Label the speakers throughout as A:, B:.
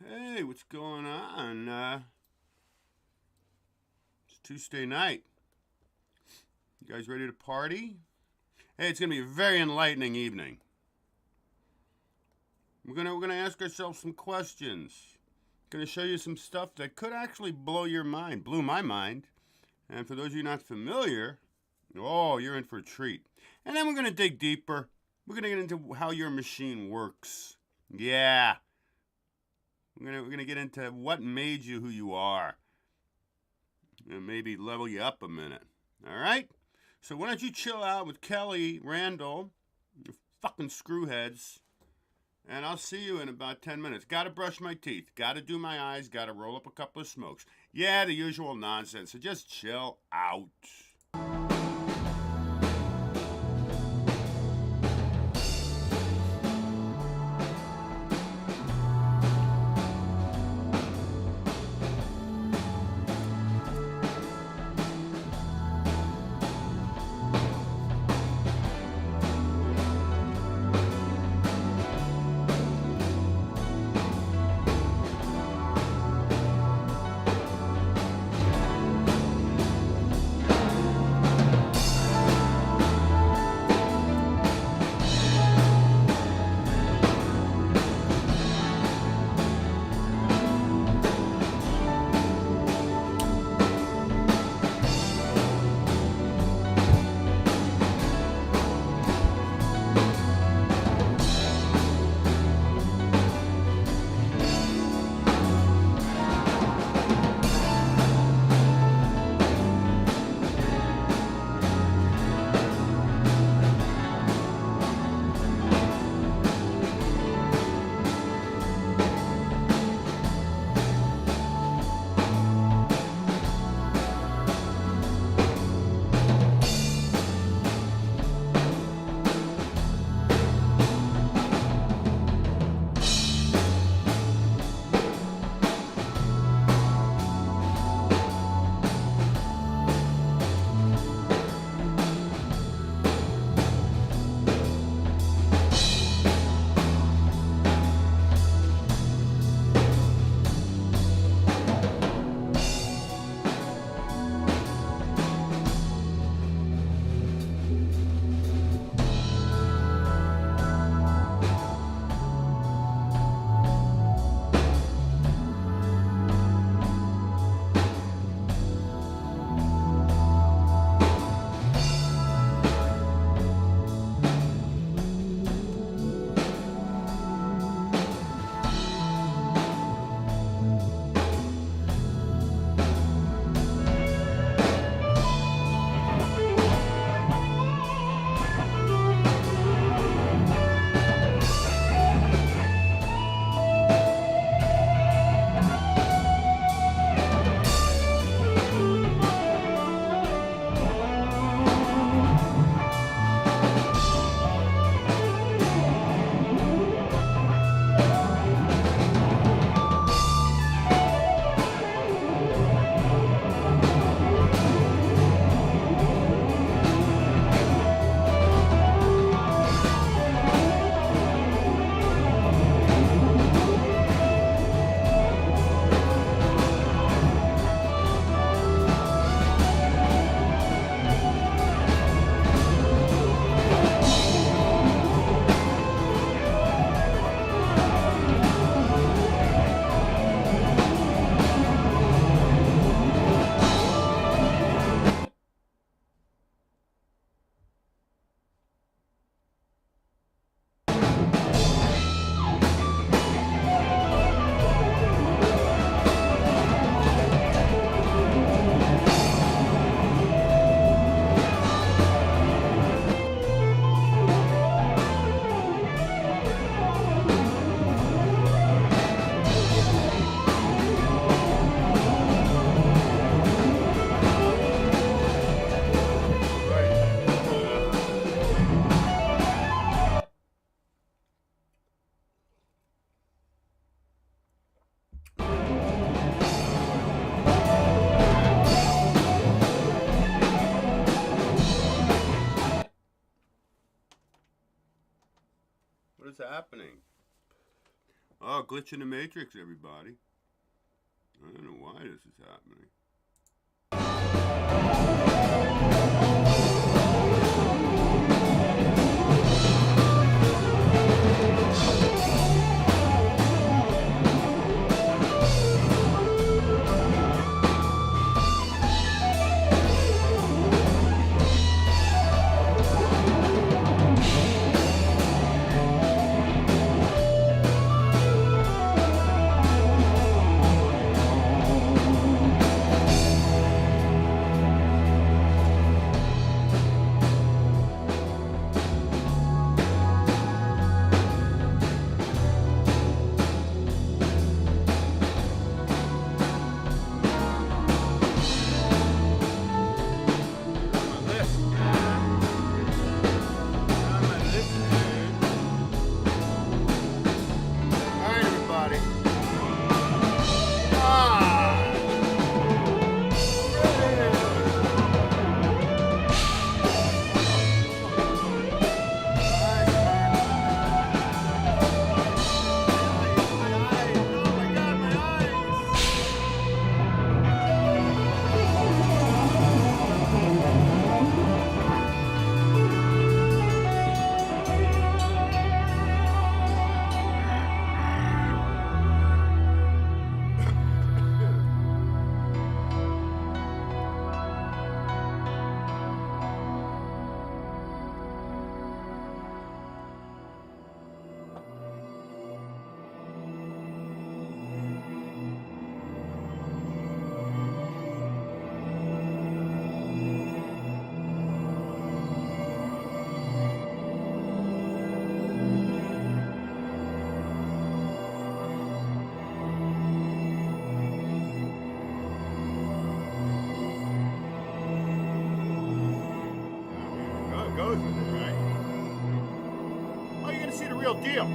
A: Hey, what's going on? It's Tuesday night. You guys ready to party? Hey, it's gonna be a very enlightening evening. We're gonna ask ourselves some questions. Gonna show you some stuff that could actually blow your mind. Blew my mind. And for those of you not familiar, oh, you're in for a treat. And then we're gonna dig deeper. We're gonna get into how your machine works. Yeah. We're gonna get into what made you who you are. And maybe level you up a minute. All right? So why don't you chill out with Kelly, Randall, you fucking screwheads, and I'll see you in about 10 minutes. Gotta brush my teeth. Gotta do my eyes. Gotta roll up a couple of smokes. Yeah, the usual nonsense. So just chill out. What is happening? Oh, glitch in the matrix, everybody. I don't know why this is happening. Goes with it, right? Oh, you're gonna see the real deal.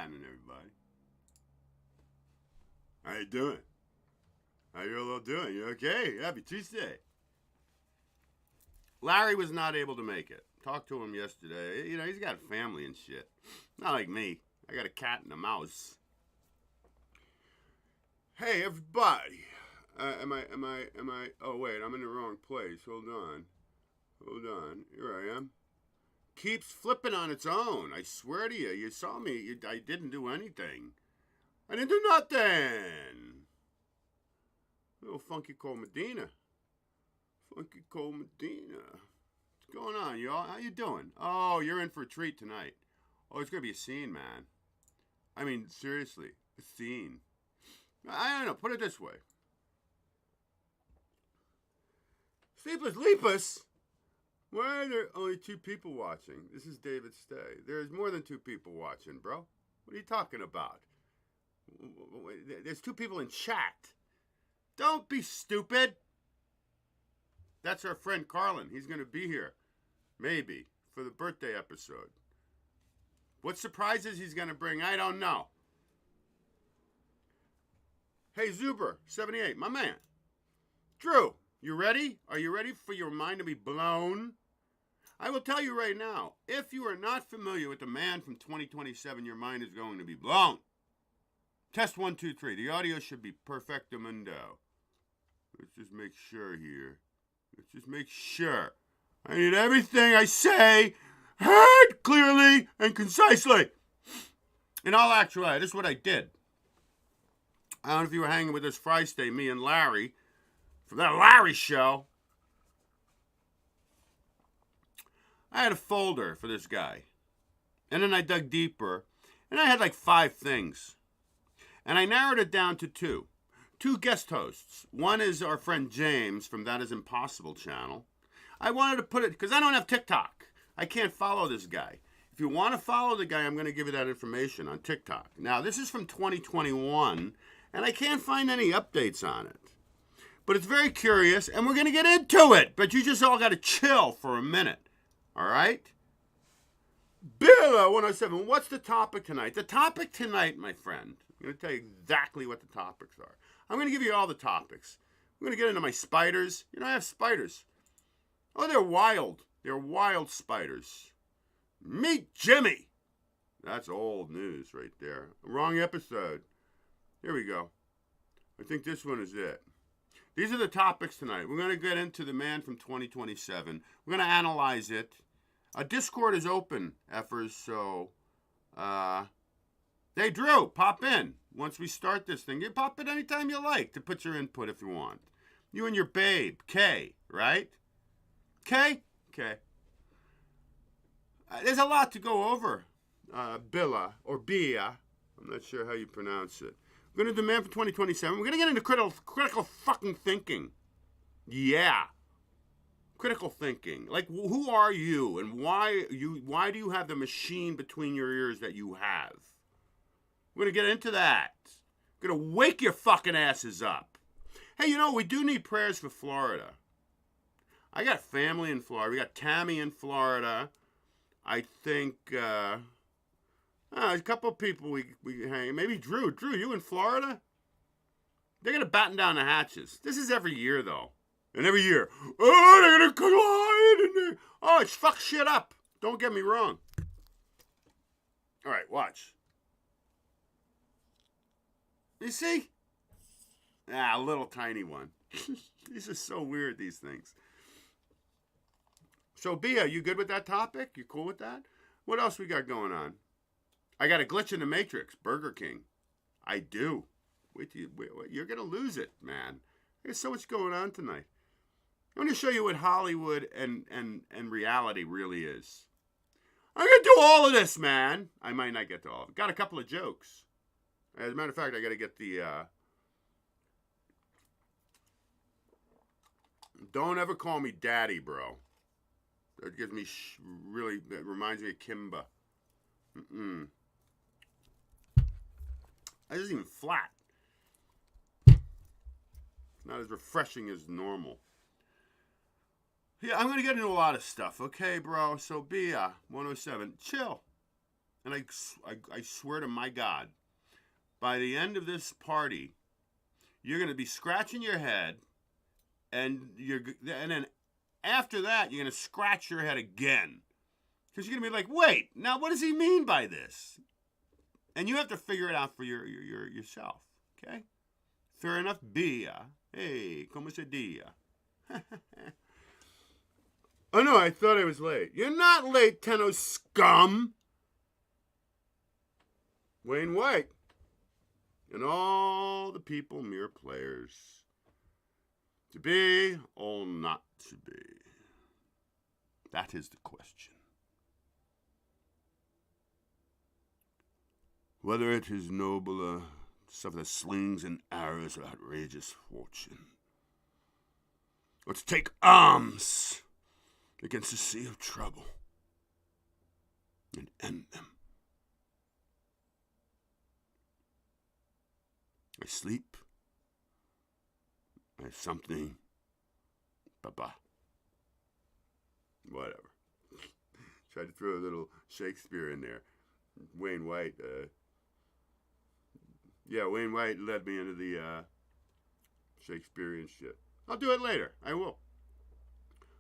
A: happening, everybody? How you doing? How you all doing? You okay? Happy Tuesday. Larry was not able to make it. Talked to him yesterday. You know, he's got a family and shit. Not like me. I got a cat and a mouse. Hey, everybody. Am I? Oh, wait, I'm in the wrong place. Hold on. Here I am. Keeps flipping on its own. I swear to you. You saw me. I didn't do anything. I didn't do nothing. Little Funky Cole Medina. Funky Cole Medina. What's going on, y'all? How you doing? Oh, you're in for a treat tonight. Oh, it's going to be a scene, man. I mean, seriously. A scene. I don't know. Put it this way. Sleepless Leapus. Why are there only 2 people watching? This is David Stay. There's more than 2 people watching, bro. What are you talking about? There's 2 people in chat. Don't be stupid. That's our friend Carlin. He's going to be here. Maybe. For the birthday episode. What surprises he's going to bring, I don't know. Hey, Zuber78, my man. Drew, you ready? Are you ready for your mind to be blown? I will tell you right now, if you are not familiar with the man from 2027, your mind is going to be blown. Test 1, 2, 3. The audio should be perfectamundo. Let's just make sure here. Let's just make sure. I need everything I say heard clearly and concisely. In all actuality, this is what I did. I don't know if you were hanging with us Friday, me and Larry, from that Larry show. I had a folder for this guy. And then I dug deeper. And I had like 5 things. And I narrowed it down to 2. 2 guest hosts. One is our friend James from That Is Impossible channel. I wanted to put it, because I don't have TikTok. I can't follow this guy. If you want to follow the guy, I'm going to give you that information on TikTok. Now, this is from 2021, and I can't find any updates on it. But it's very curious, and we're going to get into it. But you just all got to chill for a minute. All right? Bill 107, what's the topic tonight? The topic tonight, my friend, I'm going to tell you exactly what the topics are. I'm going to give you all the topics. I'm going to get into my spiders. You know, I have spiders. Oh, they're wild. They're wild spiders. Meet Jimmy. That's old news right there. Wrong episode. Here we go. I think this one is it. These are the topics tonight. We're going to get into the man from 2027. We're going to analyze it. Discord is open, effers, so hey, Drew, pop in once we start this thing. You pop in anytime you like to put your input if you want. You and your babe, Kay, right? Kay? Okay. There's a lot to go over, Billa, or Bia. I'm not sure how you pronounce it. We're going to do Man for 2027. We're going to get into critical fucking thinking. Yeah. Critical thinking. Like, who are you, and why do you have the machine between your ears that you have? We're going to get into that. We're going to wake your fucking asses up. Hey, you know, we do need prayers for Florida. I got family in Florida. We got Tammy in Florida. I think, a couple of people we hang. Maybe Drew. Drew, you in Florida? They're going to batten down the hatches. This is every year, though. And every year, oh, they're going to collide. And oh, it's fuck shit up. Don't get me wrong. All right, watch. You see? Ah, a little tiny one. These are so weird, these things. So, Bia, you good with that topic? You cool with that? What else we got going on? I got a glitch in the Matrix, Burger King. I do. Wait, you're going to lose it, man. There's so much going on tonight. I'm going to show you what Hollywood and reality really is. I'm going to do all of this, man. I might not get to all of it. Got a couple of jokes. As a matter of fact, I got to get the... Don't ever call me daddy, bro. That gives me really... That reminds me of Kimba. That isn't even flat. It's not as refreshing as normal. Yeah, I'm going to get into a lot of stuff, okay, bro? So, Bia, 107, chill. and I swear to my God, by the end of this party, you're going to be scratching your head, and then after that, you're going to scratch your head again. Because you're going to be like, wait, now what does he mean by this? And you have to figure it out for yourself, okay? Fair enough, Bia. Hey, como se dia? Oh, no, I thought I was late. You're not late, Tenno scum. Wayne White. And all the people mere players. To be or not to be? That is the question. Whether it is nobler to suffer the slings and arrows of outrageous fortune, or to take arms against the sea of trouble and end them. I sleep. I have something. Bye-bye. Whatever. Tried to throw a little Shakespeare in there. Wayne White, Wayne White led me into the Shakespearean shit. I'll do it later. I will.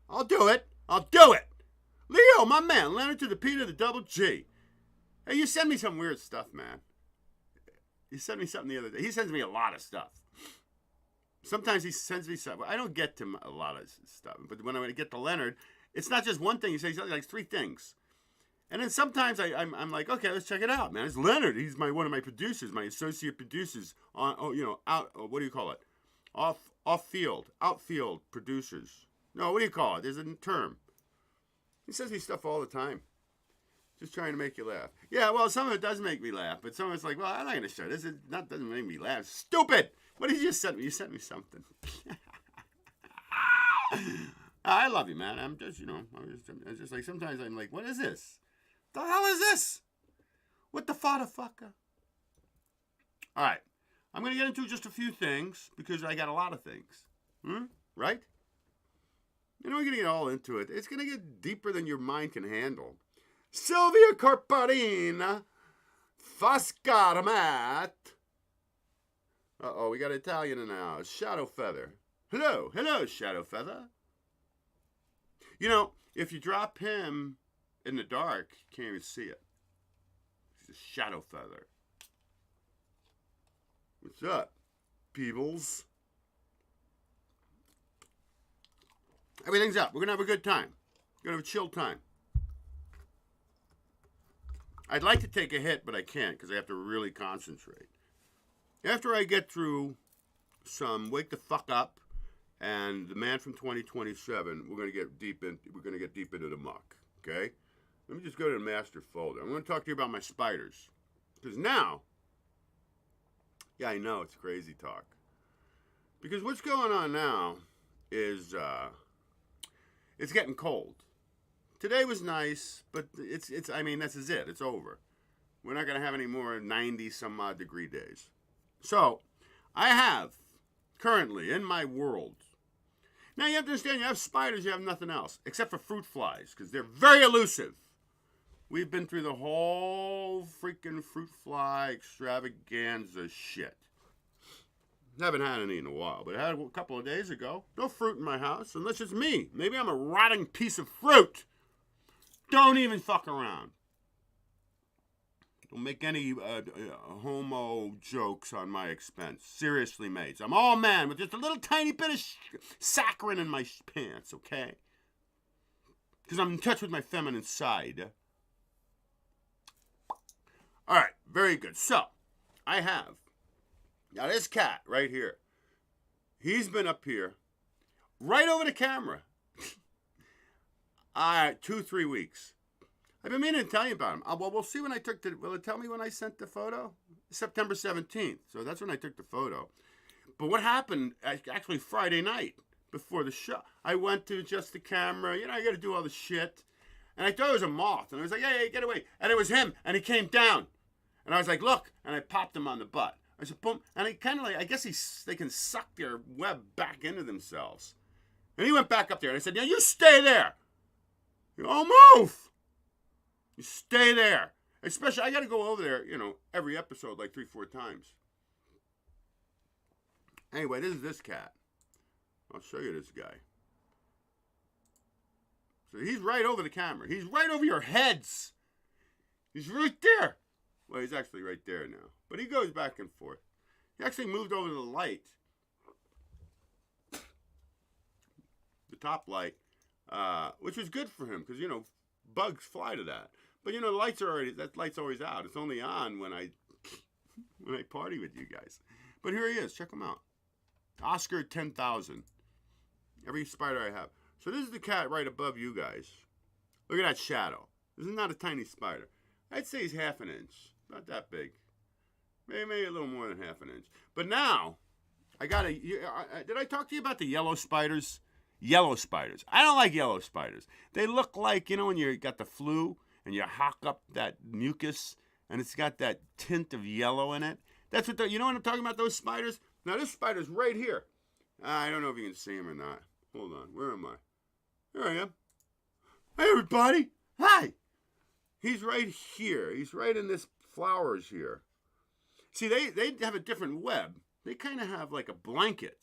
A: I'll do it. I'll do it. Leo, my man, Leonard to the P to the double G. Hey, you send me some weird stuff, man. He sent me something the other day. He sends me a lot of stuff. Sometimes he sends me stuff. I don't get to a lot of stuff. But when I get to Leonard, it's not just one thing. He says like 3 things. And then sometimes I'm like, okay, let's check it out, man. It's Leonard. He's one of my producers, my associate producers on, what do you call it? Outfield producers. No, what do you call it? There's a term. He sends me stuff all the time. Just trying to make you laugh. Yeah, well, some of it does make me laugh, but some of it's like, well, I'm not going to show this. It doesn't make me laugh. Stupid! What did you just send me? You sent me something. I love you, man. I'm just, it's just like sometimes I'm like, what is this? The hell is this? What the fucker? All right. I'm going to get into just a few things because I got a lot of things. Right? We're going to get all into it. It's going to get deeper than your mind can handle. Sylvia Corparina, Fascaramat. Uh-oh, we got Italian now. Shadow Feather. Hello, Shadow Feather. If you drop him in the dark, you can't even see it. He's a Shadow Feather. What's up, Peebles? Everything's up. We're going to have a good time. We're going to have a chill time. I'd like to take a hit, but I can't because I have to really concentrate. After I get through some Wake the Fuck Up and The Man from 2027, we're going to get deep into the muck, okay? Let me just go to the master folder. I'm going to talk to you about my spiders. Because now, yeah, I know, it's crazy talk. Because what's going on now is it's getting cold. Today was nice, but this is it. It's over. We're not going to have any more 90-some-odd degree days. So, I have, currently, in my world, now you have to understand, you have spiders, you have nothing else, except for fruit flies, because they're very elusive. We've been through the whole freaking fruit fly extravaganza shit. Haven't had any in a while, but I had a couple of days ago. No fruit in my house, unless it's me. Maybe I'm a rotting piece of fruit. Don't even fuck around. Don't make any homo jokes on my expense. Seriously, mates. I'm all man with just a little tiny bit of saccharin in my pants, okay? Because I'm in touch with my feminine side. All right, very good. So, I have. Now, this cat right here. He's been up here. Right over the camera. 2-3 weeks. I've been meaning to tell you about him. Well, we'll see when I took will it tell me when I sent the photo? September 17th. So that's when I took the photo. But what happened, actually Friday night before the show, I went to adjust the camera. I got to do all the shit. And I thought it was a moth. And I was like, hey, get away. And it was him. And he came down. And I was like, look. And I popped him on the butt. I said, boom. And he kind of like, I guess they can suck their web back into themselves. And he went back up there. And I said, yeah, you stay there. You don't move. You stay there. Especially, I got to go over there, you know, every episode like 3-4 times. Anyway, this is this cat. I'll show you this guy. So he's right over the camera. He's right over your heads. He's right there. Well, he's actually right there now. But he goes back and forth. He actually moved over to the light. The top light. Which was good for him because, you know, bugs fly to that. But, you know, the lights are already, that light's always out. It's only on when I party with you guys. But here he is. Check him out. Oscar 10,000. Every spider I have. So this is the cat right above you guys. Look at that shadow. This is not a tiny spider. I'd say he's half an inch. Not that big. Maybe a little more than half an inch. But now, I got did I talk to you about the yellow spiders? Yellow spiders. I don't like yellow spiders. They look like, you know, when you got the flu and you hawk up that mucus and it's got that tint of yellow in it. That's what, you know what I'm talking about, those spiders? Now this spider's right here. I don't know if you can see him or not. Hold on, where am I? Here I am. Hey everybody, hi. He's right here. He's right in this flowers here. See, they have a different web. They kind of have like a blanket.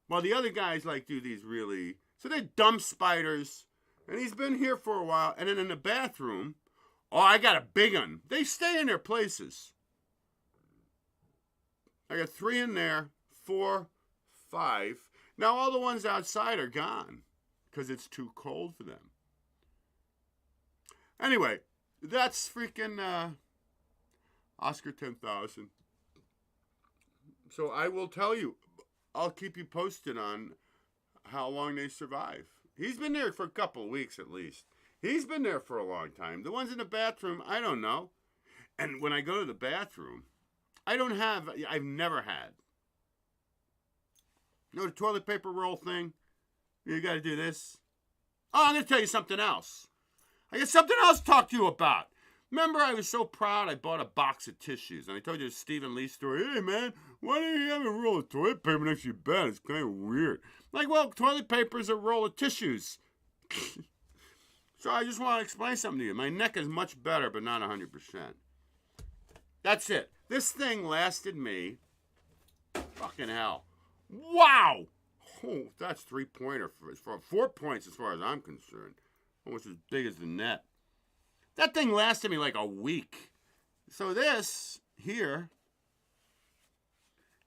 A: While the other guys like do these really, so they're dumb spiders. And he's been here for a while. And then in the bathroom, oh, I got a big one. They stay in their places. I got 3 in there, 4, 5. Now all the ones outside are gone because it's too cold for them. Anyway, that's freaking Oscar 10,000. So I will tell you, I'll keep you posted on how long they survive. He's been there for a couple of weeks at least. He's been there for a long time. The ones in the bathroom, I don't know. And when I go to the bathroom, I've never had. You know the toilet paper roll thing? You got to do this. Oh, I'm going to tell you something else. I got something else to talk to you about. Remember, I was so proud I bought a box of tissues. And I told you the Stephen Lee story. Hey, man, why don't you have a roll of toilet paper next to your bed? It's kind of weird. Like, well, toilet paper is a roll of tissues. So I just want to explain something to you. My neck is much better, but not 100%. That's it. This thing lasted me, fucking hell. Wow! Oh, that's 3-pointer for 4 points as far as I'm concerned. Almost as big as the net. That thing lasted me like a week. So this here,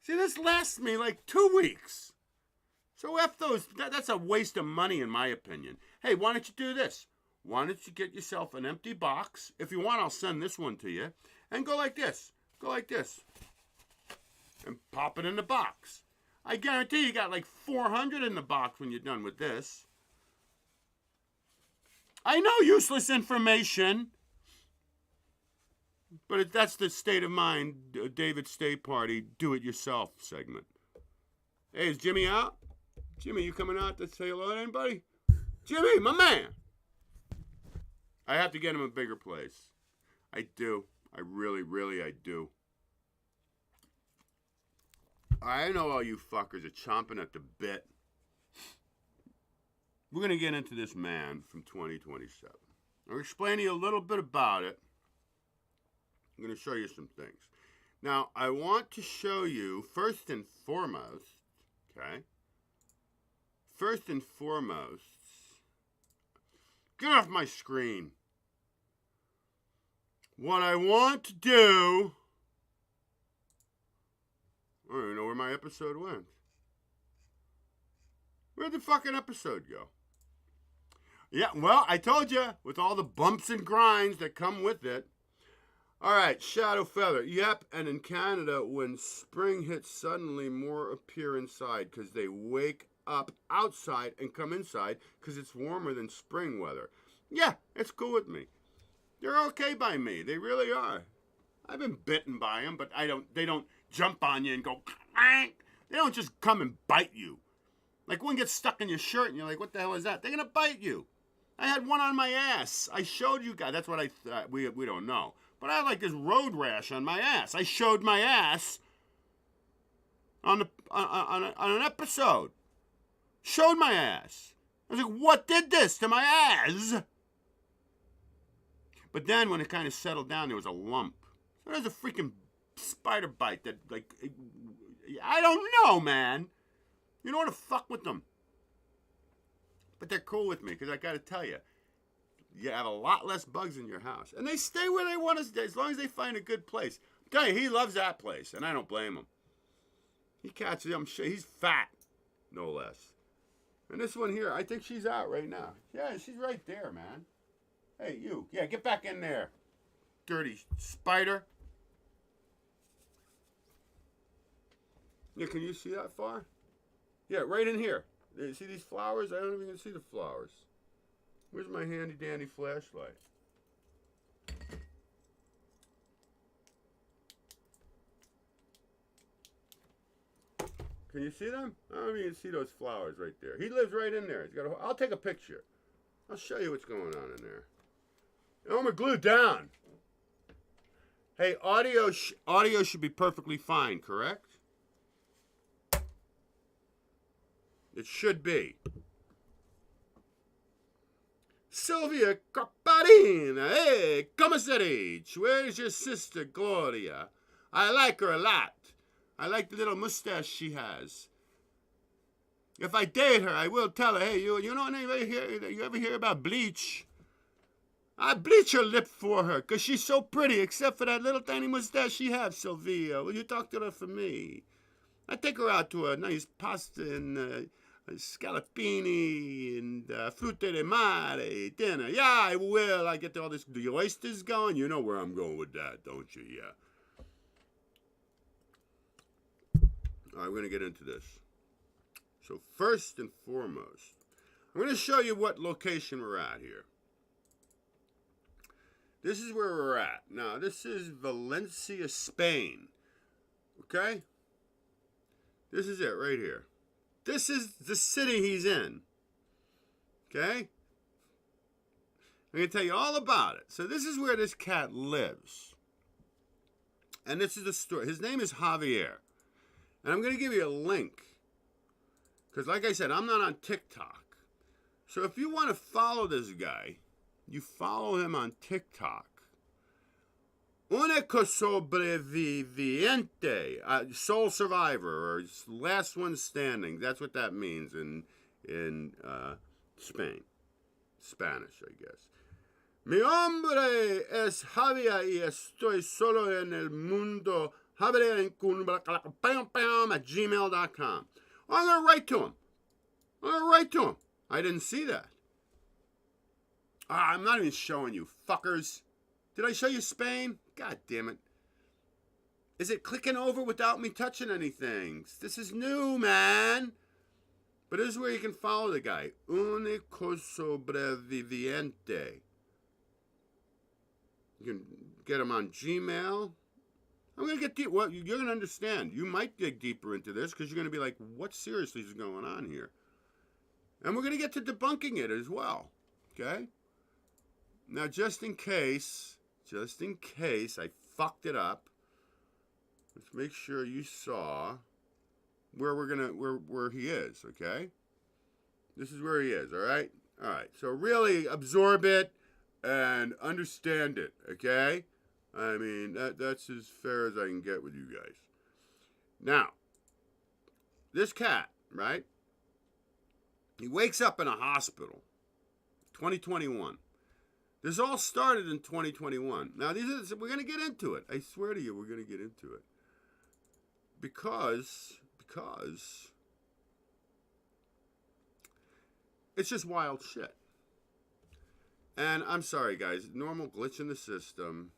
A: see, this lasts me like 2 weeks. So F those, that's a waste of money in my opinion. Hey, why don't you do this? Why don't you get yourself an empty box? If you want, I'll send this one to you. And go like this. Go like this. And pop it in the box. I guarantee you got like 400 in the box when you're done with this. I know useless information. But that's the State of Mind, David Stay Party, do-it-yourself segment. Hey, is Jimmy out? Jimmy, you coming out to say hello to anybody? Jimmy, my man. I have to get him a bigger place. I do. I really, I do. I know all you fuckers are chomping at the bit. We're going to get into this man from 2027. I'll explain to you a little bit about it. I'm going to show you some things. Now, I want to show you, first and foremost, okay? First and foremost, get off my screen. What I want to do, I don't even know where my episode went. Where'd the fucking episode go? Yeah, well, I told you, with all the bumps and grinds that come with it. All right, shadow feather. Yep, and in Canada, when spring hits, suddenly more appear inside because they wake up outside and come inside because it's warmer than spring weather. Yeah, it's cool with me. They're okay by me. They really are. I've been bitten by them, but they don't jump on you and go, clank. They don't just come and bite you. Like one gets stuck in your shirt and you're like, what the hell is that? They're going to bite you. I had one on my ass. I showed you guys. That's what I thought. We don't know. But I had like this road rash on my ass. I showed my ass on an episode. Showed my ass. I was like, what did this to my ass? But then when it kind of settled down, there was a lump. So there's a freaking spider bite that, like, I don't know, man. You don't want to fuck with them. But they're cool with me because I got to tell you, you have a lot less bugs in your house. And they stay where they want to stay as long as they find a good place. I'm telling you, he loves that place, and I don't blame him. He catches them shit. He's fat, no less. And this one here, I think she's out right now. Yeah, she's right there, man. Hey, you. Yeah, get back in there, dirty spider. Yeah, can you see that far? Yeah, right in here. You see these flowers? I don't even see the flowers. Where's my handy-dandy flashlight? Can you see them? I don't even see those flowers right there. He lives right in there. He's got I'll take a picture. I'll show you what's going on in there. Oh, I'm glued down. Hey, audio should be perfectly fine, correct? It should be. Sylvia Carparina. Hey, commissarich. Where's your sister, Gloria? I like her a lot. I like the little mustache she has. If I date her, I will tell her, hey, you know anybody here? You ever hear about bleach? I bleach her lip for her, because she's so pretty, except for that little tiny mustache she has, Sylvia. Will you talk to her for me? I take her out to a nice pasta and scallopini and frutte de mare dinner. Yeah, I will. I get all the oysters going. You know where I'm going with that, don't you? Yeah. All right, we're going to get into this. So first and foremost, I'm going to show you what location we're at here. This is where we're at. Now, this is Valencia, Spain. Okay? This is it right here. This is the city he's in. Okay? I'm going to tell you all about it. So this is where this cat lives. And this is the story. His name is Javier. And I'm going to give you a link. Because like I said, I'm not on TikTok. So if you want to follow this guy, you follow him on TikTok. Único sobreviviente, sole survivor, or last one standing. That's what that means in Spain. Spanish, I guess. Mi hombre es Javier y estoy solo en el mundo. Javier at gmail.com. I'm going to write to him. I didn't see that. I'm not even showing you, fuckers. Did I show you Spain? God damn it. Is it clicking over without me touching anything? This is new, man. But this is where you can follow the guy. Único sobreviviente. You can get him on Gmail. I'm going to get deep. Well, you're going to understand. You might dig deeper into this because you're going to be like, what seriously is going on here? And we're going to get to debunking it as well. Okay? Now, just in case I fucked it up, let's make sure you saw where where he is, okay? This is where he is, all right? All right, so really absorb it and understand it, okay? I mean, that's as fair as I can get with you guys. Now, this cat, right? He wakes up in a hospital, 2021. This all started in 2021. Now, we're going to get into it. I swear to you, we're going to get into it. Because it's just wild shit. And I'm sorry, guys. Normal glitch in the system.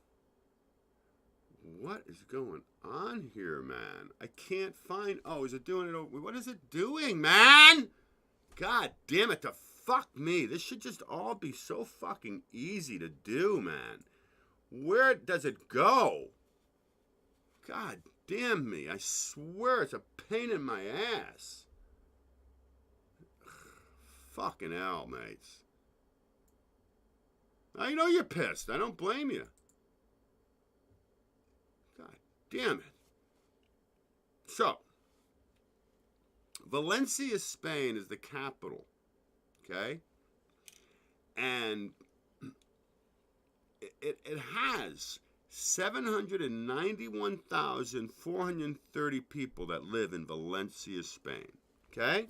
A: What is going on here, man? I can't find... Oh, is it doing it over... What is it doing, man? God damn it, fuck me. This should just all be so fucking easy to do, man. Where does it go? God damn me. I swear it's a pain in my ass. Fucking hell, mates. I know you're pissed. I don't blame you. God damn it. So, Valencia, Spain is the capital. Okay? And it has 791,430 people that live in Valencia, Spain. Okay?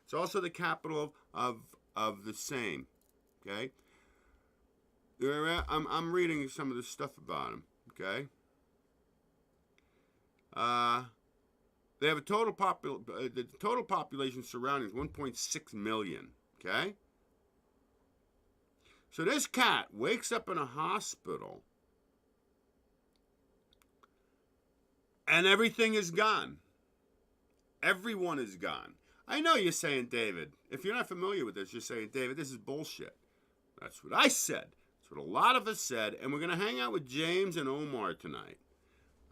A: It's also the capital of the same. Okay? I'm reading some of the stuff about them. Okay? They have a total the total population surrounding is 1.6 million. Okay? So this cat wakes up in a hospital and everything is gone. Everyone is gone. I know you're saying, David, if you're not familiar with this, you're saying, David, this is bullshit. That's what I said. That's what a lot of us said. And we're going to hang out with James and Omar tonight.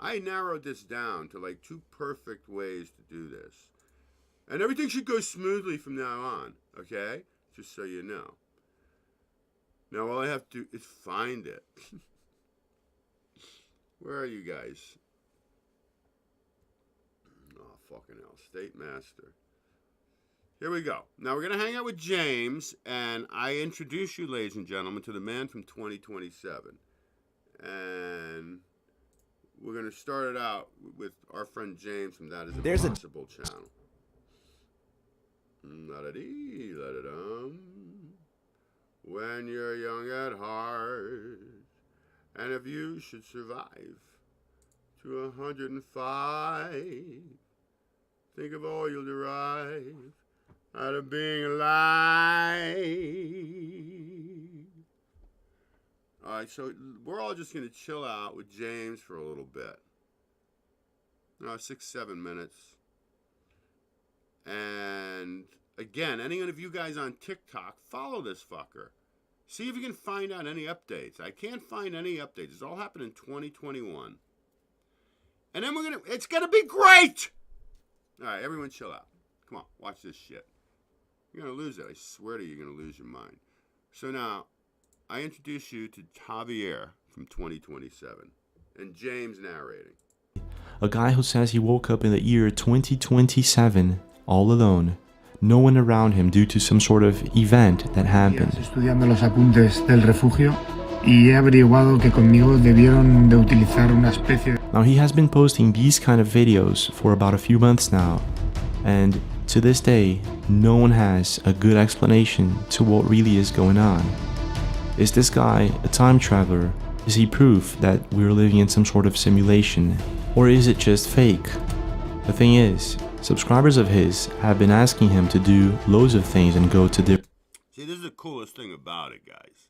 A: I narrowed this down to like 2 perfect ways to do this. And everything should go smoothly from now on, okay? Just so you know. Now all I have to do is find it. Where are you guys? Oh, fucking hell. State Master. Here we go. Now we're going to hang out with James, and I introduce you, ladies and gentlemen, to the man from 2027. And we're going to start it out with our friend James from That Is Impossible channel. La-da-dee-la-da-dum. When you're young at heart, and if you should survive to 105, think of all you'll derive out of being alive. All right, so we're all just going to chill out with James for a little bit. 6-7 minutes. And again, any of you guys on TikTok, follow this fucker. See if you can find out any updates. I can't find any updates. It's all happened in 2021. And then it's going to be great. All right, everyone chill out. Come on, watch this shit. You're going to lose it. I swear to you, you're going to lose your mind. So now, I introduce you to Javier from 2027. And James narrating.
B: A guy who says he woke up in the year 2027, all alone. No one around him due to some sort of event that happened.
C: Estudiando los apuntes del refugio y he averiguado que conmigo debieron de utilizar una especie de...
B: Now he has been posting these kind of videos for about a few months now, and to this day, no one has a good explanation to what really is going on. Is this guy a time traveler? Is he proof that we're living in some sort of simulation? Or is it just fake? The thing is, subscribers of his have been asking him to do loads of things and go to different...
A: See, this is the coolest thing about it, guys.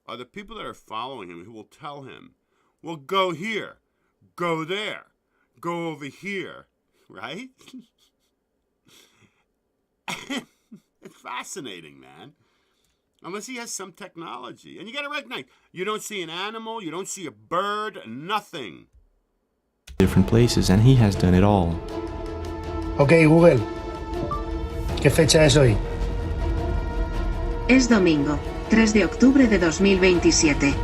A: Are the people that are following him who will tell him, well, go here, go there, go over here, right? It's fascinating, man. Unless he has some technology. And you got to recognize, you don't see an animal, you don't see a bird, nothing.
B: Different places, and he has done it all.
C: Ok, Google. ¿Qué fecha es hoy?
D: Es domingo, 3 de octubre de 2027.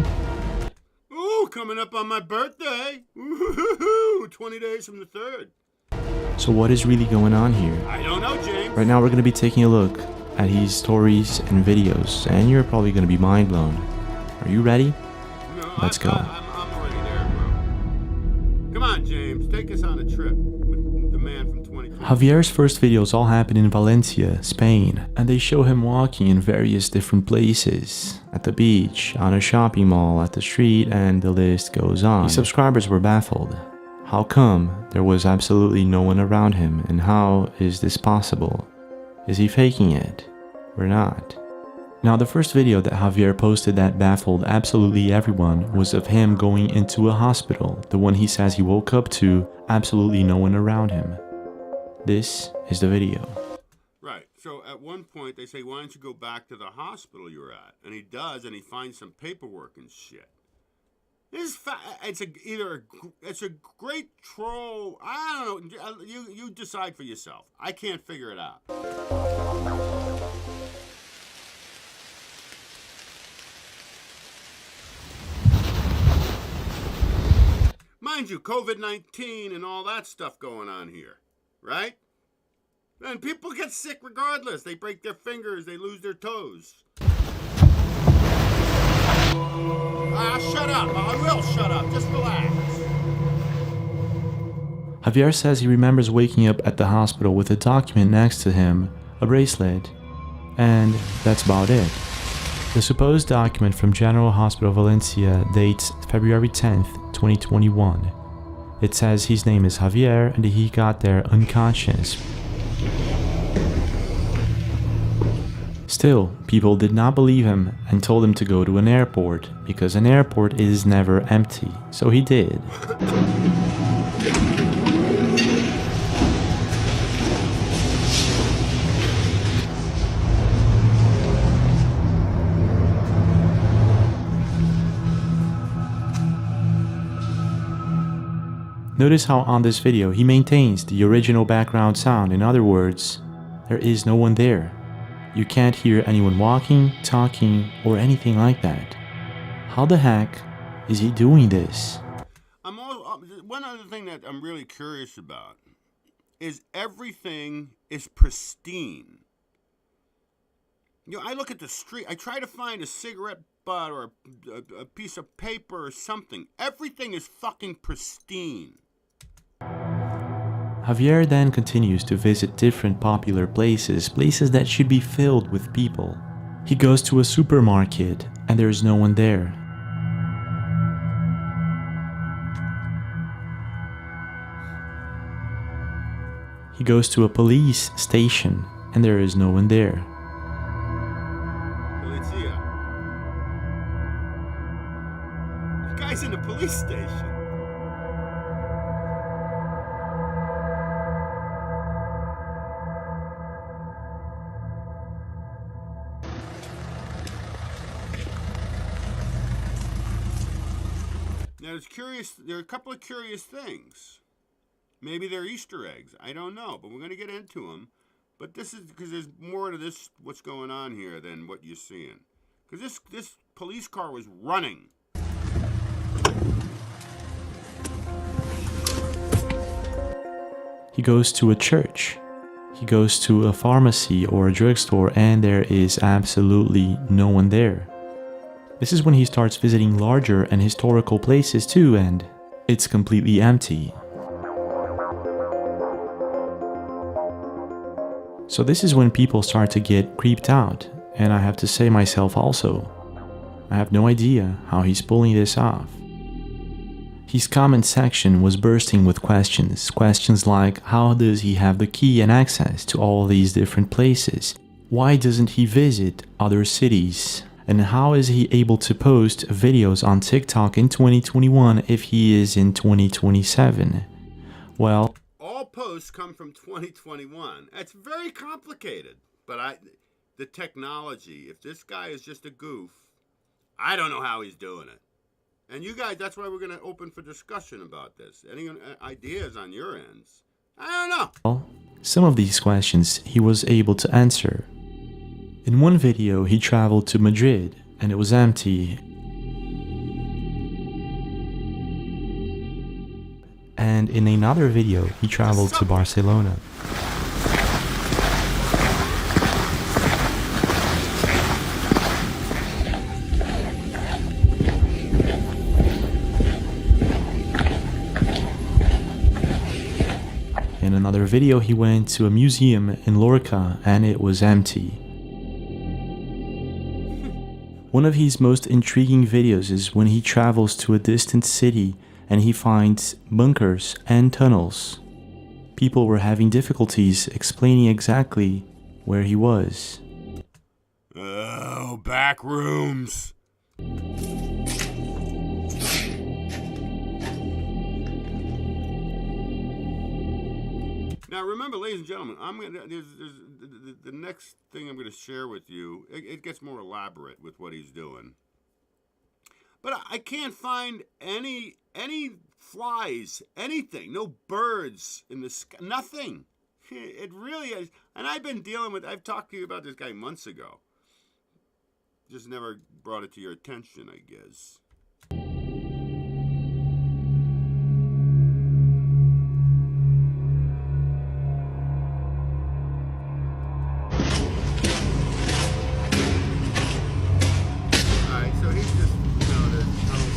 A: Ooh, coming up on my birthday. Ooh, 20 days from the 3rd.
B: So what is really going on here?
A: I don't know, James.
B: Right now we're going to be taking a look at his stories and videos, and you're probably going to be mind blown. Are you ready?
A: No,
B: Let's go.
A: I'm already there, bro. Come on, James. Take us on a trip with the man from 2020.
B: Javier's first videos all happen in Valencia, Spain, and they show him walking in various different places. At the beach, on a shopping mall, at the street, and the list goes on. His subscribers were baffled. How come there was absolutely no one around him, and how is this possible? Is he faking it or not? Now, the first video that Javier posted that baffled absolutely everyone was of him going into a hospital, the one he says he woke up to, absolutely no one around him. This is the video.
A: Right, so at one point they say, why don't you go back to the hospital you were at? And he does, and he finds some paperwork and shit. It's a great troll. I don't know. You decide for yourself. I can't figure it out. Mind you, COVID-19 and all that stuff going on here, right? And people get sick regardless. They break their fingers. They lose their toes. Shut up. I will shut up. Just relax.
B: Javier says he remembers waking up at the hospital with a document next to him, a bracelet, and that's about it. The supposed document from General Hospital Valencia dates February 10th, 2021. It says his name is Javier and he got there unconscious. Still, people did not believe him and told him to go to an airport, because an airport is never empty, so he did. Notice how on this video he maintains the original background sound. In other words, there is no one there. You can't hear anyone walking, talking, or anything like that. How the heck is he doing this?
A: One other thing that I'm really curious about is everything is pristine. You know, I look at the street, I try to find a cigarette butt or a piece of paper or something. Everything is fucking pristine.
B: Javier then continues to visit different popular places that should be filled with people. He goes to a supermarket and there is no one there. He goes to a police station and there is no one there.
A: The guy's in a police station. Now, it's curious. There are a couple of curious things. Maybe they're Easter eggs. I don't know, but we're going to get into them. But this is because there's more to this, what's going on here, than what you're seeing. Because this police car was running.
B: He goes to a church. He goes to a pharmacy or a drugstore and there is absolutely no one there. This is when he starts visiting larger and historical places too, and it's completely empty. So this is when people start to get creeped out, and I have to say myself also, I have no idea how he's pulling this off. His comment section was bursting with questions like, how does he have the key and access to all these different places? Why doesn't he visit other cities? And how is he able to post videos on TikTok in 2021 if he is in 2027? Well,
A: all posts come from 2021. That's very complicated. But the technology, if this guy is just a goof, I don't know how he's doing it. And you guys, that's why we're going to open for discussion about this. Any ideas on your ends? I don't know.
B: Well, some of these questions he was able to answer. In one video, he traveled to Madrid and it was empty. And in another video, he traveled to Barcelona. In another video, he went to a museum in Lorca and it was empty. One of his most intriguing videos is when he travels to a distant city and he finds bunkers and tunnels. People were having difficulties explaining exactly where he was.
A: Oh, back rooms. Now remember, ladies and gentlemen, the next thing I'm going to share with you, it gets more elaborate with what he's doing. But I can't find any flies, anything, no birds in the sky, nothing. It really is. And I've talked to you about this guy months ago. Just never brought it to your attention, I guess. Alright, so he's just, the tunnels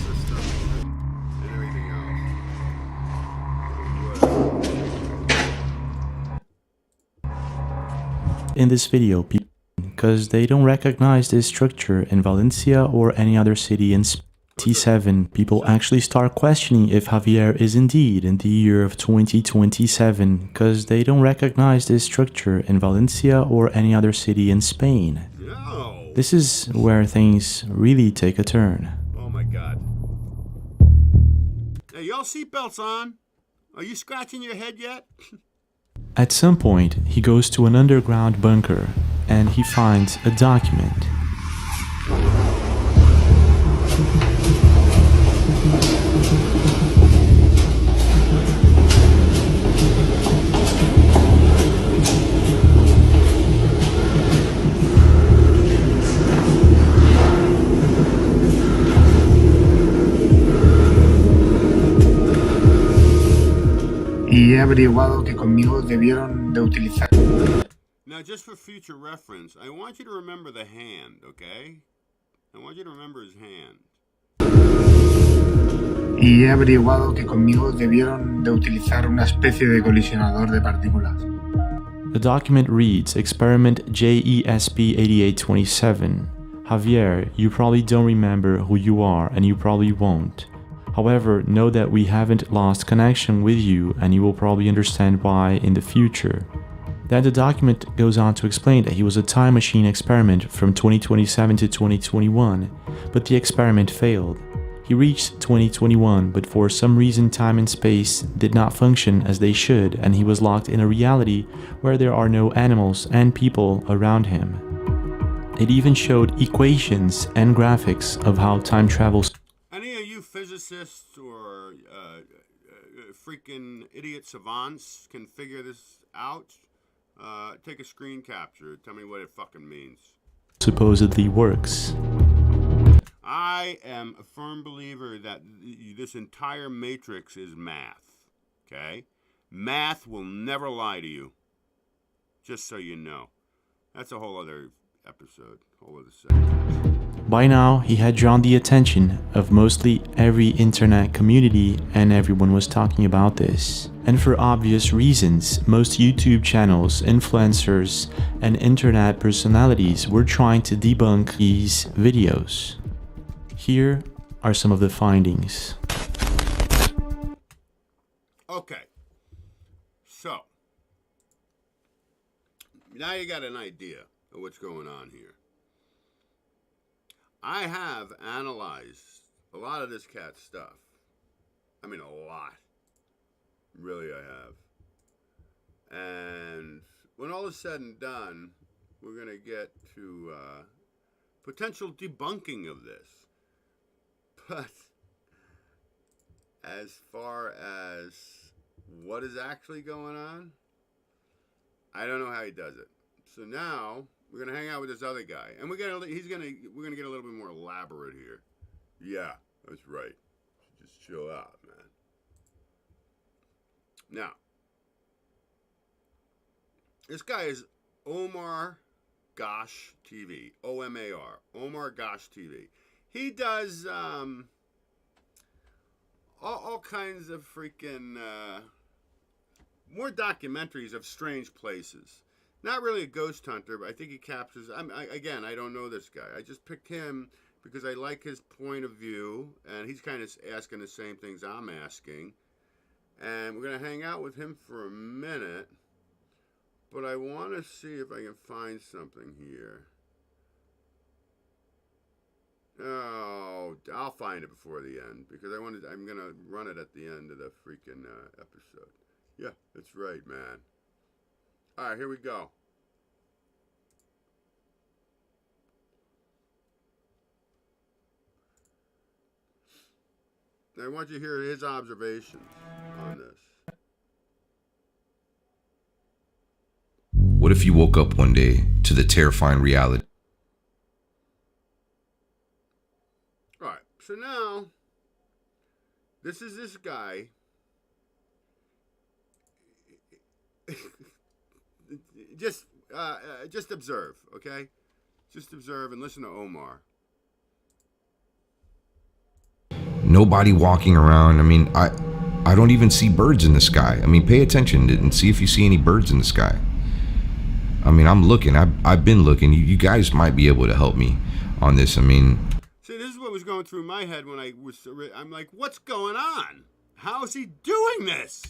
B: in this video because they don't recognize this structure in Valencia or any other city in Spain. T7, people actually start questioning if Javier is indeed in the year of 2027 because they don't recognize this structure in Valencia or any other city in Spain.
A: No.
B: This is where things really take a turn.
A: Oh my God. Hey, y'all seatbelts on? Are you scratching your head yet?
B: At some point, he goes to an underground bunker and he finds a document.
C: Y he averiguado que conmigo debieron de utilizar.
A: Now, just for future reference, I want you to remember the hand, okay? I want you to remember his hand.
C: Y he averiguado que conmigo debieron de utilizar una especie de colisionador de partículas.
B: The document reads, Experiment JESP8827. Javier, you probably don't remember who you are and you probably won't. However, know that we haven't lost connection with you and you will probably understand why in the future. Then the document goes on to explain that he was a time machine experiment from 2027 to 2021, but the experiment failed. He reached 2021, but for some reason time and space did not function as they should, and he was locked in a reality where there are no animals and people around him. It even showed equations and graphics of how time travel.
A: Any of you physicists or freaking idiot savants can figure this out? Take a screen capture. Tell me what it fucking means.
B: Supposedly works.
A: I am a firm believer that this entire matrix is math, okay? Math will never lie to you, just so you know. That's a whole other episode, whole other segment.
B: By now, he had drawn the attention of mostly every internet community and everyone was talking about this. And for obvious reasons, most YouTube channels, influencers, and internet personalities were trying to debunk these videos. Here are some of the findings.
A: Okay, so now you got an idea of what's going on here. I have analyzed a lot of this cat's stuff. I mean, a lot. Really, I have. And when all is said and done, we're going to get to potential debunking of this. But as far as what is actually going on, I don't know how he does it. So now we're gonna hang out with this other guy, and we're gonna get a little bit more elaborate here. Yeah, that's right. Just chill out, man. Now, this guy is Omar Gosh TV. O-M-A-R. Omar Gosh TV. He does all kinds of freaking more documentaries of strange places. Not really a ghost hunter, but I think he captures. Again, I don't know this guy. I just picked him because I like his point of view, and he's kind of asking the same things I'm asking. And we're going to hang out with him for a minute, but I want to see if I can find something here. Oh, I'll find it before the end because I'm going to run it at the end of the freaking episode. Yeah, that's right, man. All right, here we go. I want you to hear his observations on this.
E: What if you woke up one day to the terrifying reality?
A: All right, so now, this is this guy. Just observe, okay? Just observe and listen to Omar.
E: Nobody walking around. I mean, I don't even see birds in the sky. I mean, pay attention and see if you see any birds in the sky. I mean, I'm looking. I've been looking. You guys might be able to help me on this. I mean,
A: see, this is what was going through my head when I'm like, what's going on? How is he doing this?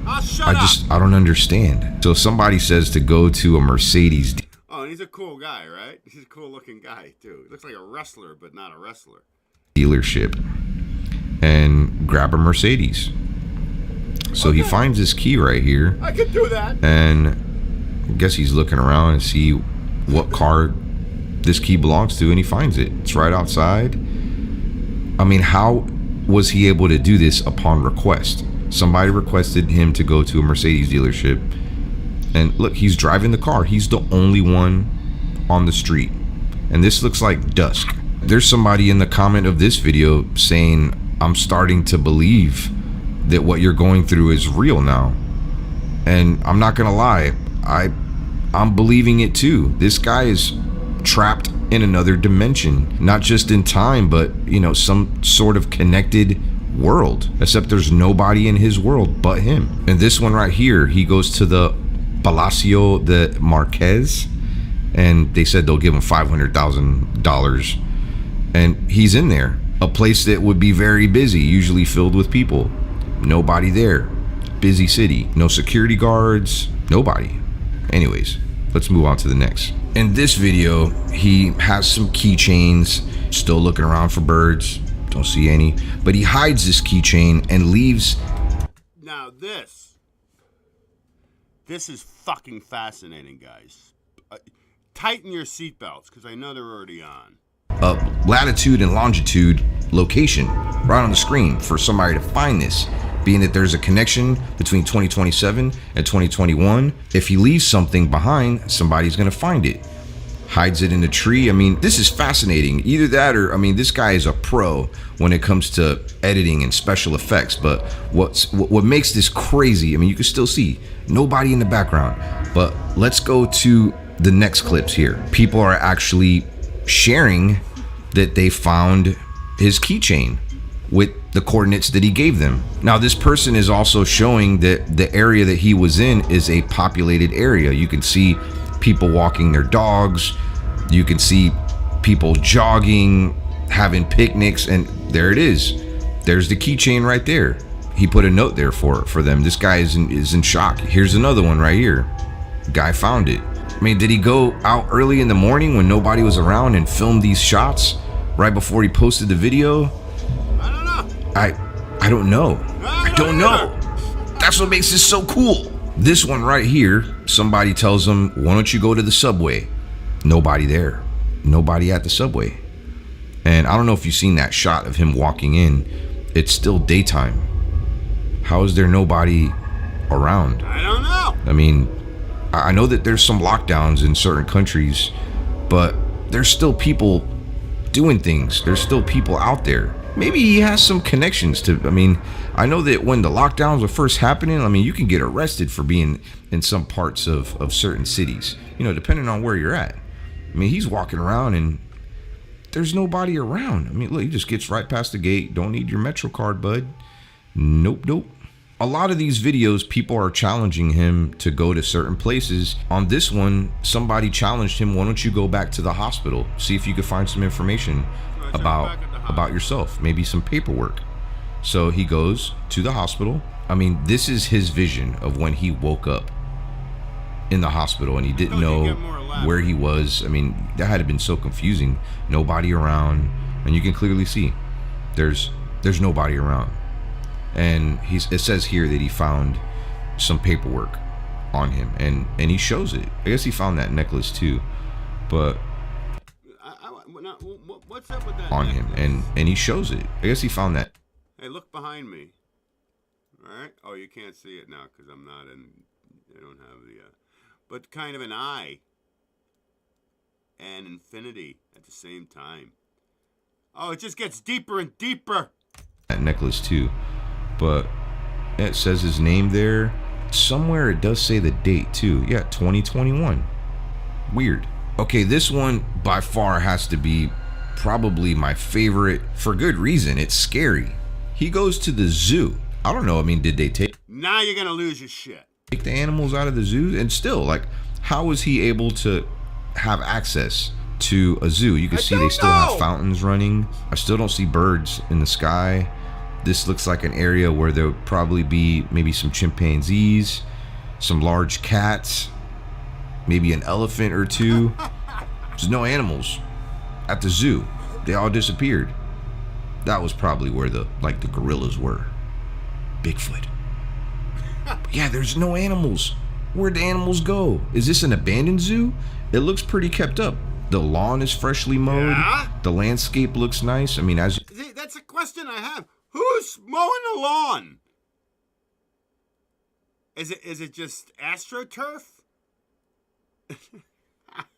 A: Oh, shut up.
E: I don't understand. So somebody says to go to a Mercedes.
A: Oh, and he's a cool guy, right? He's a cool looking guy too. He looks like a wrestler, but not a wrestler.
E: Dealership and grab a Mercedes. So he finds this key right here.
A: I could do that.
E: And I guess he's looking around and see what car this key belongs to, and he finds it. It's right outside. I mean, how was he able to do this upon request? Somebody requested him to go to a Mercedes dealership, and look, he's driving the car. He's the only one on the street, and this looks like dusk. There's somebody in the comment of this video saying, I'm starting to believe that what you're going through is real now. And I'm not gonna lie, I'm believing it too. This guy is trapped in another dimension, not just in time, but some sort of connected world, except there's nobody in his world but him. And this one right here, he goes to the Palacio de Marquez, and they said they'll give him $500,000, and he's in there, a place that would be very busy, usually filled with people. Nobody there. Busy city. No security guards. Nobody. Anyways, let's move on to the next. In this video, he has some keychains. Still looking around for birds. Don't see any. But he hides this keychain and leaves.
A: Now this is fucking fascinating, guys. Tighten your seatbelts, because I know they're already on.
E: Latitude and longitude location right on the screen for somebody to find this, being that there's a connection between 2027 and 2021. If he leaves something behind, somebody's gonna find it. Hides it in a tree. I mean, this is fascinating. Either that or, I mean, this guy is a pro when it comes to editing and special effects. But what makes this crazy, I mean, you can still see nobody in the background. But let's go to the next clips here. People are actually sharing that they found his keychain with the coordinates that he gave them. Now, this person is also showing that the area that he was in is a populated area. You can see people walking their dogs. You can see people jogging, having picnics, and there it is. There's the keychain right there. He put a note there for them. This guy is in shock. Here's another one right here. The guy found it. I mean, did he go out early in the morning when nobody was around and film these shots right before he posted the video?
A: I don't know.
E: I don't know. I don't know. That's what makes this so cool. This one right here, somebody tells him, why don't you go to the subway? Nobody there. Nobody at the subway. And I don't know if you've seen that shot of him walking in. It's still daytime. How is there nobody around?
A: I don't know.
E: I mean, I know that there's some lockdowns in certain countries, but there's still people doing things. There's still people out there. Maybe he has some connections to, I mean, I know that when the lockdowns were first happening, I mean, you can get arrested for being in some parts of certain cities, depending on where you're at. I mean, he's walking around and there's nobody around. I mean, look, he just gets right past the gate. Don't need your Metro card, bud. Nope. A lot of these videos, people are challenging him to go to certain places. On this one, somebody challenged him, why don't you go back to the hospital? See if you could find some information about yourself, maybe some paperwork. So he goes to the hospital. I mean, this is his vision of when he woke up in the hospital and he didn't know where he was. I mean, that had been so confusing. Nobody around, and you can clearly see there's nobody around. And it says here that he found some paperwork on him, and he shows it. I guess he found that necklace too, but
A: what's up with that
E: on
A: necklace?
E: him, and he shows it. I guess he found that.
A: Hey, look behind me. All right. Oh, you can't see it now because I'm not in. I don't have the. But kind of an eye and infinity at the same time. Oh, it just gets deeper and deeper.
E: That necklace too, but it says his name there. Somewhere it does say the date too. Yeah, 2021. Weird. Okay, this one by far has to be probably my favorite for good reason. It's scary. He goes to the zoo. I don't know. I mean, did they take?
A: Now you're gonna lose your shit.
E: Take the animals out of the zoo, and still, like, How was he able to have access to a zoo? You can see they still have fountains running. I still don't see birds in the sky. This looks like an area where there would probably be maybe some chimpanzees, some large cats, maybe an elephant or two. There's no animals at the zoo. They all disappeared. That was probably where the gorillas were. Bigfoot. Yeah, there's no animals. Where'd the animals go? Is this an abandoned zoo? It looks pretty kept up. The lawn is freshly mowed. Yeah? The landscape looks nice. I mean,
A: that's a question I have. Who's mowing the lawn? Is it just AstroTurf?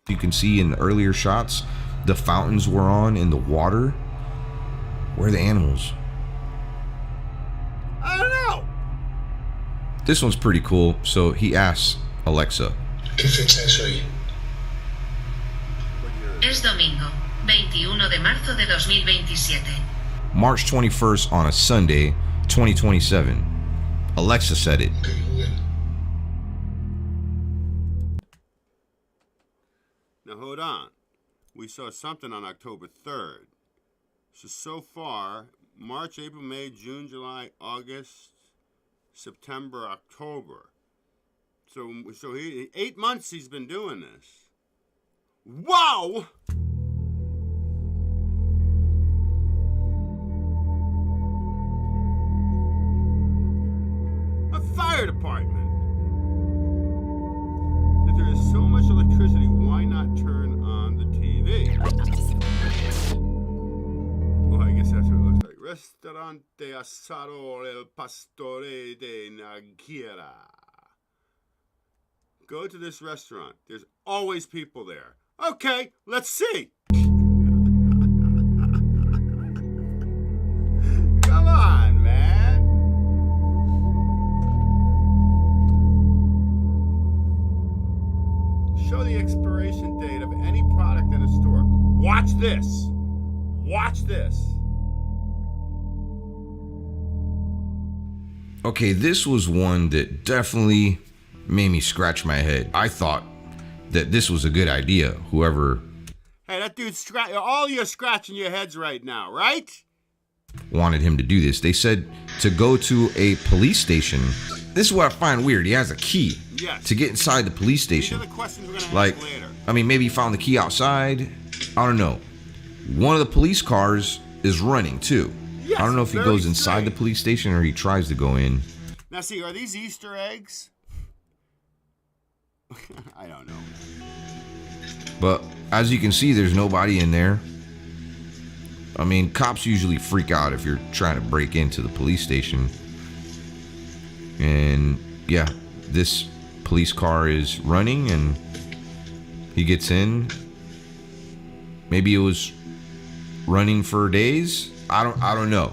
E: You can see in the earlier shots, the fountains were on in the water. Where are the animals?
A: I don't know.
E: This one's pretty cool. So he asks Alexa,
F: ¿Qué fecha es hoy?
D: Es domingo, 21 de marzo de 2027.
E: March 21st on a Sunday, 2027. Alexa said it.
F: Okay, Google.
A: Now hold on. We saw something on October 3rd. So far, March, April, May, June, July, August, September, October. So 8 months he's been doing this. Wow! A fire department. If there is so much electricity, why not turn on the TV? Well, I guess that's what it looks like. Restaurante Asado El Pastore de Nagira. Go to this restaurant. There's always people there. Okay, let's see. Come on, man. Show the expiration date of any product in a store. Watch this. Watch this.
E: Okay, this was one that definitely made me scratch my head. I thought that this was a good idea. Whoever...
A: Hey, that dude's all you're scratching your heads right now, right?
E: ...wanted him to do this. They said to go to a police station. This is what I find weird. He has a key to get inside the police station.
A: These are the questions we're gonna
E: Like,
A: ask later.
E: I mean, maybe he found the key outside. I don't know. One of the police cars is running, too.
A: Yes,
E: I don't know if he
A: very
E: goes inside
A: strange.
E: the police station or he tries to go in.
A: Now, see, are these Easter eggs? I don't know.
E: But as you can see, there's nobody in there. I mean, cops usually freak out if you're trying to break into the police station. And yeah, this police car is running and he gets in. Maybe it was running for days. I don't know.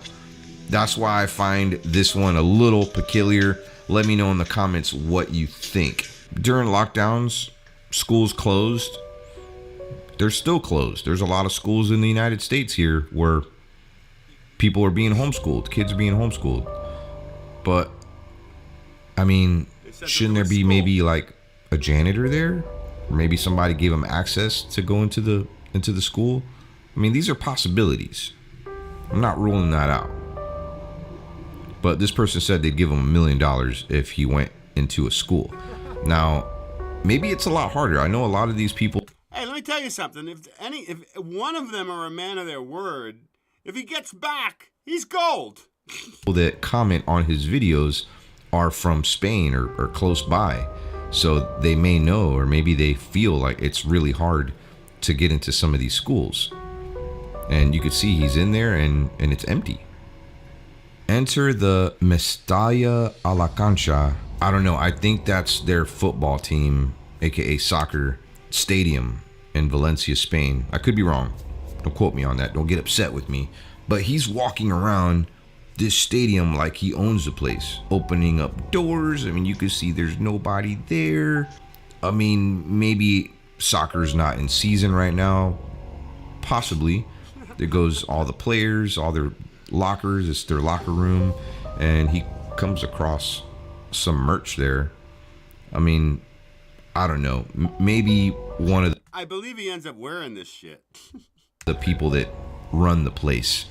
E: That's why I find this one a little peculiar. Let me know in the comments what you think. During lockdowns, schools closed. They're still closed. There's a lot of schools in the United States here where people are being homeschooled. Kids are being homeschooled. But, I mean, shouldn't there be maybe like a janitor there? Or maybe somebody gave them access to go into the school? I mean, these are possibilities. I'm not ruling that out. But this person said they'd give him $1 million if he went into a school. Now, maybe it's a lot harder. I know a lot of these people.
A: Hey, let me tell you something. If one of them are a man of their word, if he gets back, he's gold.
E: People that comment on his videos are from Spain or close by. So they may know, or maybe they feel like it's really hard to get into some of these schools. And you could see he's in there and it's empty. Enter the Mestalla a la Cancha. I don't know. I think that's their football team, aka soccer stadium in Valencia, Spain. I could be wrong. Don't quote me on that. Don't get upset with me. But he's walking around this stadium like he owns the place, opening up doors. I mean, you can see there's nobody there. I mean, maybe soccer's not in season right now. Possibly. There goes all the players, all their lockers. It's their locker room. And he comes across some merch there. I mean, I don't know, maybe one of
A: I believe he ends up wearing this shit.
E: the people that run the place.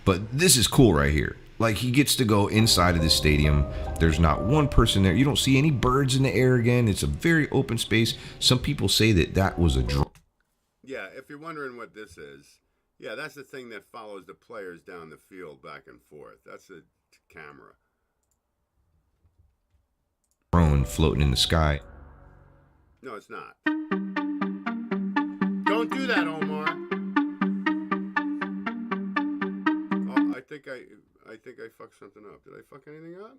E: But this is cool right here. Like, he gets to go inside of this stadium. There's not one person there. You don't see any birds in the air again. It's a very open space. Some people say that that was a drone.
A: Yeah, if you're wondering what this is, yeah, that's the thing that follows the players down the field back and forth. That's a camera.
E: Drone floating in the sky.
A: No, it's not. Don't do that, Omar. Oh, I think I fucked something up. Did I fuck anything up?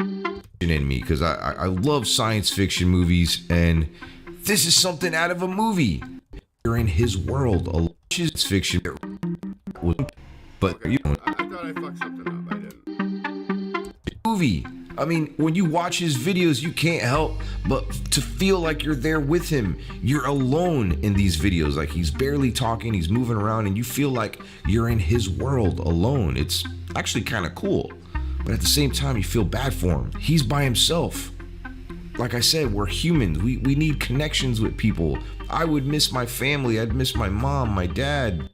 A: No.
E: In me, because I love science fiction movies, and this is something out of a movie. You're in his world. It's fiction. But
A: Okay.
E: you
A: I thought I fucked something up. I didn't.
E: movie. I mean, when you watch his videos, you can't help but to feel like you're there with him. You're alone in these videos. Like, he's barely talking, he's moving around, and you feel like you're in his world alone. It's actually kind of cool. But at the same time, you feel bad for him. He's by himself. Like I said, we're humans. We need connections with people. I would miss my family. I'd miss my mom, my dad.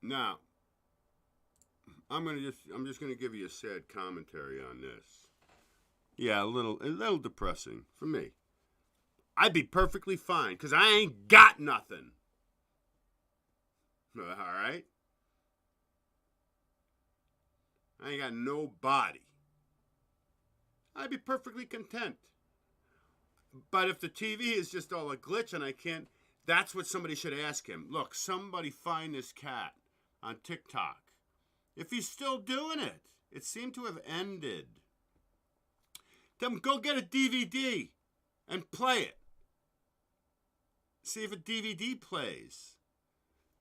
A: Now, I'm just gonna give you a sad commentary on this. Yeah, a little depressing for me. I'd be perfectly fine, because I ain't got nothing. All right? I ain't got no body. I'd be perfectly content. But if the TV is just all a glitch and I can't, that's what somebody should ask him. Look, somebody find this cat on TikTok. If he's still doing it, it seemed to have ended. Then go get a DVD and play it. See if a DVD plays.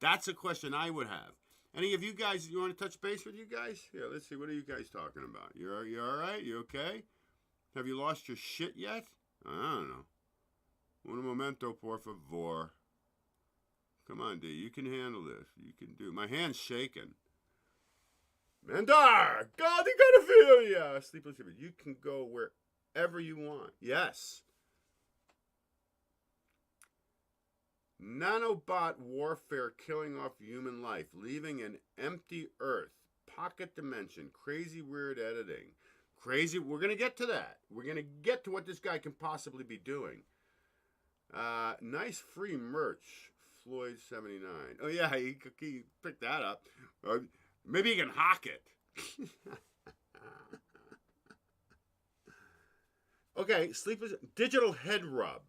A: That's a question I would have. Any of you guys, you want to touch base with you guys? Yeah, let's see. What are you guys talking about? You all right? You okay? Have you lost your shit yet? I don't know. Un momento, por favor. Come on, D. You can handle this. You can do. My hand's shaking. Mandar! God, you gotta feel ya! Sleepless Sleeper. You can go wherever you want. Yes. Nanobot warfare killing off human life, leaving an empty Earth. Pocket dimension. Crazy weird editing. Crazy. We're going to get to that. We're going to get to what this guy can possibly be doing. Nice free merch. Floyd 79. Oh, yeah, he picked that up. Maybe he can hawk it. Okay, sleepless. Digital head rub.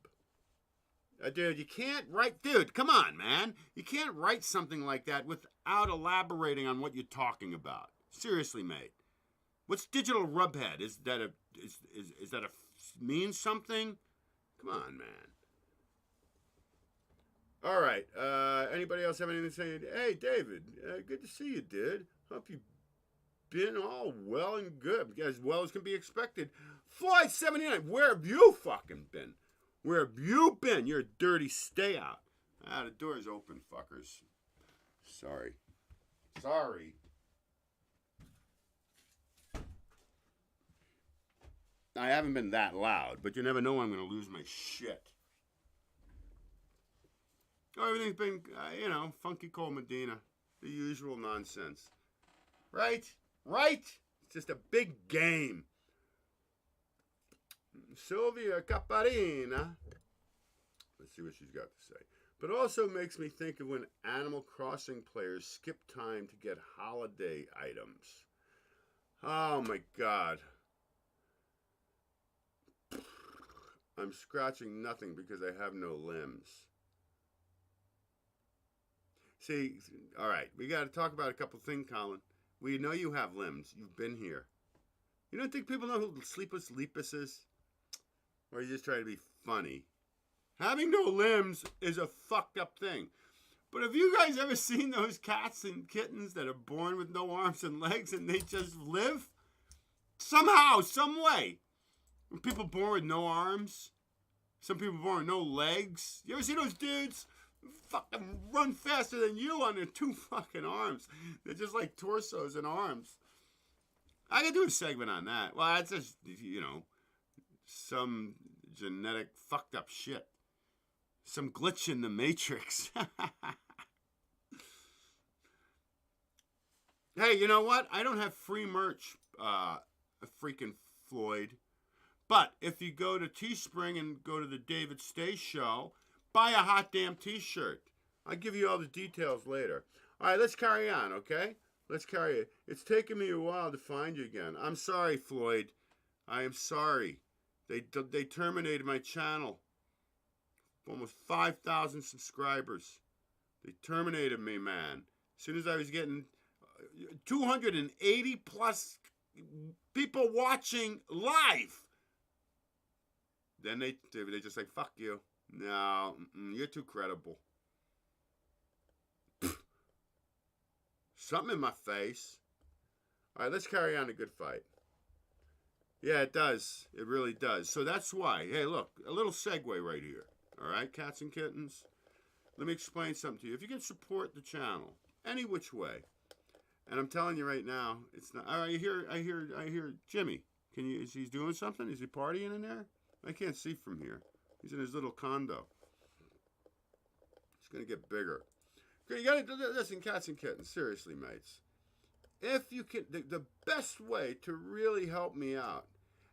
A: Dude, you can't write... Dude, come on, man. You can't write something like that without elaborating on what you're talking about. Seriously, mate. What's digital rubhead? Is that a mean something? Come on, man. All right. Anybody else have anything to say? Hey, David. Good to see you, dude. Hope you've been all well and good. As well as can be expected. Flight 79. Where have you fucking been? Where have you been? You're a dirty stay out. The door's open, fuckers. Sorry. I haven't been that loud, but you never know when I'm going to lose my shit. Oh, everything's been, funky cold Medina. The usual nonsense. Right? It's just a big game. Sylvia Caparina. Let's see what she's got to say. But also makes me think of when Animal Crossing players skip time to get holiday items. Oh my God. I'm scratching nothing because I have no limbs. See, all right, we got to talk about a couple things, Colin. We know you have limbs. You've been here. You don't think people know who Sleepless Lepus is? Or you just try to be funny? Having no limbs is a fucked up thing. But have you guys ever seen those cats and kittens that are born with no arms and legs and they just live? Somehow, some way. People born with no arms. Some people born with no legs. You ever see those dudes fucking run faster than you on their two fucking arms? They're just like torsos and arms. I could do a segment on that. Well, that's just, you know, some genetic fucked up shit. Some glitch in the matrix. Hey, you know what? I don't have free merch, freaking Floyd. But if you go to Teespring and go to the David Stay Show, buy a hot damn t-shirt. I'll give you all the details later. All right, let's carry on, okay? Let's carry it. It's taken me a while to find you again. I'm sorry, Floyd. I am sorry. They terminated my channel. Almost 5,000 subscribers. They terminated me, man. As soon as I was getting 280 plus people watching live, then they just like, fuck you. No, you're too credible. Something in my face. All right, let's carry on a good fight. Yeah, it does. It really does. So that's why. Hey, look, a little segue right here. All right, cats and kittens. Let me explain something to you. If you can support the channel any which way, and I'm telling you right now, it's not. I hear Jimmy. Is he doing something? Is he partying in there? I can't see from here. He's in his little condo. It's gonna get bigger. You gotta listen, cats and kittens. Seriously, mates. If you can, the best way to really help me out,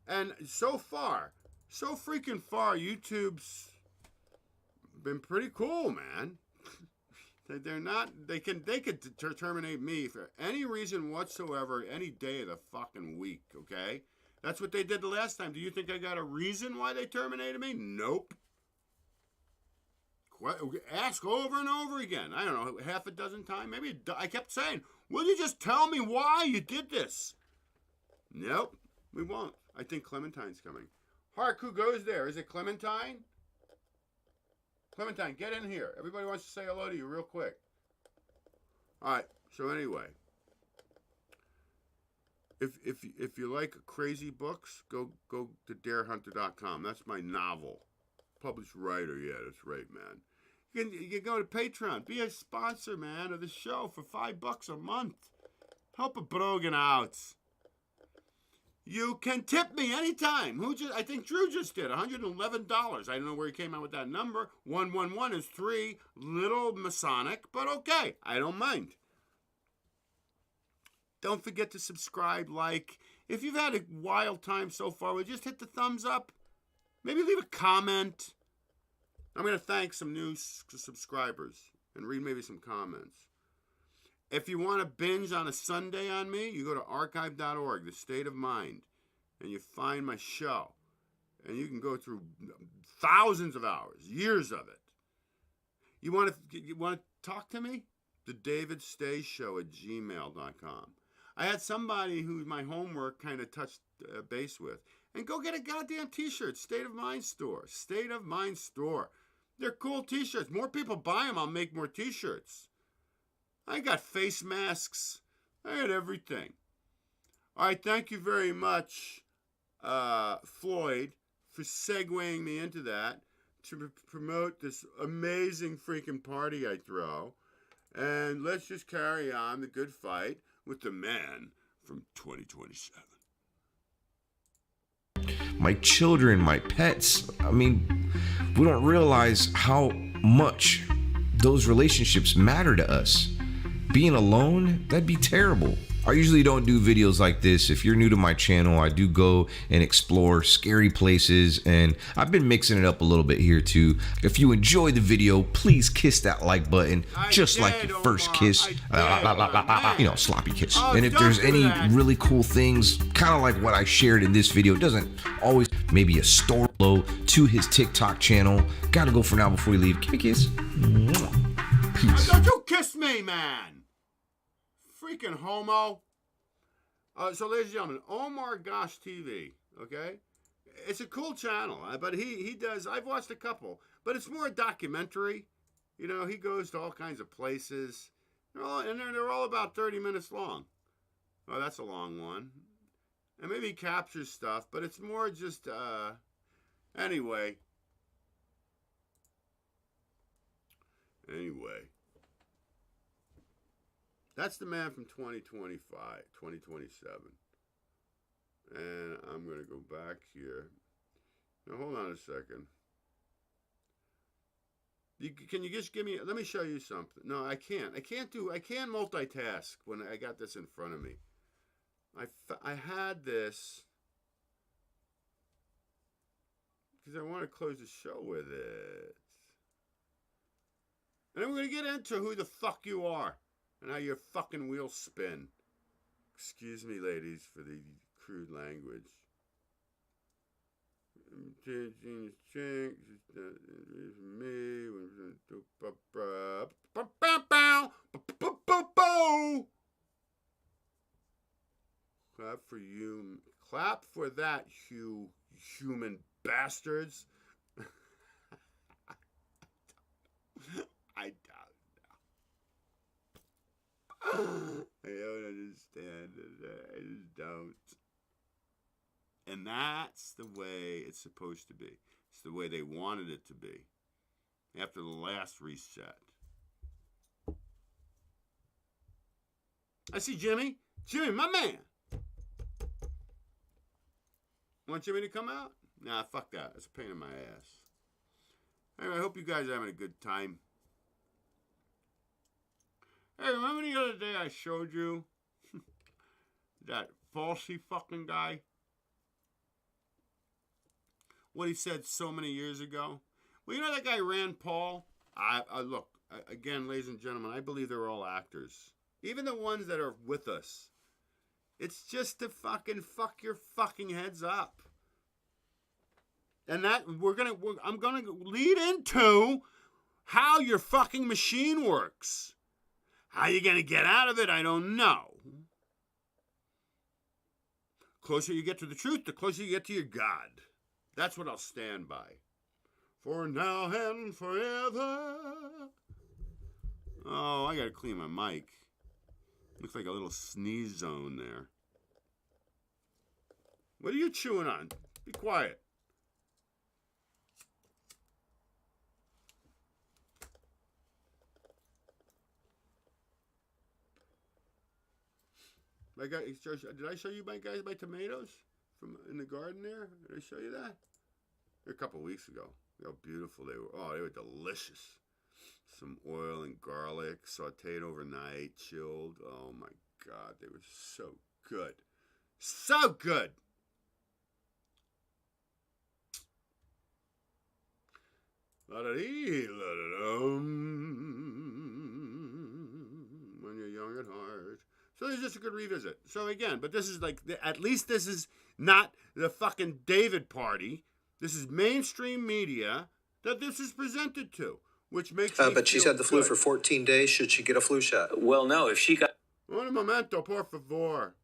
A: and so freaking far, YouTube's been pretty cool, man. They're not. They could terminate me for any reason whatsoever, any day of the fucking week. Okay, that's what they did the last time. Do you think I got a reason why they terminated me? Nope. Ask over and over again. I don't know, half a dozen times, maybe. I kept saying, "Will you just tell me why you did this?" Nope, we won't. I think Clementine's coming. Hark, who goes there? Is it Clementine? Clementine, get in here. Everybody wants to say hello to you real quick. All right. So anyway, if you like crazy books, go to darehunter.com. That's my novel. Published writer. Yeah, that's right, man. You can go to Patreon. Be a sponsor, man, of the show for $5 a month. Help a brogan out. You can tip me anytime. I think Drew just did $111. I don't know where he came out with that number. 111 is 3, little Masonic, but okay, I don't mind. Don't forget to subscribe, like. If you've had a wild time so far, well, just hit the thumbs up. Maybe leave a comment. I'm going to thank some new subscribers and read maybe some comments. If you want to binge on a Sunday on me, you go to archive.org, The State of Mind, and you find my show. And you can go through thousands of hours, years of it. You want to talk to me? The David Stay Show at gmail.com. I had somebody who my homework kind of touched base with. And go get a goddamn t-shirt. State of Mind Store. State of Mind Store. They're cool t-shirts. More people buy them, I'll make more t-shirts. I got face masks. I got everything. All right, thank you very much, Floyd, for segueing me into that to promote this amazing freaking party I throw. And let's just carry on the good fight with the man from 2027.
E: My children, my pets. I mean, we don't realize how much those relationships matter to us. Being alone, that'd be terrible. I usually don't do videos like this. If you're new to my channel, I do go and explore scary places, and I've been mixing it up a little bit here too. If you enjoyed the video, please kiss that like button, just like your first kiss. Sloppy kiss. And if there's any really cool things, kind of like what I shared in this video, it doesn't always, maybe a store below to his TikTok channel. Gotta go for now before we leave. Give me a kiss. Peace.
A: Don't you kiss me, man. Freaking homo. So, ladies and gentlemen, Omar Gosh TV, okay? It's a cool channel, but he does, I've watched a couple, but it's more a documentary. You know, he goes to all kinds of places, they're all about 30 minutes long. Oh, that's a long one. And maybe he captures stuff, but it's more just, anyway. That's the man from 2025, 2027. And I'm going to go back here. Now, hold on a second. Can you just give me, let me show you something. No, I can't. I can't multitask when I got this in front of me. I had this because I want to close the show with it. And then we're going to get into who the fuck you are and how your fucking wheels spin. Excuse me, ladies, for the crude language. Clap for you. Clap for that, you human bastards. I don't understand it. I just don't. And that's the way it's supposed to be. It's the way they wanted it to be after the last reset. I see Jimmy. Jimmy, my man. Want Jimmy to come out? Nah, fuck that. It's a pain in my ass. Anyway, I hope you guys are having a good time. Hey, remember the other day I showed you that falsy fucking guy? What he said so many years ago? Well, you know that guy Rand Paul? Look, again, ladies and gentlemen, I believe they're all actors. Even the ones that are with us. It's just to fucking fuck your fucking heads up. And that, I'm gonna lead into how your fucking machine works. How you gonna get out of it, I don't know. Closer you get to the truth, the closer you get to your God. That's what I'll stand by. For now and forever. Oh, I gotta clean my mic. Looks like a little sneeze zone there. What are you chewing on? Be quiet. Did I show you my tomatoes from in the garden there? Did I show you that? A couple weeks ago. How beautiful they were. Oh, they were delicious. Some oil and garlic, sauteed overnight, chilled. Oh my God, they were so good. So good. La-da-dee, la-da-dum. When you're young at heart. So it's just a good revisit. So again, but this is like, at least this is not the fucking David party. This is mainstream media that this is presented to, which makes me
F: But she's
A: feel
F: had the flu
A: good.
F: for 14 days. Should she get a flu shot?
G: Well, no, if she got...
A: Un momento, por favor.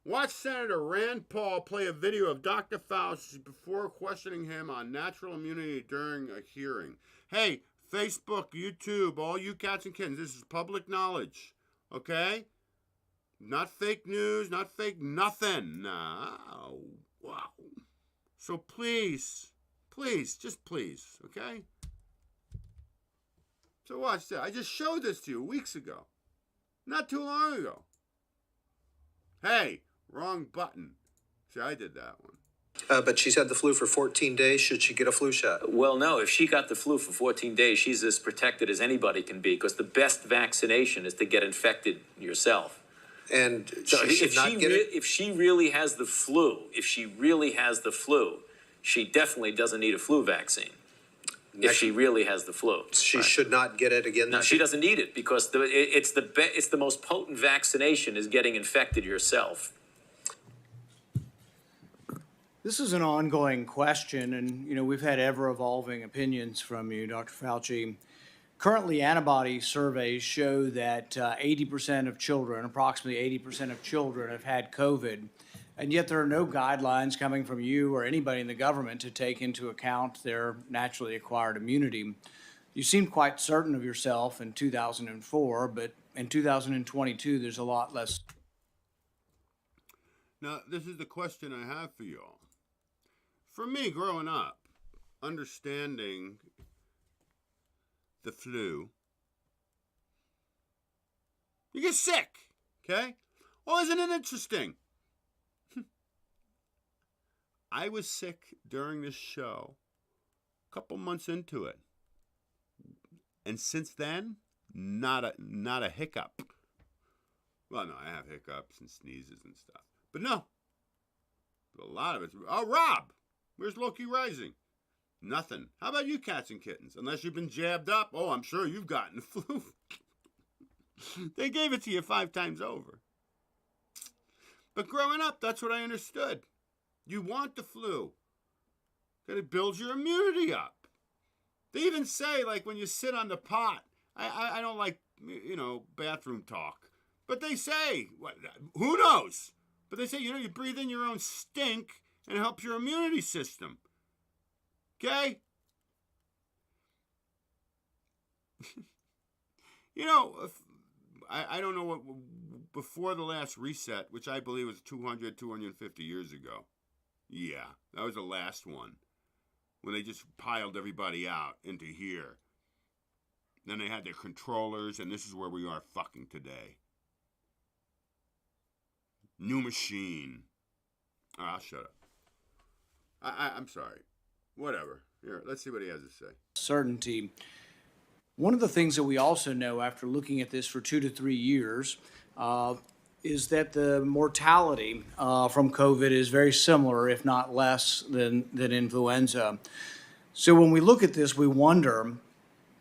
A: Watch Senator Rand Paul play a video of Dr. Fauci before questioning him on natural immunity during a hearing. Hey, Facebook, YouTube, all you cats and kittens, this is public knowledge. Okay? Not fake news, not fake nothing. No. Wow. So please, just please, okay? So watch that. I just showed this to you weeks ago. Not too long ago. Hey, wrong button. See, I did that one.
F: But she's had the flu for 14 days. Should she get a flu shot?
G: Well, no, if she got the flu for 14 days, she's as protected as anybody can be, because the best vaccination is to get infected yourself.
F: And
G: So
F: she should not get it?
G: if she really has the flu, she definitely doesn't need a flu vaccine. If she really has the flu.
F: She should not get it again.
G: No, she doesn't need it, because it's the most potent vaccination is getting infected yourself.
H: This is an ongoing question, and we've had ever-evolving opinions from you, Dr. Fauci. Currently, antibody surveys show that 80% of children, approximately 80% of children, have had COVID, and yet there are no guidelines coming from you or anybody in the government to take into account their naturally acquired immunity. You seemed quite certain of yourself in 2004, but in 2022, there's a lot less.
A: Now, this is the question I have for you all. For me, growing up, understanding the flu, you get sick, okay? Oh, isn't it interesting? I was sick during this show, a couple months into it. And since then, not a hiccup. Well, no, I have hiccups and sneezes and stuff. But no. A lot of it. Oh, Rob, where's Loki Rising? Nothing. How about you, cats and kittens? Unless you've been jabbed up. Oh, I'm sure you've gotten the flu. They gave it to you 5 times over. But growing up, that's what I understood. You want the flu. That it builds your immunity up. They even say, like, when you sit on the pot, I don't like, bathroom talk. But they say, who knows? But they say, you breathe in your own stink and it helps your immunity system. Okay? I don't know what, before the last reset, which I believe was 250 years ago. Yeah, that was the last one. When they just piled everybody out into here. Then they had their controllers, and this is where we are fucking today. New machine. I'll shut up. I'm sorry. Whatever. Here, let's see what he has to say.
H: Certainty. One of the things that we also know after looking at this for 2 to 3 years is that the mortality from COVID is very similar, if not less, than influenza. So when we look at this, we wonder,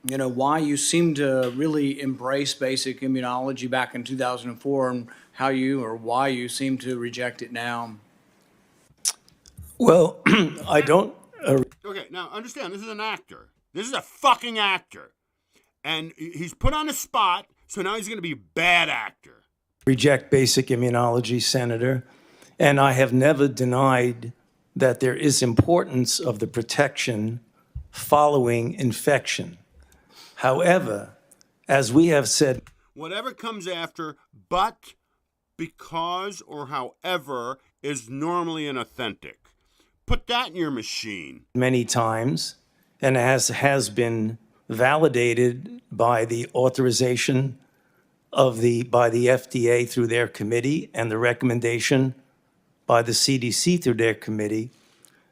H: why you seem to really embrace basic immunology back in 2004 and why you seem to reject it now.
I: Well, I don't.
A: Okay, now understand, this is an actor. This is a fucking actor. And he's put on a spot, so now he's going to be a bad actor.
I: Reject basic immunology, Senator. And I have never denied that there is importance of the protection following infection. However, as we have said,
A: whatever comes after, but, because, or however, is normally inauthentic. Put that in your machine.
I: Many times, and has been validated by the authorization by the FDA through their committee and the recommendation by the CDC through their committee,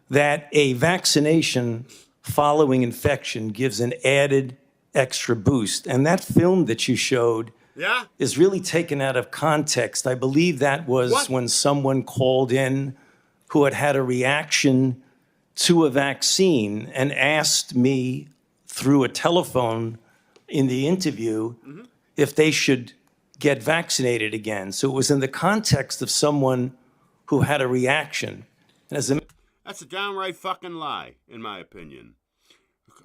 I: that a vaccination following infection gives an added extra boost. And that film that you showed is really taken out of context. I believe that was when someone called in who had a reaction to a vaccine and asked me through a telephone in the interview if they should get vaccinated again. So it was in the context of someone who had a reaction. And
A: that's a downright fucking lie, in my opinion.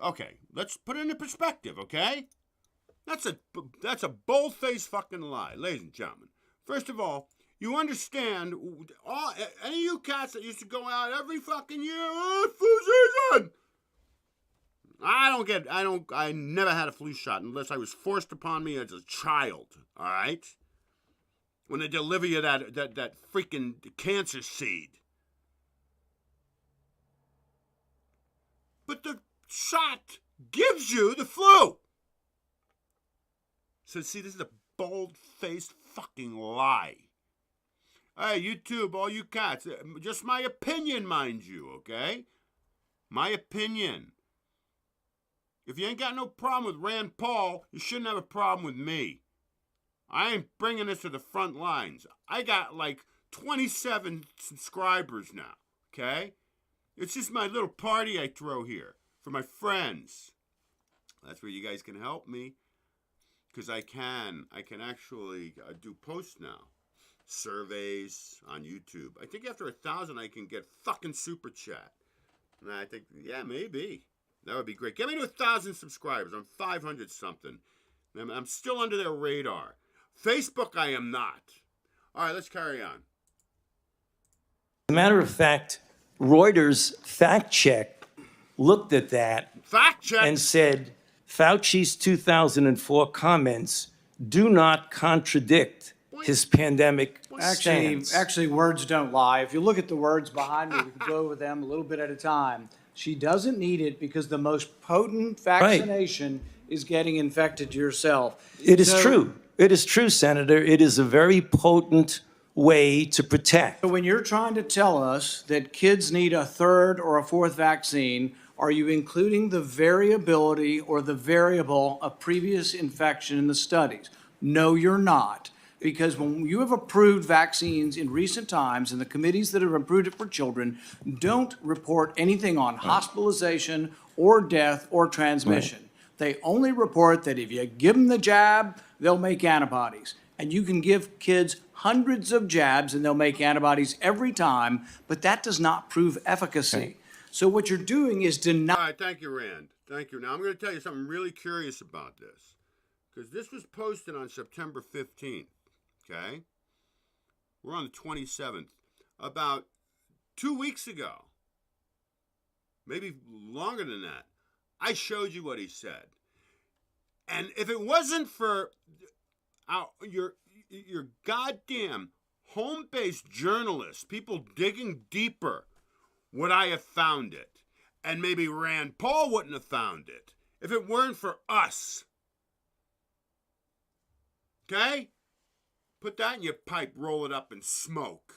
A: Okay, let's put it into perspective, okay? That's a bold-faced fucking lie, ladies and gentlemen. First of all, you understand, any of you cats that used to go out every fucking year, flu season! I never had a flu shot unless I was forced upon me as a child, all right? When they deliver you that freaking cancer seed. But the shot gives you the flu. So see, this is a bold-faced fucking lie. Hey, YouTube, all you cats, just my opinion, mind you, okay? My opinion. If you ain't got no problem with Rand Paul, you shouldn't have a problem with me. I ain't bringing this to the front lines. I got like 27 subscribers now, okay? It's just my little party I throw here for my friends. That's where you guys can help me. Because I can actually do posts now. Surveys on YouTube. I think after 1,000 I can get fucking super chat. And I think, yeah, maybe. That would be great. Get me to 1,000 subscribers. I'm 500 something. I'm still under their radar. Facebook, I am not. All right, let's carry on.
I: As a matter of fact, Reuters fact check looked at that and said Fauci's 2004 comments do not contradict his pandemic stance.
H: Actually, words don't lie. If you look at the words behind me, we can go over them a little bit at a time. She doesn't need it because the most potent vaccination is getting infected yourself.
I: It is true. It is true, Senator. It is a very potent way to protect.
H: So when you're trying to tell us that kids need a third or a fourth vaccine, are you including the variability or the variable of previous infection in the studies? No, you're not. Because when you have approved vaccines in recent times, and the committees that have approved it for children don't report anything on hospitalization or death or transmission. They only report that if you give them the jab, they'll make antibodies. And you can give kids hundreds of jabs and they'll make antibodies every time, but that does not prove efficacy. So what you're doing is denying.
A: All right, thank you, Rand. Thank you. Now, I'm going to tell you something really curious about this, because this was posted on September 15th, okay? We're on the 27th. About 2 weeks ago, maybe longer than that, I showed you what he said. And if it wasn't for your goddamn home-based journalists, people digging deeper, would I have found it? And maybe Rand Paul wouldn't have found it if it weren't for us. Okay? Put that in your pipe, roll it up, and smoke.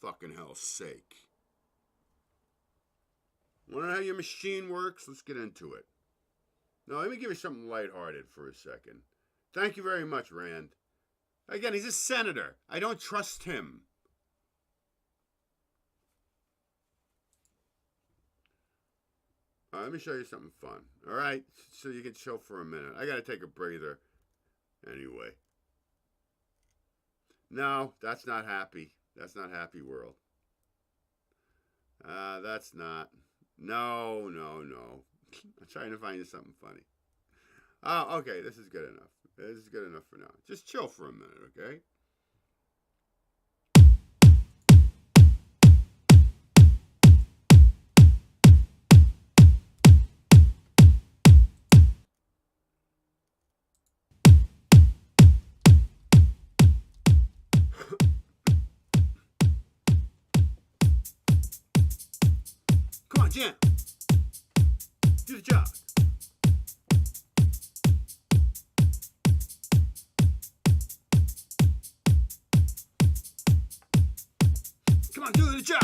A: Fucking hell's sake. Want to know how your machine works? Let's get into it. No, let me give you something lighthearted for a second. Thank you very much, Rand. Again, he's a senator. I don't trust him. Let me show you something fun. All right? So you can chill for a minute. I got to take a breather. Anyway. No, that's not happy. That's not happy world. That's not. No. I'm trying to find you something funny. Oh, okay. This is good enough. This is good enough for now. Just chill for a minute, okay? Come on, Jim. Do the job. Come on, do the job.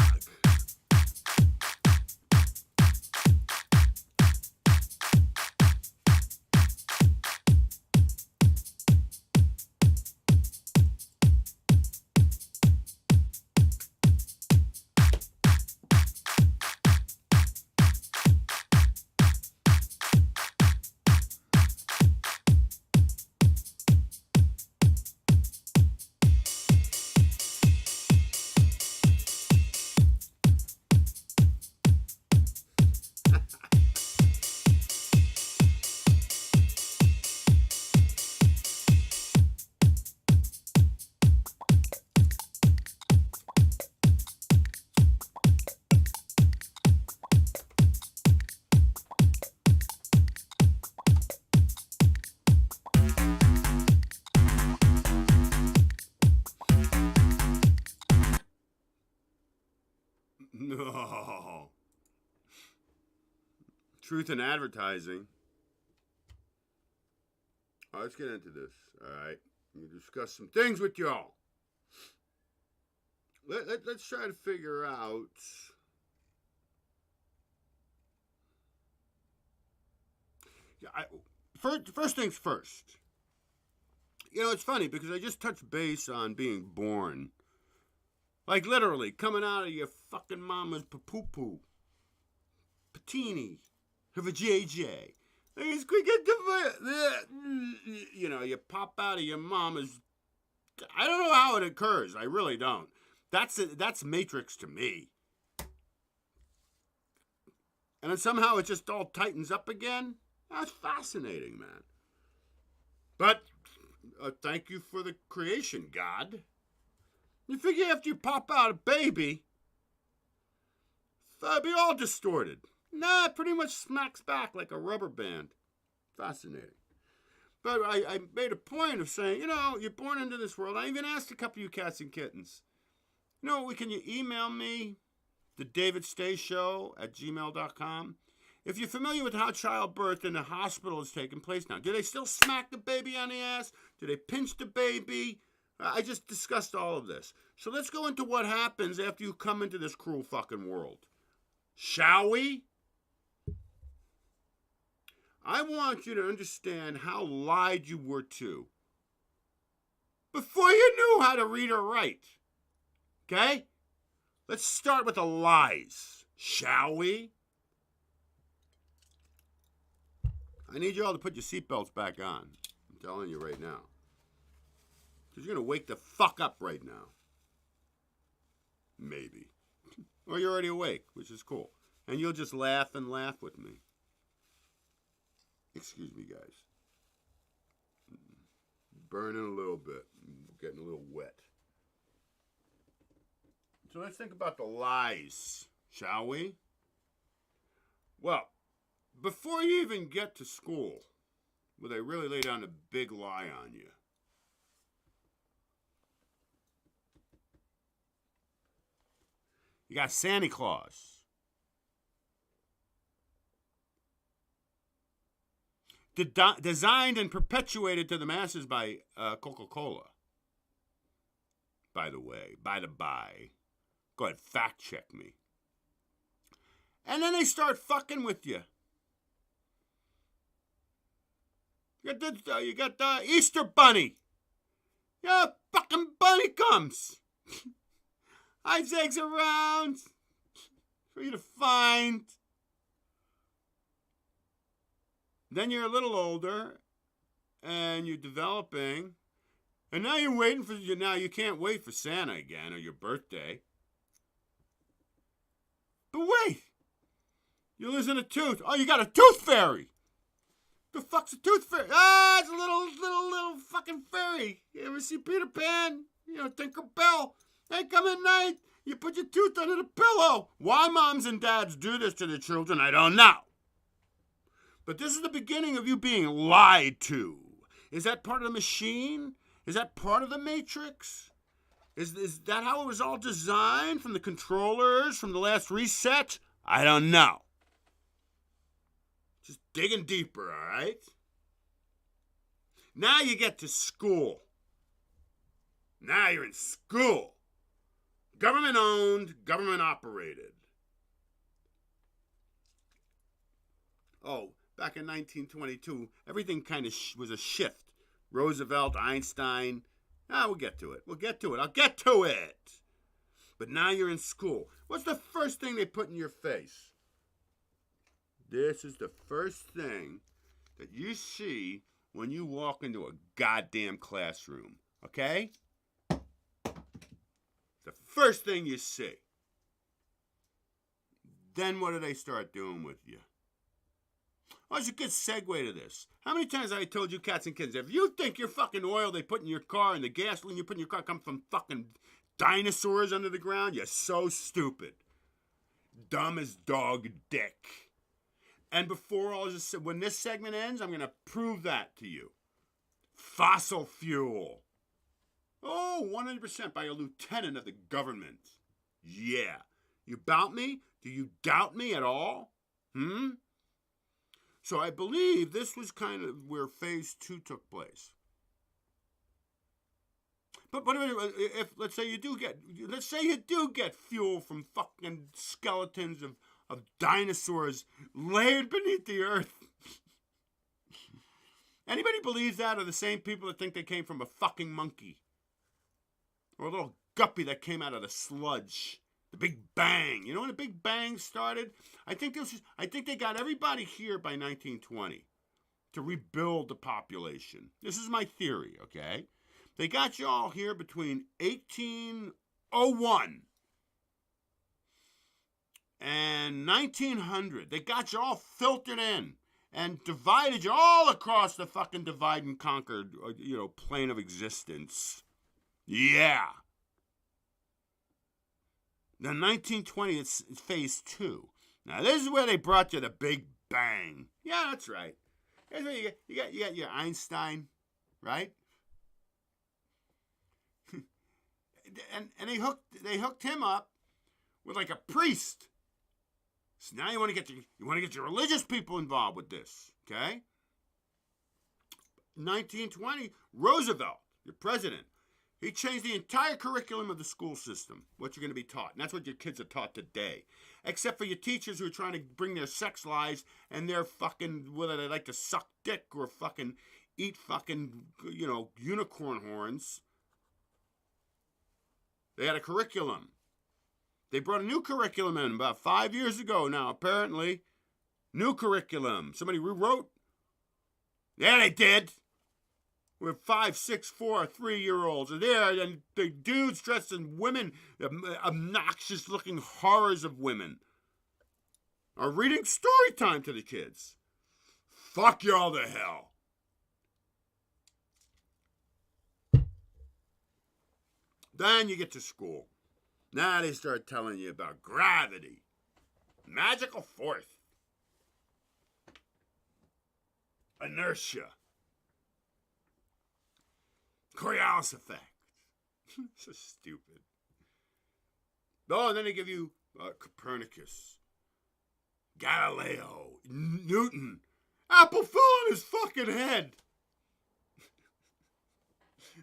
A: No. Truth in advertising. All right, let's get into this. All right. Let me discuss some things with y'all. Let's try to figure out. First things first. You know, it's funny because I just touched base on being born. Like literally coming out of your fucking mama's poo-poo. Patini. Of a JJ. You know, you pop out of your mama's. I don't know how it occurs. I really don't. That's Matrix to me. And then somehow it just all tightens up again. That's fascinating, man. But thank you for the creation, God. You figure after you pop out a baby, it'll be all distorted. Nah, it pretty much smacks back like a rubber band. Fascinating. But I made a point of saying, you know, you're born into this world. I even asked a couple of you cats and kittens, you know, can you email me, thedavidstayshow@gmail.com? If you're familiar with how childbirth in a hospital is taking place now, do they still smack the baby on the ass? Do they pinch the baby? I just discussed all of this. So let's go into what happens after you come into this cruel fucking world. Shall we? I want you to understand how lied you were to before you knew how to read or write. Okay? Let's start with the lies. Shall we? I need you all to put your seatbelts back on. I'm telling you right now. Because you're going to wake the fuck up right now. Maybe. Or you're already awake, which is cool. And you'll just laugh and laugh with me. Excuse me, guys. Burning a little bit. Getting a little wet. So let's think about the lies, shall we? Well, before you even get to school, where they really lay down a big lie on you, you got Santa Claus. Designed and perpetuated to the masses by Coca-Cola. By the way, by the by. Go ahead, fact check me. And then they start fucking with you. You got the Easter Bunny. Yeah, fucking bunny comes. Hides eggs around for you to find. Then you're a little older, and you're developing, and now you're waiting for you. Now you can't wait for Santa again or your birthday. But wait, you're losing a tooth. Oh, you got a tooth fairy. The fuck's a tooth fairy? Ah, it's a little fucking fairy. You ever see Peter Pan? You know, Tinkerbell. They come at night. You put your tooth under the pillow. Why moms and dads do this to their children, I don't know. But this is the beginning of you being lied to. Is that part of the machine? Is that part of the matrix? Is that how it was all designed from the controllers, from the last reset? I don't know. Just digging deeper, all right? Now you get to school. Now you're in school. Government owned, government operated. Oh, back in 1922, everything kind of was a shift. Roosevelt, Einstein. We'll get to it. We'll get to it. I'll get to it. But now you're in school. What's the first thing they put in your face? This is the first thing that you see when you walk into a goddamn classroom. Okay? The first thing you see. Then what do they start doing with you? Oh, it's a good segue to this. How many times have I told you, cats and kittens, if you think your fucking oil they put in your car and the gasoline you put in your car come from fucking dinosaurs under the ground, you're so stupid. Dumb as dog dick. And before all this, when this segment ends, I'm going to prove that to you. Fossil fuel. Oh, 100% by a lieutenant of the government. Yeah. You doubt me? Do you doubt me at all? So I believe this was kind of where phase 2 took place. But if let's say you do get fuel from fucking skeletons of dinosaurs laid beneath the earth. Anybody believes that, or the same people that think they came from a fucking monkey? Or a little guppy that came out of the sludge? The Big Bang. You know when the Big Bang started? I think they got everybody here by 1920 to rebuild the population. This is my theory, okay? They got you all here between 1801 and 1900. They got you all filtered in and divided you all across the fucking divide and conquer, plane of existence. Yeah. Then 1920, it's phase 2. Now, this is where they brought you the Big Bang. Yeah, that's right. Here's where you got your Einstein, right? and they hooked him up with like a priest. So now you want to get your religious people involved with this, okay? 1920, Roosevelt, your president. He changed the entire curriculum of the school system, what you're going to be taught. And that's what your kids are taught today. Except for your teachers who are trying to bring their sex lives and their fucking, whether they like to suck dick or fucking eat fucking, you know, unicorn horns. They had a curriculum. They brought a new curriculum in about 5 years ago now, apparently. New curriculum. Somebody rewrote. Yeah, they did. With 5, 6, 4, 3-year-olds are there, and the dudes dressed in women, obnoxious-looking horrors of women, are reading story time to the kids. Fuck y'all to hell. Then you get to school. Now they start telling you about gravity, magical force, inertia, Coriolis effect. So stupid. Oh, and then they give you Copernicus, Galileo, Newton. Apple fell on his fucking head.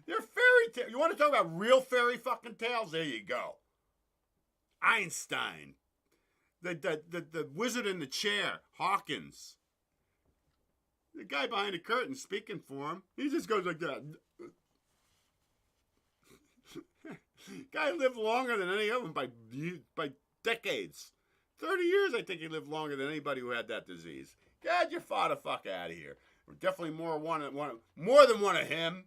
A: They're fairy tales. You want to talk about real fairy fucking tales? There you go. Einstein. The wizard in the chair, Hawkins. The guy behind the curtain speaking for him. He just goes like that. Guy lived longer than any of them by decades. 30 years, I think he lived longer than anybody who had that disease. God, you fought the fuck out of here. Definitely more than one of him.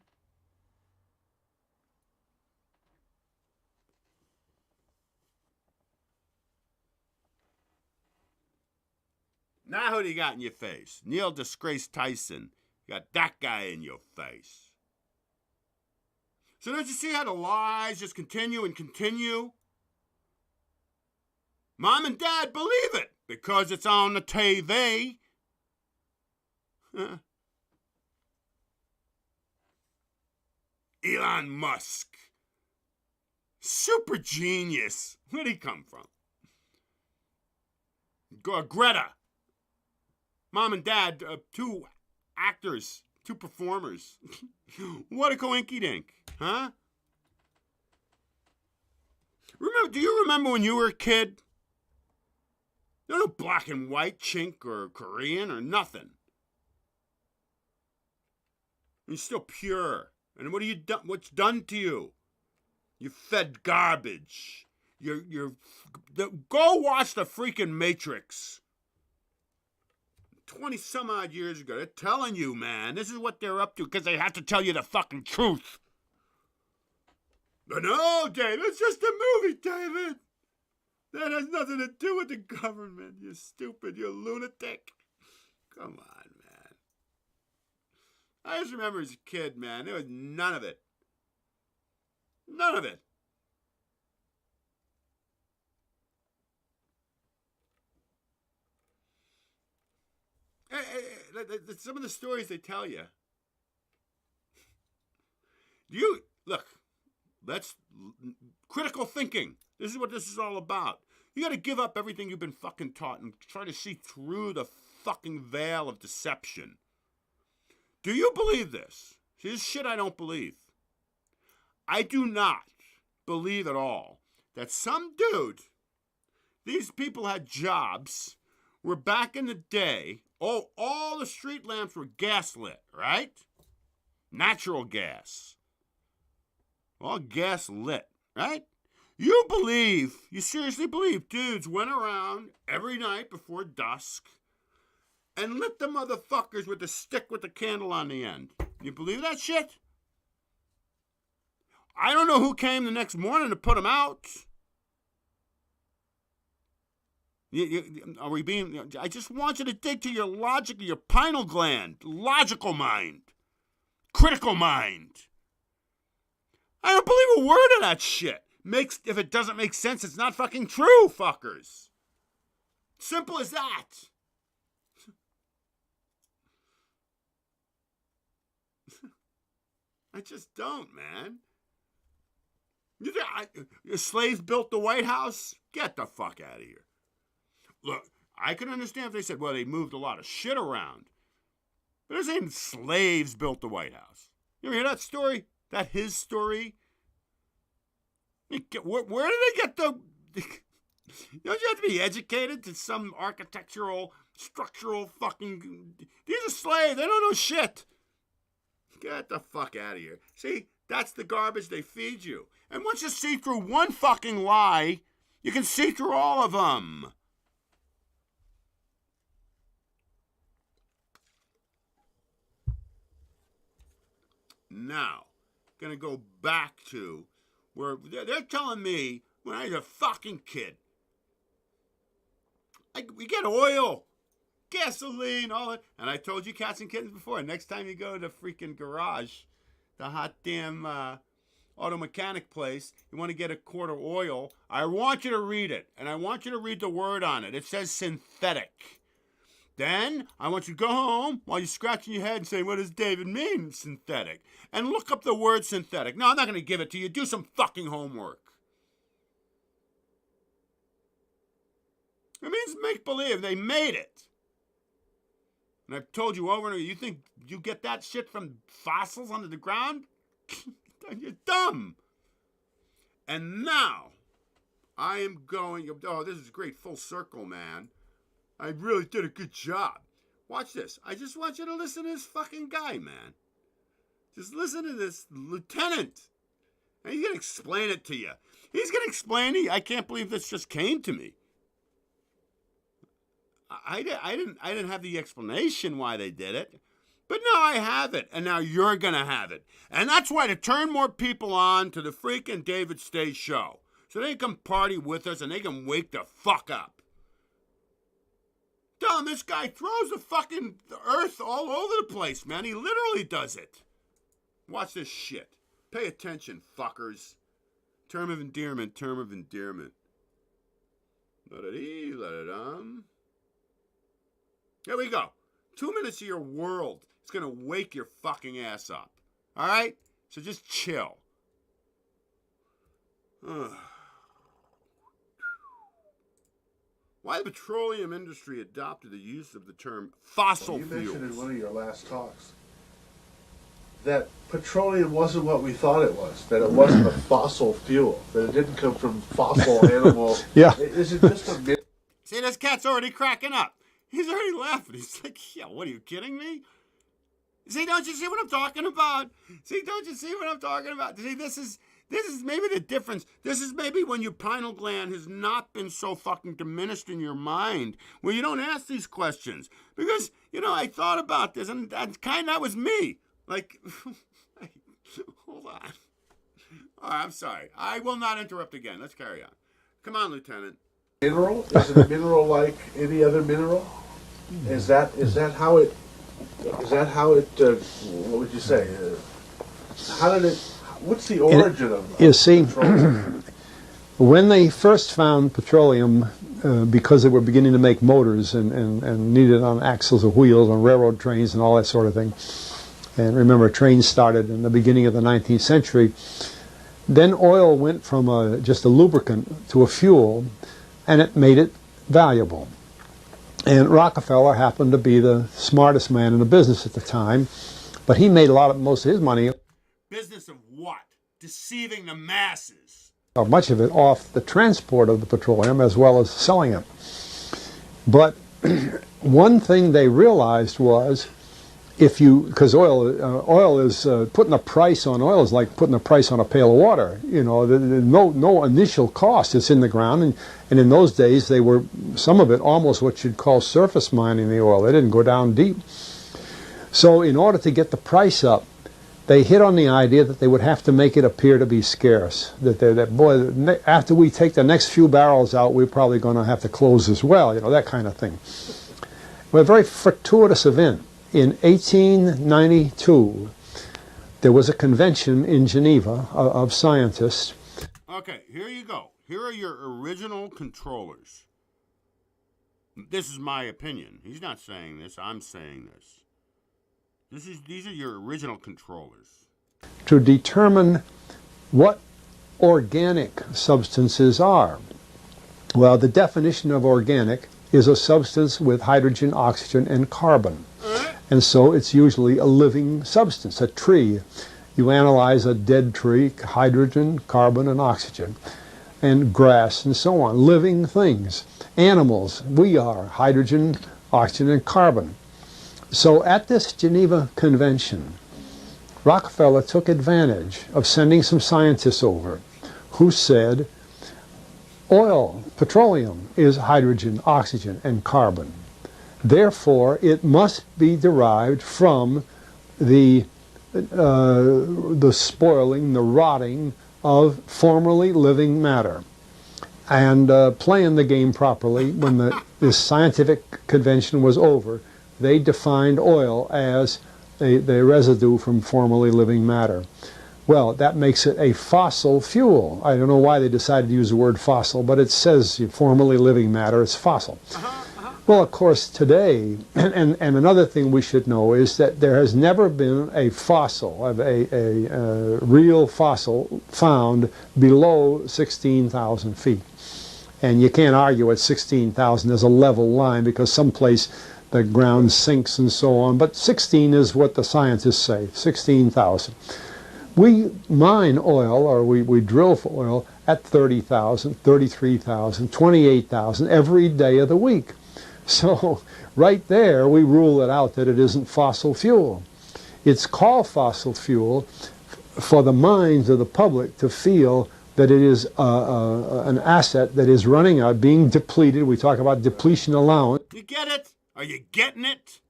A: Now who do you got in your face? Neil Disgrace Tyson. You got that guy in your face. So don't you see how the lies just continue and continue? Mom and Dad believe it because it's on the TV. Elon Musk. Super genius. Where'd he come from? Greta. Mom and Dad, 2 actors, 2 performers. What a coinky-dink, huh? Do you remember when you were a kid? There was no black and white, chink, or Korean, or nothing. You're still pure. And what have you done? What's done to you? You fed garbage. Go watch the freaking Matrix. 20-some-odd years ago. They're telling you, man. This is what they're up to because they have to tell you the fucking truth. But no, David, it's just a movie, David. That has nothing to do with the government. You stupid, you lunatic. Come on, man. I just remember as a kid, man, there was none of it. None of it. Some of the stories they tell you. Look, critical thinking. This is what this is all about. You got to give up everything you've been fucking taught and try to see through the fucking veil of deception. Do you believe this? See, this shit I don't believe. I do not believe at all that some dude, these people had jobs, were back in the day, all the street lamps were gaslit, right? Natural gas. All gas lit, right? You seriously believe dudes went around every night before dusk and lit the motherfuckers with the stick with the candle on the end. You believe that shit? I don't know who came the next morning to put them out. I just want you to dig to your logic, your pineal gland, logical mind, critical mind. I don't believe a word of that shit. If it doesn't make sense, it's not fucking true, fuckers. Simple as that. I just don't, man. Your slaves built the White House? Get the fuck out of here. Look, I could understand if they said, well, they moved a lot of shit around. But they're saying slaves built the White House. You ever hear that story? His story? Where do they get the... Don't you have to be educated to some architectural, structural fucking... These are slaves. They don't know shit. Get the fuck out of here. See, that's the garbage they feed you. And once you see through one fucking lie, you can see through all of them. Now, gonna go back to where they're telling me when I was a fucking kid, we get oil, gasoline, all that. And I told you cats and kittens before, next time you go to freaking garage, the hot damn auto mechanic place, you want to get a quart of oil, I want you to read it. And I want you to read the word on it. It says synthetic. Then I want you to go home while you're scratching your head and say, what does David mean, synthetic? And look up the word synthetic. No, I'm not going to give it to you. Do some fucking homework. It means make-believe. They made it. And I've told you over and over, you think you get that shit from fossils under the ground? You're dumb. And now, I am going, oh, this is great, full circle, man. I really did a good job. Watch this. I just want you to listen to this fucking guy, man. Just listen to this lieutenant. And he's going to explain it to you. He's going to explain it. I can't believe this just came to me. I didn't have the explanation why they did it. But now I have it. And now you're going to have it. And that's why to turn more people on to the freaking David Stay show. So they can party with us and they can wake the fuck up. Tell him this guy throws the earth all over the place, man. He literally does it. Watch this shit. Pay attention, fuckers. Term of endearment, term of endearment. La-da-dee, la-da-dum. Here we go. 2 minutes of your world. It's going to wake your fucking ass up. All right? So just chill. Why the petroleum industry adopted the use of the term fossil fuels.
J: You mentioned in one of your last talks that petroleum wasn't what we thought it was, that it wasn't a fossil fuel, that it didn't come from fossil animals.
C: Yeah.
J: Is it just a myth?
A: See, this cat's already cracking up. He's already laughing. He's like, yeah, what, are you kidding me? See, don't you see what I'm talking about? See, don't you see what I'm talking about? See, this is maybe the difference. This is maybe when your pineal gland has not been so fucking diminished in your mind, where you don't ask these questions. Because, I thought about this, and that was me. Like, hold on. All right, I'm sorry. I will not interrupt again. Let's carry on. Come on, Lieutenant.
J: Mineral? Is it a mineral like any other mineral? Is that how it, what would you say? What's the origin of
K: You see,
J: petroleum?
K: when they first found petroleum, because they were beginning to make motors and needed on axles of wheels on railroad trains and all that sort of thing, and remember trains started in the beginning of the 19th century, then oil went from just a lubricant to a fuel, and it made it valuable. And Rockefeller happened to be the smartest man in the business at the time, but he made most of his money.
A: Business of what? Deceiving the masses.
K: Or much of it off the transport of the petroleum as well as selling it. But one thing they realized was, because oil is putting a price on oil is like putting a price on a pail of water. No initial cost. It's in the ground, and in those days they were, some of it almost what you'd call surface mining the oil. They didn't go down deep. So in order to get the price up, they hit on the idea that they would have to make it appear to be scarce. That after we take the next few barrels out, we're probably going to have to close as well. That kind of thing. Well, a very fortuitous event. In 1892, there was a convention in Geneva of scientists.
A: Okay, here you go. Here are your original controllers. This is my opinion. He's not saying this. I'm saying this. These are your original controllers.
K: To determine what organic substances are. Well, the definition of organic is a substance with hydrogen, oxygen, and carbon. And so it's usually a living substance, a tree. You analyze a dead tree, hydrogen, carbon, and oxygen, and grass and so on, living things. Animals, we are hydrogen, oxygen, and carbon. So at this Geneva Convention, Rockefeller took advantage of sending some scientists over who said oil, petroleum, is hydrogen, oxygen, and carbon. Therefore, it must be derived from the spoiling, the rotting of formerly living matter. And playing the game properly, when this scientific convention was over, they defined oil as the residue from formerly living matter. Well, that makes it a fossil fuel. I don't know why they decided to use the word fossil, but it says formerly living matter, it's fossil. Well, of course, today, and another thing we should know is that there has never been a fossil, a real fossil, found below 16,000 feet. And you can't argue at 16,000 as a level line because someplace the ground sinks and so on. But 16 is what the scientists say, 16,000. We mine oil, or we drill for oil, at 30,000, 33,000, 28,000 every day of the week. So right there, we rule it out that it isn't fossil fuel. It's called fossil fuel for the minds of the public to feel that it is an asset that is running out, being depleted. We talk about depletion allowance.
A: You get it? Are you getting it?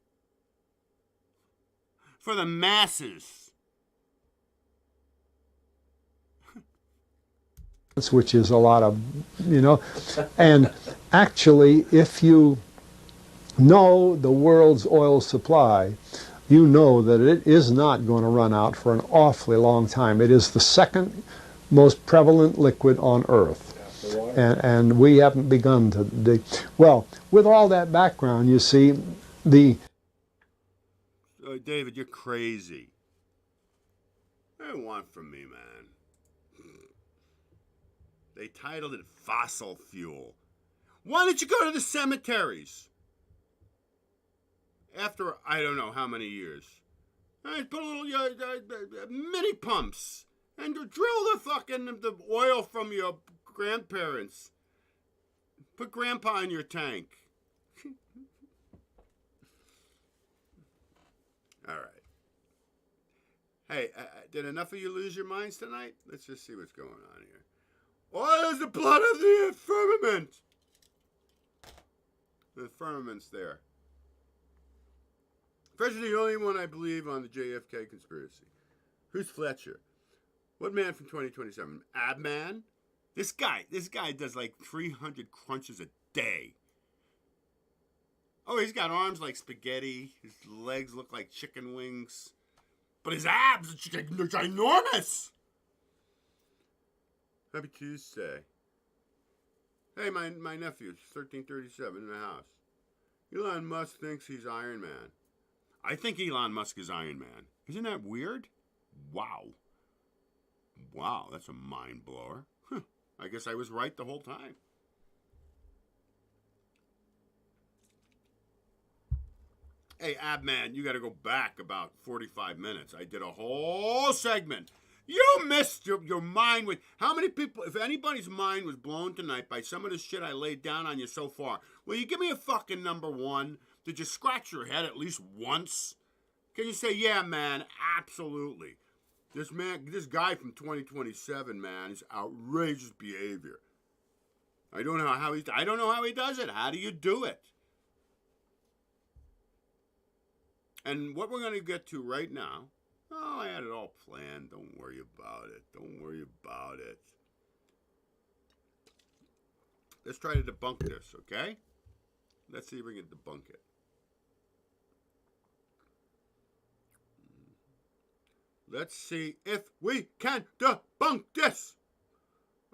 A: For the masses.
K: Which is a lot of, and actually, if you know the world's oil supply, you know that it is not going to run out for an awfully long time. It is the second most prevalent liquid on Earth. And we haven't begun to dig. Well, with all that background, you see,
A: David, you're crazy. What do you want from me, man? They titled it Fossil Fuel. Why don't you go to the cemeteries? After, I don't know how many years. Put a little mini pumps. And drill the oil from your grandparents. Put Grandpa in your tank. All right. Hey, did enough of you lose your minds tonight? Let's just see what's going on here. Oil is the blood of the firmament. The firmament's there. Fletcher's the only one I believe on the JFK conspiracy. Who's Fletcher? What man from 2027? Abman? This guy does like 300 crunches a day. Oh, he's got arms like spaghetti. His legs look like chicken wings. But his abs are ginormous. Happy Tuesday. Hey, my nephew, 1337 in the house. Elon Musk thinks he's Iron Man. I think Elon Musk is Iron Man. Isn't that weird? Wow. Wow, that's a mind blower. Huh. I guess I was right the whole time. Hey, Abman, you got to go back about 45 minutes. I did a whole segment. You missed your mind with how many people, if anybody's mind was blown tonight by some of the shit I laid down on you so far, will you give me a fucking number one? Did you scratch your head at least once? Can you say, yeah, man, absolutely. This guy from 2027, man, is outrageous behavior. I don't know how he does it. How do you do it? And what we're going to get to right now, oh, I had it all planned. Don't worry about it. Don't worry about it. Let's try to debunk this, okay? Let's see if we can debunk it. Let's see if we can debunk this.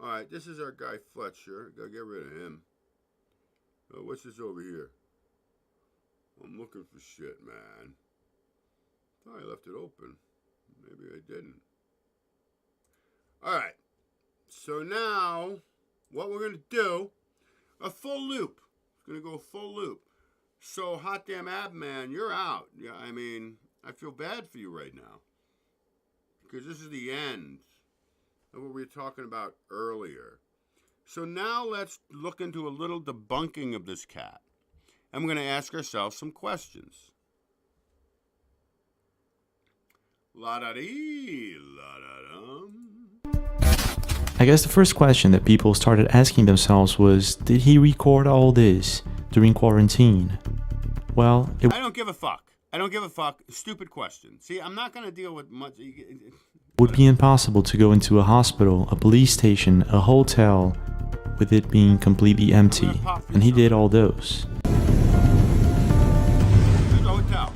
A: All right, this is our guy Fletcher. Gotta get rid of him. What's this over here? I'm looking for shit, man. Thought I left it open. Maybe I didn't. All right. So now, what we're gonna do, a full loop. It's gonna go full loop. So, hot damn Abman, you're out. Yeah, I mean, I feel bad for you right now. because this is the end of what we were talking about earlier. So now let's look into a little debunking of this cat. And we're going to ask ourselves some questions. La-da-dee, la-da-dum.
B: I guess the first question that people started asking themselves was, did he record all this during quarantine? Well,
A: I don't give a fuck. I don't give a fuck. Stupid question. See, I'm not going to deal with much.
B: It would be impossible to go into a hospital, a police station, a hotel, with it being completely empty. And he did all those.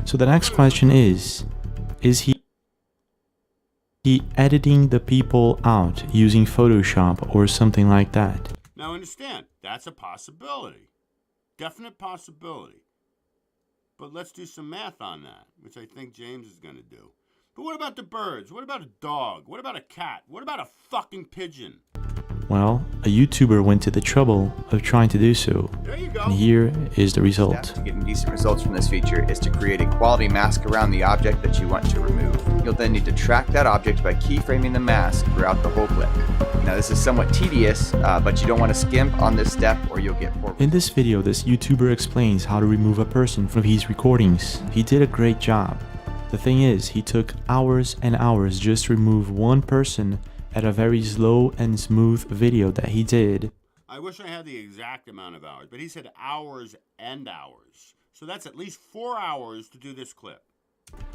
B: So the next question is he editing the people out using Photoshop or something like that?
A: Now understand, that's a possibility. Definite possibility. But let's do some math on that, which I think James is going to do. But what about the birds? What about a dog? What about a cat? What about a fucking pigeon?
B: Well, a YouTuber went to the trouble of trying to do so.
A: There you go.
B: And here is the result.
L: To getting decent results from this feature is to create a quality mask around the object that you want to remove. You'll then need to track that object by keyframing the mask throughout the whole clip. Now this is somewhat tedious, but you don't want to skimp on this step or you'll get poor results.
B: In this video, this YouTuber explains how to remove a person from his recordings. He did a great job. The thing is, he took hours and hours just to remove one person at a very slow and smooth video that he did.
A: I wish I had the exact amount of hours, but he said hours and hours. So that's at least 4 hours to do this clip.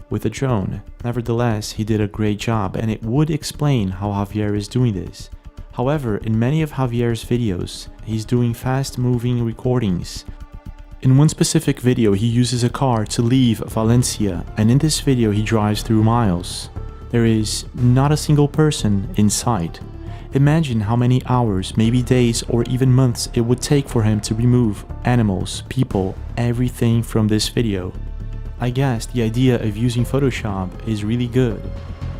B: With a drone. Nevertheless, he did a great job, and it would explain how Javier is doing this. However, in many of Javier's videos, he's doing fast-moving recordings. In one specific video, he uses a car to leave Valencia, and in this video, he drives through miles. There is not a single person in sight. Imagine how many hours, maybe days or even months it would take for him to remove animals, people, everything from this video. I guess the idea of using Photoshop is really good,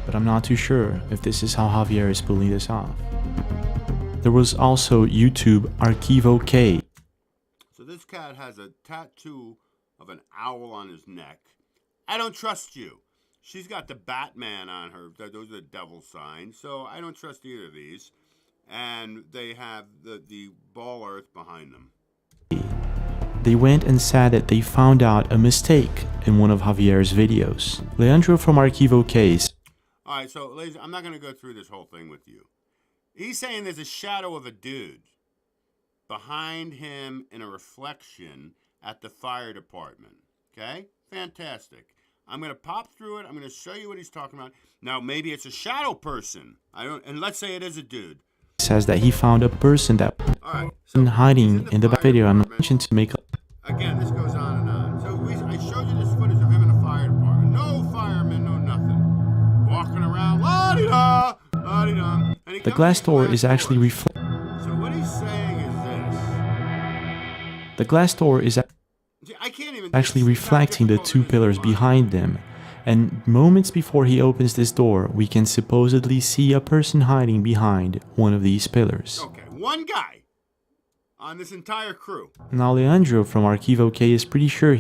B: but I'm not too sure if this is how Javier is pulling this off. There was also YouTube Archivo K.
A: So this cat has a tattoo of an owl on his neck. I don't trust you. She's got the Batman on her. Those are the devil signs. So I don't trust either of these. And they have the ball earth behind them.
B: They went and said that they found out a mistake in one of Javier's videos. Leandro from Archivo Case.
A: Alright, so ladies, I'm not going to go through this whole thing with you. He's saying there's a shadow of a dude behind him in a reflection at the fire department. Okay? Fantastic. I'm going to pop through it. I'm going to show you what he's talking about. Now, maybe it's a shadow person. And let's say it is a dude.
B: Says that he found a person that was hiding in the video. I'm mentioned to make.
A: Again, this goes on and on. So I showed you this footage of him in a fire department. No firemen, no nothing. Walking around, la-di-da, la-di-da.
B: The glass door is actually reflecting.
A: So what he's saying is this.
B: The glass door is actually reflecting the two pillars behind them. And moments before he opens this door, we can supposedly see a person hiding behind one of these pillars.
A: Okay, one guy on this entire crew.
B: Now Leandro from Archivo K is pretty sure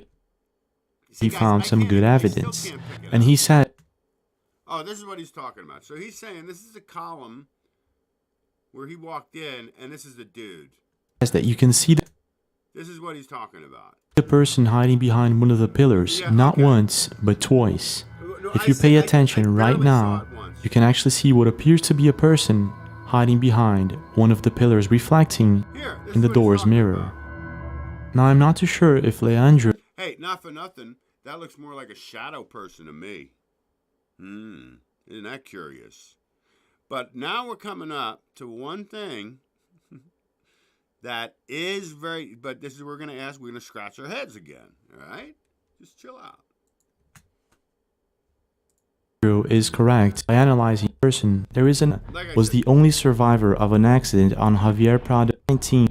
B: he found some good evidence. And he said...
A: Oh, this is what he's talking about. So he's saying this is a column where he walked in, and this is the dude.
B: That you can see
A: this is what he's talking about.
B: The person hiding behind one of the pillars, not once, but twice. If you pay attention right now, you can actually see what appears to be a person hiding behind one of the pillars reflecting in the door's mirror. Now I'm not too sure if Leandro...
A: Hey, not for nothing, that looks more like a shadow person to me. Isn't that curious? But now we're coming up to one thing that is very, but this is what we're going to ask. We're going to scratch our heads again. All right? Just chill out.
B: Is correct. By analyzing the person, there is was the only survivor of an accident on Javier Prado 19.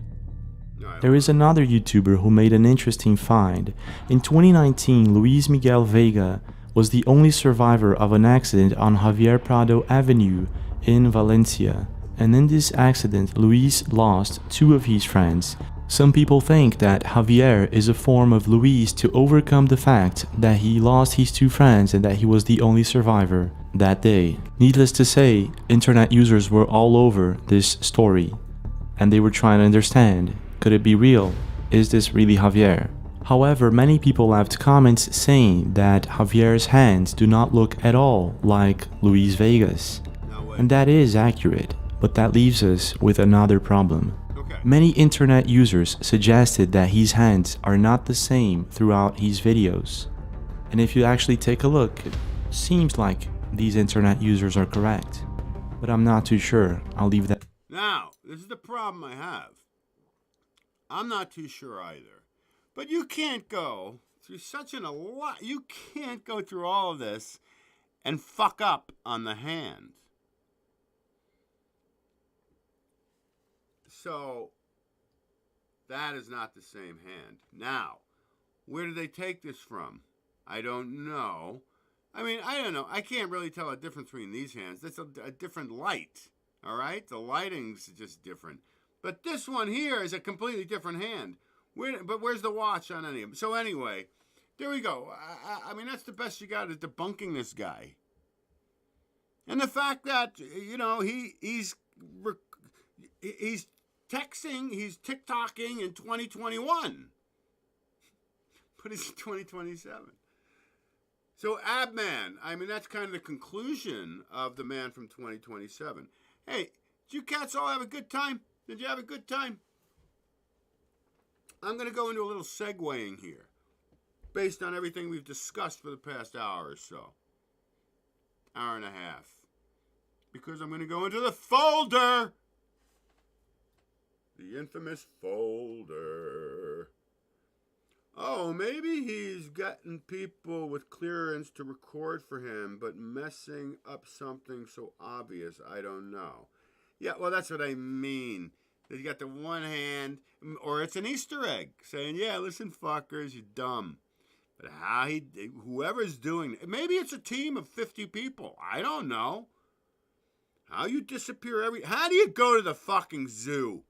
B: There is another YouTuber who made an interesting find. In 2019, Luis Miguel Vega was the only survivor of an accident on Javier Prado Avenue in Valencia. And in this accident, Luis lost 2 of his friends. Some people think that Javier is a form of Luis to overcome the fact that he lost his two friends and that he was the only survivor that day. Needless to say, internet users were all over this story, and they were trying to understand, could it be real? Is this really Javier? However, many people left comments saying that Javier's hands do not look at all like Luis Vega's. And that is accurate, but that leaves us with another problem. Many internet users suggested that his hands are not the same throughout his videos. And if you actually take a look, it seems like these internet users are correct. But I'm not too sure. I'll leave that.
A: Now, this is the problem I have. I'm not too sure either. But you can't go through you can't go through all of this and fuck up on the hand. So, that is not the same hand. Now, where did they take this from? I don't know. I mean, I don't know. I can't really tell a difference between these hands. That's a different light, all right? The lighting's just different. But this one here is a completely different hand. But where's the watch on any of them? So anyway, there we go. I mean, that's the best you got is debunking this guy. And the fact that, you know, he's texting, he's TikToking in 2021. But it's 2027. So Abman, I mean, that's kind of the conclusion of the man from 2027. Hey, did you cats all have a good time? Did you have a good time? I'm going to go into a little segueing here, based on everything we've discussed for the past hour or so. Hour and a half. Because I'm going to go into the folder. The infamous folder. Oh, maybe he's gotten people with clearance to record for him, but messing up something so obvious, I don't know. Yeah, well, that's what I mean. You got the one hand, or it's an Easter egg saying, yeah, listen, fuckers, you're dumb. But whoever's doing it, maybe it's a team of 50 people. I don't know. How you disappear how do you go to the fucking zoo?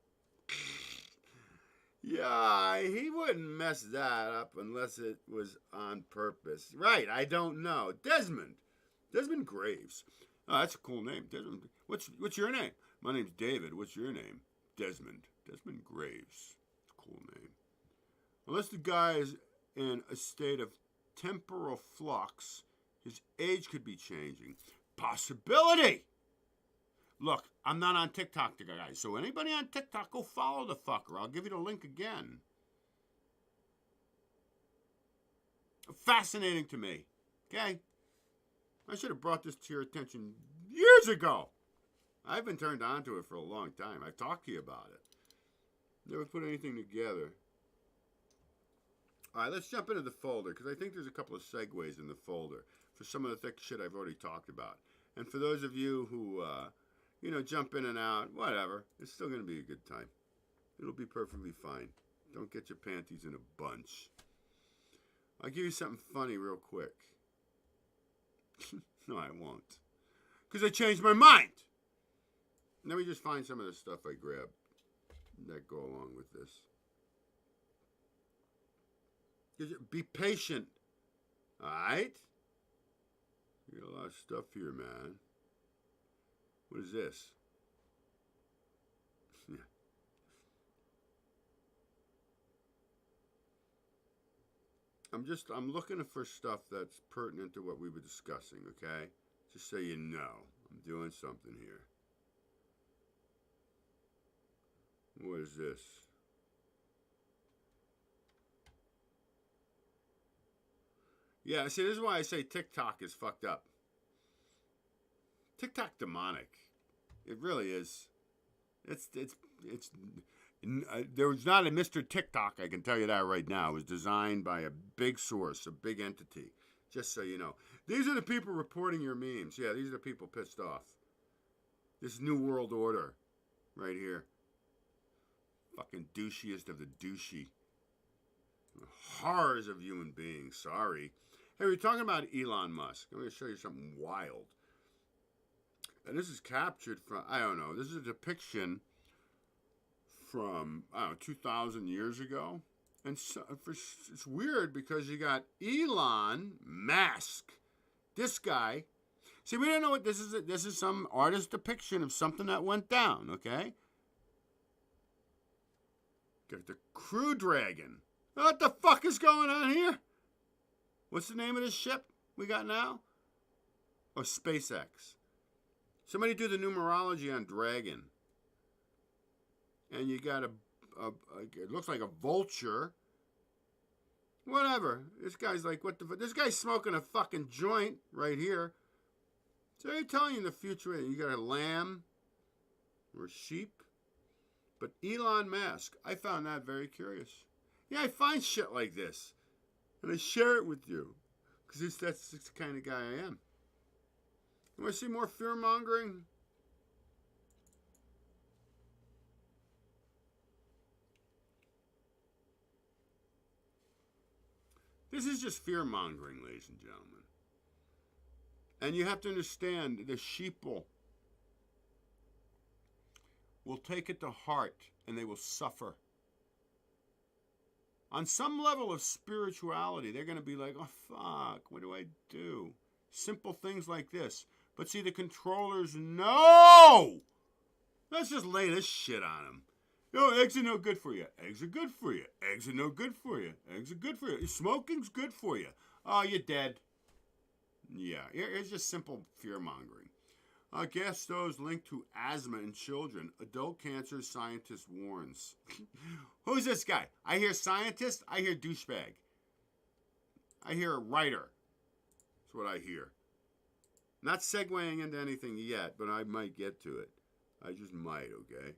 A: Yeah, he wouldn't mess that up unless it was on purpose. Right, I don't know. Desmond Graves. Oh, that's a cool name. Desmond. What's your name? My name's David. What's your name? Desmond Graves. Cool name. Unless the guy is in a state of temporal flux, his age could be changing. Possibility! Look, I'm not on TikTok, guys, so anybody on TikTok, go follow the fucker. I'll give you the link again. Fascinating to me, okay? I should have brought this to your attention years ago. I've been turned on to it for a long time. I've talked to you about it. Never put anything together. All right, let's jump into the folder, because I think there's a couple of segues in the folder for some of the thick shit I've already talked about. And for those of you who, you know, jump in and out, whatever, it's still going to be a good time. It'll be perfectly fine. Don't get your panties in a bunch. I'll give you something funny real quick. No, I won't. Because I changed my mind. Let me just find some of the stuff I grabbed that go along with this. Be patient. Alright? You got a lot of stuff here, man. What is this? Yeah. I'm looking for stuff that's pertinent to what we were discussing, okay? Just so you know. I'm doing something here. What is this? Yeah, see, this is why I say TikTok is fucked up. TikTok demonic. It really is. There was not a Mr. TikTok, I can tell you that right now. It was designed by a big source, a big entity. Just so you know. These are the people reporting your memes. Yeah, these are the people pissed off. This New World Order right here. Fucking douchiest of the douchey. Horrors of human beings. Sorry. Hey, we're talking about Elon Musk. I'm going to show you something wild. And this is captured from, I don't know, this is a depiction from, I don't know, 2,000 years ago. And so, it's weird because you got Elon Musk. This guy. See, we don't know what this is. This is some artist depiction of something that went down, okay? Got the Crew Dragon. What the fuck is going on here? What's the name of this ship we got now? Oh, SpaceX. Somebody do the numerology on Dragon. And you got it looks like a vulture. Whatever. This guy's like, what the fuck? This guy's smoking a fucking joint right here. So they're telling you in the future, you got a lamb or a sheep. But Elon Musk, I found that very curious. Yeah, I find shit like this. And I share it with you. Because that's the kind of guy I am. You want to see more fear-mongering? This is just fear-mongering, ladies and gentlemen. And you have to understand, the sheeple will take it to heart, and they will suffer. On some level of spirituality, they're going to be like, oh, fuck, what do I do? Simple things like this. But see, the controllers know. Let's just lay this shit on them. Yo, eggs are no good for you. Eggs are good for you. Eggs are no good for you. Eggs are good for you. Smoking's good for you. Oh, you're dead. Yeah, it's just simple fear-mongering. Gas stoves linked to asthma in children. Adult cancer scientist warns. Who's this guy? I hear scientist. I hear douchebag. I hear a writer. That's what I hear. Not segueing into anything yet, but I might get to it. I just might, okay?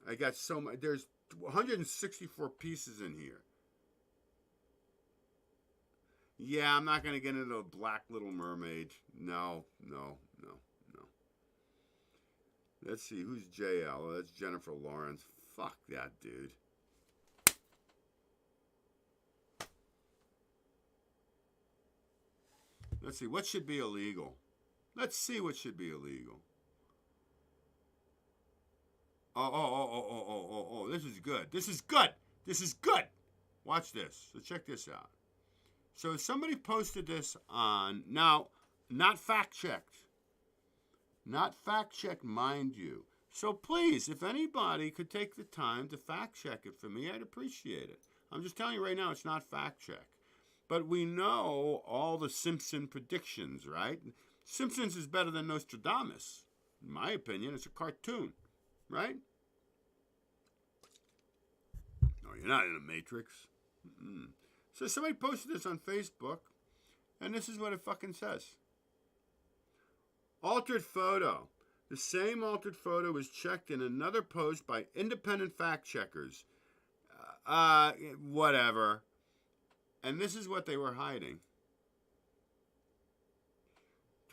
A: I got so much. There's 164 pieces in here. Yeah, I'm not going to get into a Black Little Mermaid. No. Let's see, who's JL? Oh, that's Jennifer Lawrence. Fuck that dude. Let's see, what should be illegal? Let's see what should be illegal. Oh, this is good. This is good. This is good. Watch this. So check this out. So somebody posted this on, now, not fact-checked. Not fact-checked, mind you. So please, if anybody could take the time to fact-check it for me, I'd appreciate it. I'm just telling you right now, it's not fact-check. But we know all the Simpson predictions, right? Simpsons is better than Nostradamus. In my opinion, it's a cartoon, right? No, you're not in a Matrix. So somebody posted this on Facebook, and this is what it fucking says. Altered photo. The same altered photo was checked in another post by independent fact checkers. Whatever. And this is what they were hiding.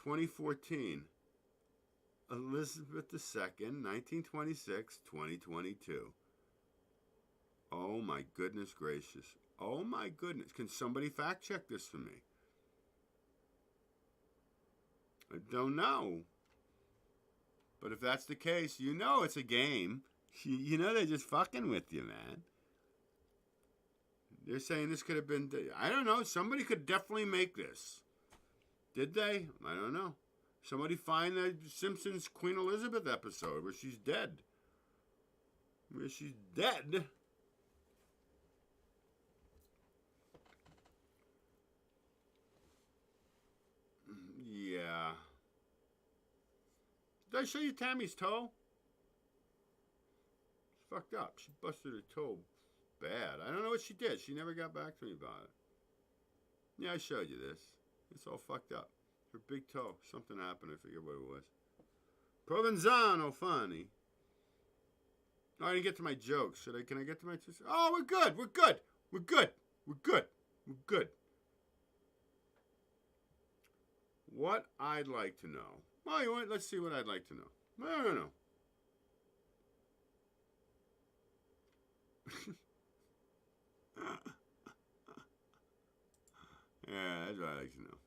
A: 2014. Elizabeth II, 1926, 2022. Oh my goodness gracious. Oh my goodness. Can somebody fact check this for me? I don't know. But if that's the case, you know it's a game. You know they're just fucking with you, man. They're saying this could have been, I don't know, somebody could definitely make this. Did they? I don't know. Somebody find the Simpsons Queen Elizabeth episode where she's dead. Where she's dead. Yeah. Did I show you Tammy's toe? It's fucked up. She busted her toe bad. I don't know what she did. She never got back to me about it. Yeah, I showed you this. It's all fucked up. Her big toe. Something happened. I forget what it was. Provenzano funny. Oh, I didn't get to my jokes. Can I get to my jokes? Oh, we're good. We're good. We're good. We're good. We're good. What I'd like to know. Well, you want, let's see what I'd like to know. I don't know. Yeah, that's what I'd like to know.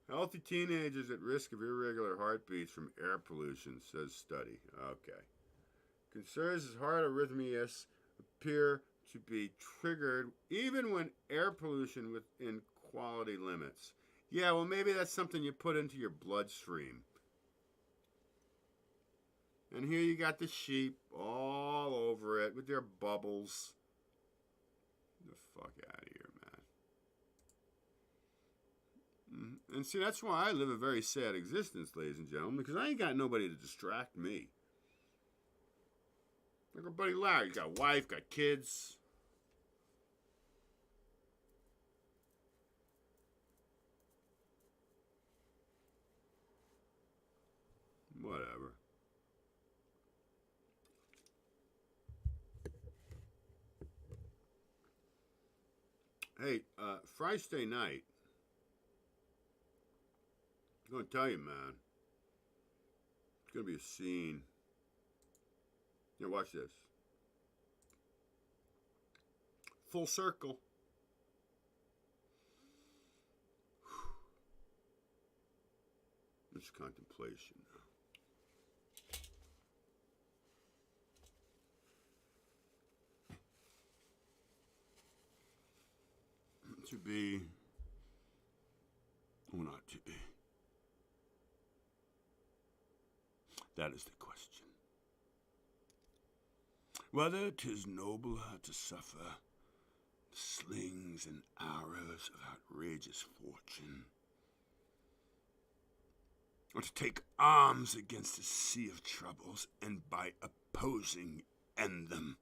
A: Healthy teenagers at risk of irregular heartbeats from air pollution, says study. Okay. Concerns as heart arrhythmias appear to be triggered even when air pollution within quality limits. Yeah, well, maybe that's something you put into your bloodstream. And here you got the sheep all over it with their bubbles. Get the fuck out of here, man. And see, that's why I live a very sad existence, ladies and gentlemen, because I ain't got nobody to distract me. Like our buddy Larry, he's got a wife, got kids. Whatever. Hey, Friday night, I'm going to tell you, man, it's going to be a scene. Here, watch this. Full circle. It's contemplation now. To be or not to be? That is the question. Whether 'tis nobler to suffer the slings and arrows of outrageous fortune, or to take arms against a sea of troubles and by opposing end them.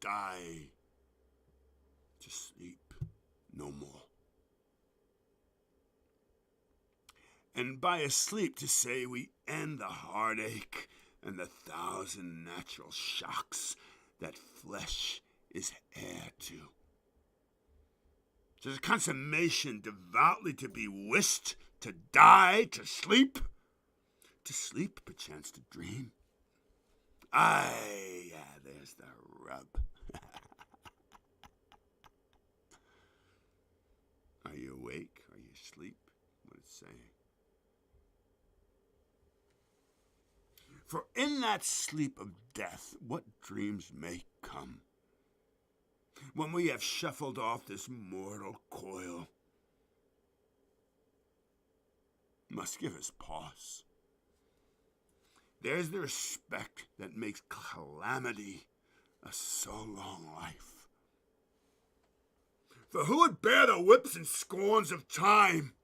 A: Die, to sleep no more. And by a sleep to say we end the heartache and the 1,000 natural shocks that flesh is heir to. 'Tis a consummation devoutly to be wished, to die, to sleep perchance to dream. Aye, yeah, there's the rub. Are you awake? Are you asleep? What it's saying. For in that sleep of death, what dreams may come, when we have shuffled off this mortal coil, must give us pause. There's the respect that makes calamity a so long life. For who would bear the whips and scorns of time,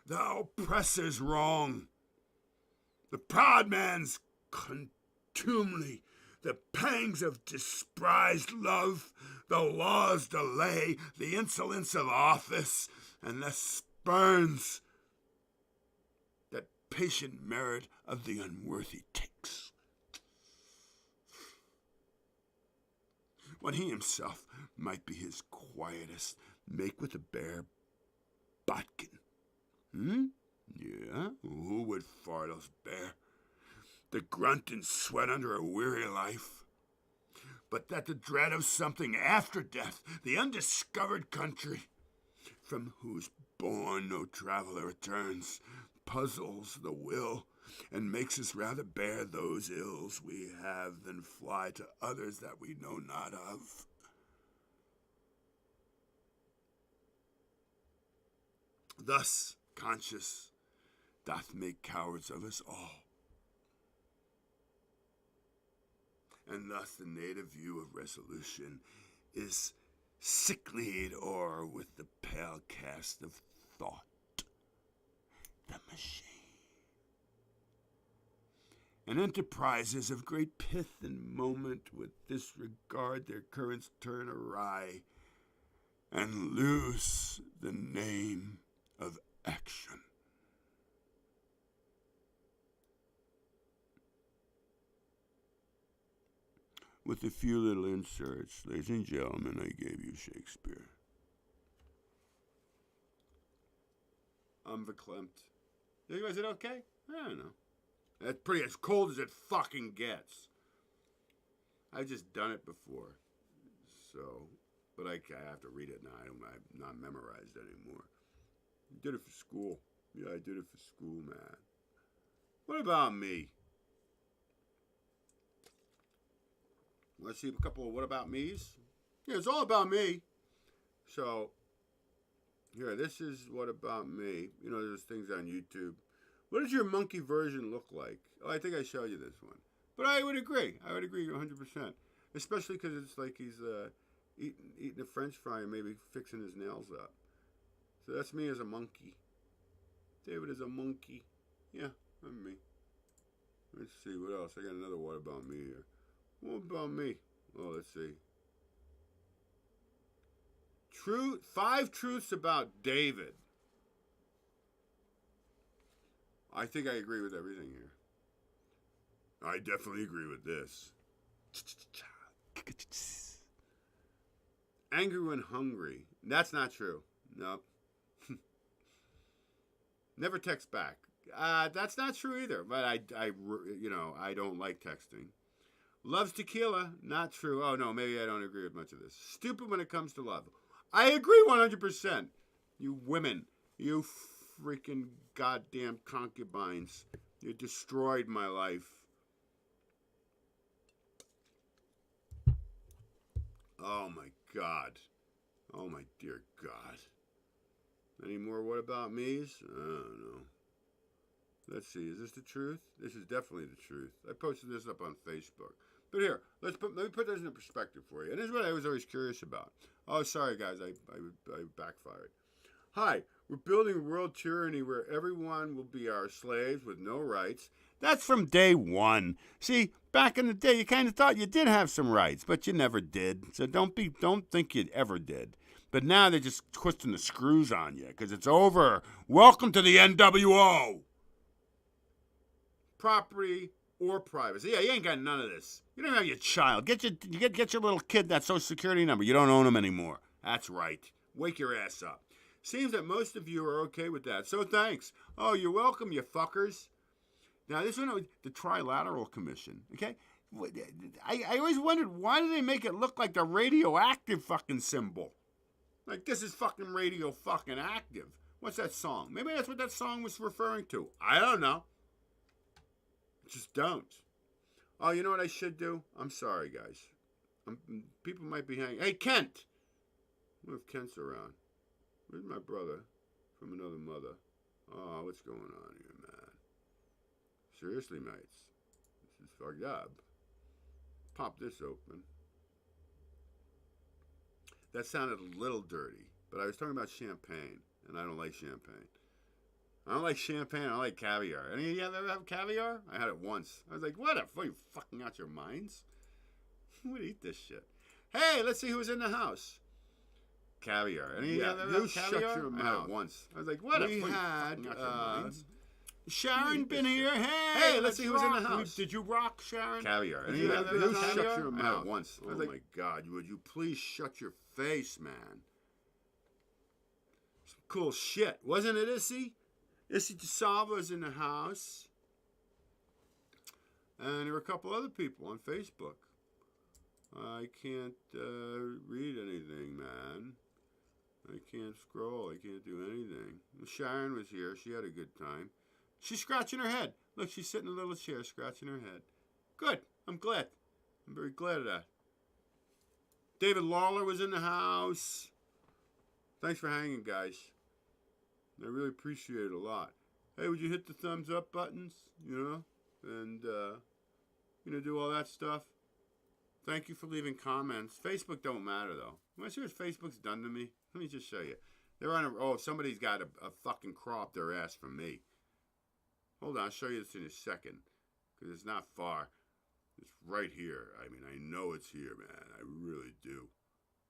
A: the oppressor's wrong, the proud man's contumely, the pangs of despised love, the law's delay, the insolence of office, and the spurns that patient merit of the unworthy takes. When he himself might be his quietest, make with a bare bodkin. Yeah, who would Fardos bear? The grunt and sweat under a weary life. But that the dread of something after death, the undiscovered country, from whose bourne no traveler returns, puzzles the will, and makes us rather bear those ills we have than fly to others that we know not of. Thus, conscience doth make cowards of us all. And thus the native view of resolution is sicklied o'er with the pale cast of thought, the machine. And enterprises of great pith and moment with disregard their currents turn awry and lose the name of action. With a few little inserts, ladies and gentlemen, I gave you Shakespeare. I'm verklempt. Is it okay? I don't know. That's pretty as cold as it fucking gets. I've just done it before. So, but I have to read it now. I'm not memorized anymore. I did it for school. Yeah, I did it for school, man. What about me? Let's see a couple of what about me's. Yeah, it's all about me. So, here, this is what about me. You know, there's things on YouTube. What does your monkey version look like? Oh, I think I showed you this one. But I would agree. I would agree 100%. Especially because it's like he's eating a French fry and maybe fixing his nails up. So that's me as a monkey. David is a monkey. Yeah, that's me. Let's see, what else? I got another what about me here. What about me? Oh, let's see. 5 truths about David. I think I agree with everything here. I definitely agree with this. Angry when hungry. That's not true. Nope. Never text back. That's not true either. But I don't like texting. Loves tequila. Not true. Oh no, maybe I don't agree with much of this. Stupid when it comes to love. I agree 100%. You women, you freaking goddamn concubines. You destroyed my life. Oh my God. Oh my dear God. Any more what about me's? I don't know. Let's see. Is this the truth? This is definitely the truth. I posted this up on Facebook. But here, let me put this in perspective for you. And this is what I was always curious about. Oh, sorry, guys. I backfired. Hi. We're building a world tyranny where everyone will be our slaves with no rights. That's from day one. See, back in the day, you kind of thought you did have some rights, but you never did. So don't think you ever did. But now they're just twisting the screws on you because it's over. Welcome to the NWO. Property or privacy. Yeah, you ain't got none of this. You don't have your child. Get your little kid that Social Security number. You don't own him anymore. That's right. Wake your ass up. Seems that most of you are okay with that. So thanks. Oh, you're welcome, you fuckers. Now, this one, the Trilateral Commission, okay? I always wondered, why do they make it look like the radioactive fucking symbol? Like, this is fucking radio fucking active. What's that song? Maybe that's what that song was referring to. I don't know. Just don't. Oh, you know what I should do? I'm sorry, guys. People might be hanging. Hey, Kent! What if Kent's around? Where's my brother from another mother? Oh, what's going on here, man? Seriously, mates. This is fucked up. Pop this open. That sounded a little dirty, but I was talking about champagne, and I don't like champagne. I don't like champagne. I don't like caviar. Any of you ever have caviar? I had it once. I was like, what the fuck? You fucking out your minds? Who would eat this shit? Hey, let's see who's in the house. Caviar. Any of you ever have caviar? Shut your mouth. I had it once. I was like, what the fuck? You fucking out your minds? Sharon been here. Hey, let's see who's in the house. Did you rock, Sharon? Caviar. Any of you ever have caviar? Shut your mouth. I had it once. I was like, my God, would you please shut your face, man? Some cool shit. Wasn't it, Issy? Issy DeSalvo's in the house. And there were a couple other people on Facebook. I can't read anything, man. I can't scroll. I can't do anything. Sharon was here. She had a good time. She's scratching her head. Look, she's sitting in a little chair scratching her head. Good. I'm glad. I'm very glad of that. David Lawler was in the house. Thanks for hanging, guys. I really appreciate it a lot. Hey, would you hit the thumbs up buttons, and, do all that stuff? Thank you for leaving comments. Facebook don't matter, though. You want to see what Facebook's done to me? Let me just show you. They're on somebody's got a fucking crop their ass from me. Hold on, I'll show you this in a second, because it's not far. It's right here. I mean, I know it's here, man. I really do.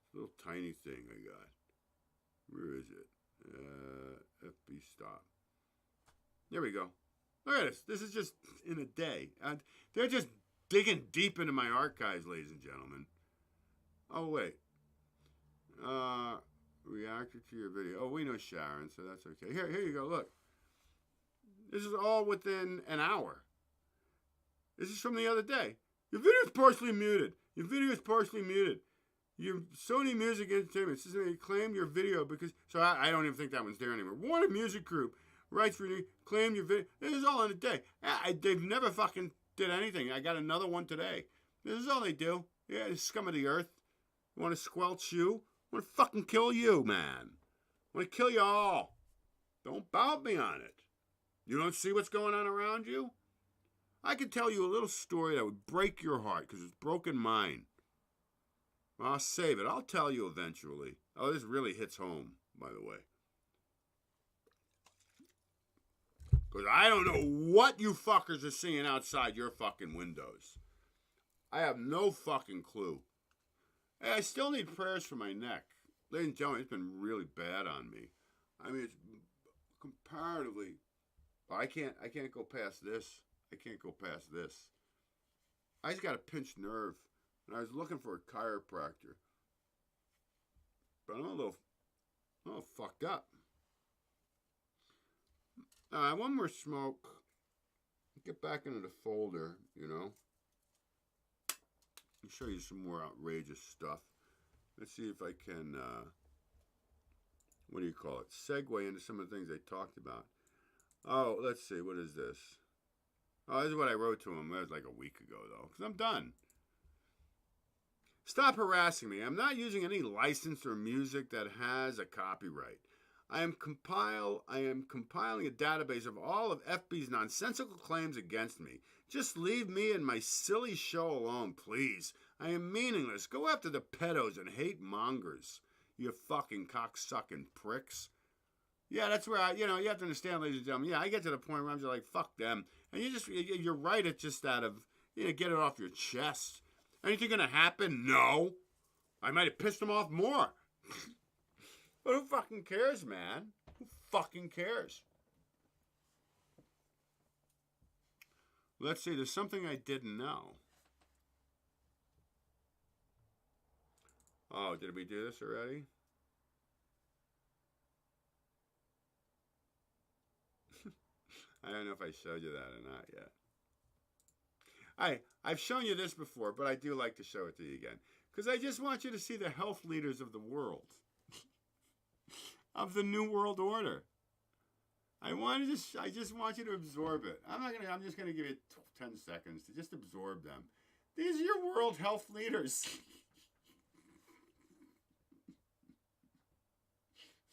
A: It's a little tiny thing I got. Where is it? FB stop. There we go. Look at this. This is just in a day. They're just digging deep into my archives, ladies and gentlemen. Oh, wait. Reacted to your video. Oh, we know Sharon, so that's okay. Here you go. Look. This is all within an hour. This is from the other day. Your video is partially muted. Your video is partially muted. Your Sony Music Entertainment says they claim your video because... So I don't even think that one's there anymore. Warner Music Group rights for you, claim your video. This is all in a day. They've never fucking did anything. I got another one today. This is all they do. Yeah, the scum of the earth. Want to squelch you? Want to fucking kill you, man. Want to kill you all. Don't bout me on it. You don't see what's going on around you? I could tell you a little story that would break your heart because it's broken mine. I'll save it. I'll tell you eventually. Oh, this really hits home, by the way. Because I don't know what you fuckers are seeing outside your fucking windows. I have no fucking clue. Hey, I still need prayers for my neck. Ladies and gentlemen, it's been really bad on me. I mean, it's comparatively... I can't go past this. I can't go past this. I just got a pinched nerve. And I was looking for a chiropractor. But I'm a little fucked up. One more smoke. Get back into the folder, you know. I'll show you some more outrageous stuff. Let's see if I can, what do you call it? Segue into some of the things I talked about. Oh, let's see. What is this? Oh, this is what I wrote to him. That was like a week ago, though. Because I'm done. Stop harassing me. I'm not using any license or music that has a copyright. I am compiling a database of all of FB's nonsensical claims against me. Just leave me and my silly show alone, please. I am meaningless. Go after the pedos and hate mongers. You fucking cocksucking pricks. Yeah, that's where you have to understand, ladies and gentlemen. Yeah, I get to the point where I'm just like, fuck them. And you're right. It's just out of, get it off your chest. Anything gonna happen? No. I might have pissed them off more. But who fucking cares, man? Who fucking cares? Let's see. There's something I didn't know. Oh, did we do this already? I don't know if I showed you that or not yet. I've shown you this before, but I do like to show it to you again. Because I just want you to see the health leaders of the world. Of the New World Order. I just want you to absorb it. I'm just gonna give you 10 seconds to just absorb them. These are your world health leaders.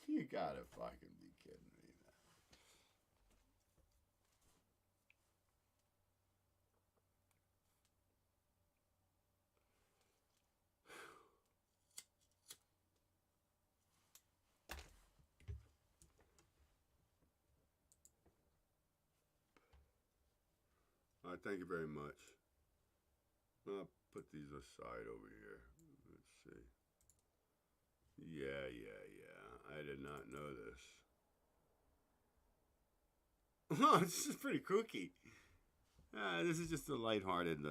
A: You gotta fucking be kidding me, man. Thank you very much. I'll put these aside over here. Let's see. Yeah. I did not know this. Oh, this is pretty kooky. This is just a lighthearted,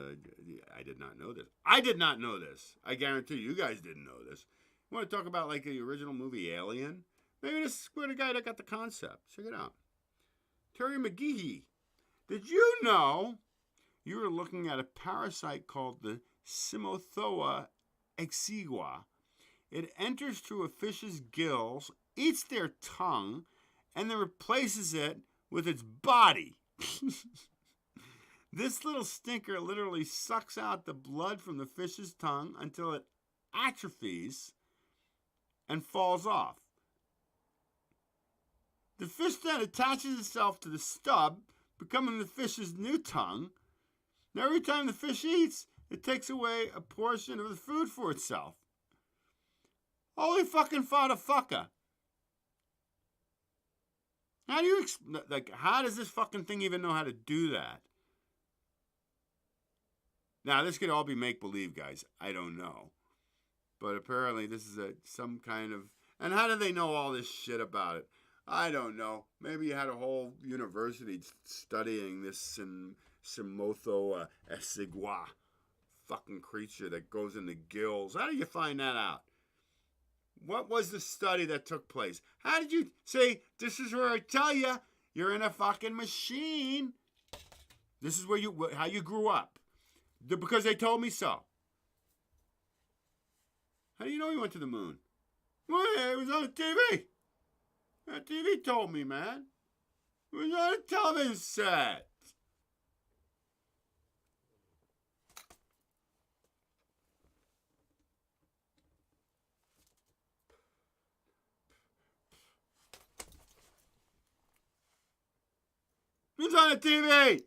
A: I did not know this. I did not know this. I guarantee you guys didn't know this. You want to talk about like the original movie Alien? Maybe this is where the guy that got the concept. Check it out. Terry McGehee. Did you know you were looking at a parasite called the Simothoa exigua? It enters through a fish's gills, eats their tongue, and then replaces it with its body. This little stinker literally sucks out the blood from the fish's tongue until it atrophies and falls off. The fish then attaches itself to the stub, becoming the fish's new tongue. Now, every time the fish eats, it takes away a portion of the food for itself. Holy fucking fucker. How do you, how does this fucking thing even know how to do that? Now, this could all be make-believe, guys. I don't know. But apparently this is some kind of... And how do they know all this shit about it? I don't know. Maybe you had a whole university studying this Simotho exigua fucking creature that goes in the gills. How do you find that out? What was the study that took place? How did you... See, this is where I tell you, you're in a fucking machine. This is where how you grew up. Because they told me so. How do you know you went to the moon? Well, it was on TV. TV told me, man. We're on a television set. Who's on the TV?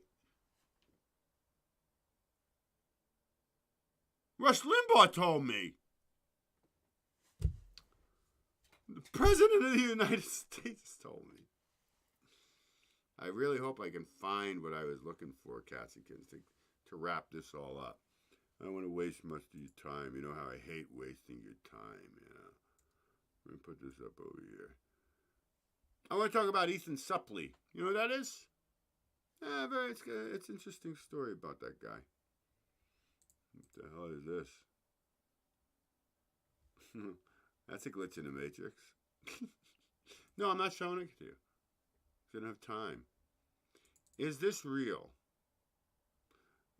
A: Rush Limbaugh told me. The President of the United States told me. I really hope I can find what I was looking for, cats and kittens, to wrap this all up. I don't want to waste much of your time. You know how I hate wasting your time, you know. Let me put this up over here. I want to talk about Ethan Suplee. You know who that is? Yeah, it's an interesting story about that guy. What the hell is this? That's a glitch in the Matrix. No, I'm not showing it to you. I didn't have time. Is this real?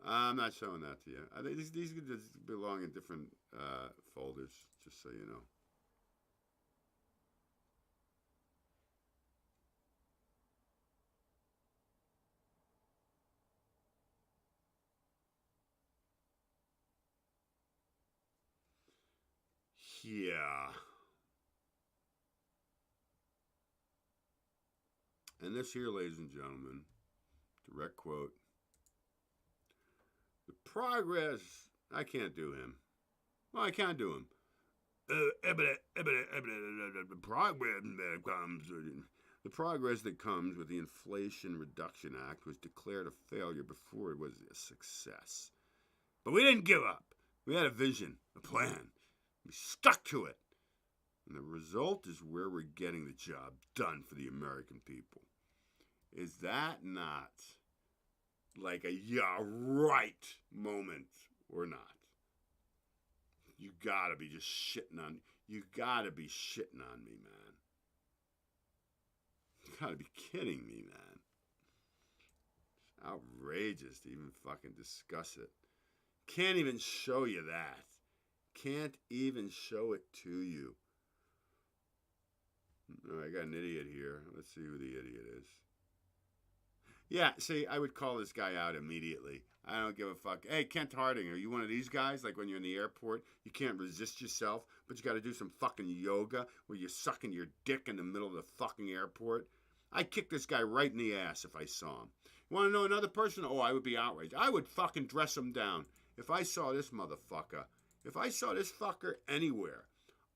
A: I'm not showing that to you. I think these belong in different folders, just so you know. Yeah. And this here, ladies and gentlemen, direct quote. The progress, I can't do him. Well, I can't do him. The progress that comes with the Inflation Reduction Act was declared a failure before it was a success. But we didn't give up. We had a vision, a plan. We stuck to it. And the result is where we're getting the job done for the American people. Is that not like a yeah right moment or not? You gotta be just shitting on, you gotta be shitting on me, man. You gotta be kidding me, man. It's outrageous to even fucking discuss it. Can't even show you that. Can't even show it to you. Oh, I got an idiot here. Let's see who the idiot is. Yeah, see, I would call this guy out immediately. I don't give a fuck. Hey, Kent Harding, are you one of these guys? Like when you're in the airport, you can't resist yourself, but you got to do some fucking yoga where you're sucking your dick in the middle of the fucking airport? I'd kick this guy right in the ass if I saw him. You want to know another person? Oh, I would be outraged. I would fucking dress him down. If I saw this motherfucker, if I saw this fucker anywhere,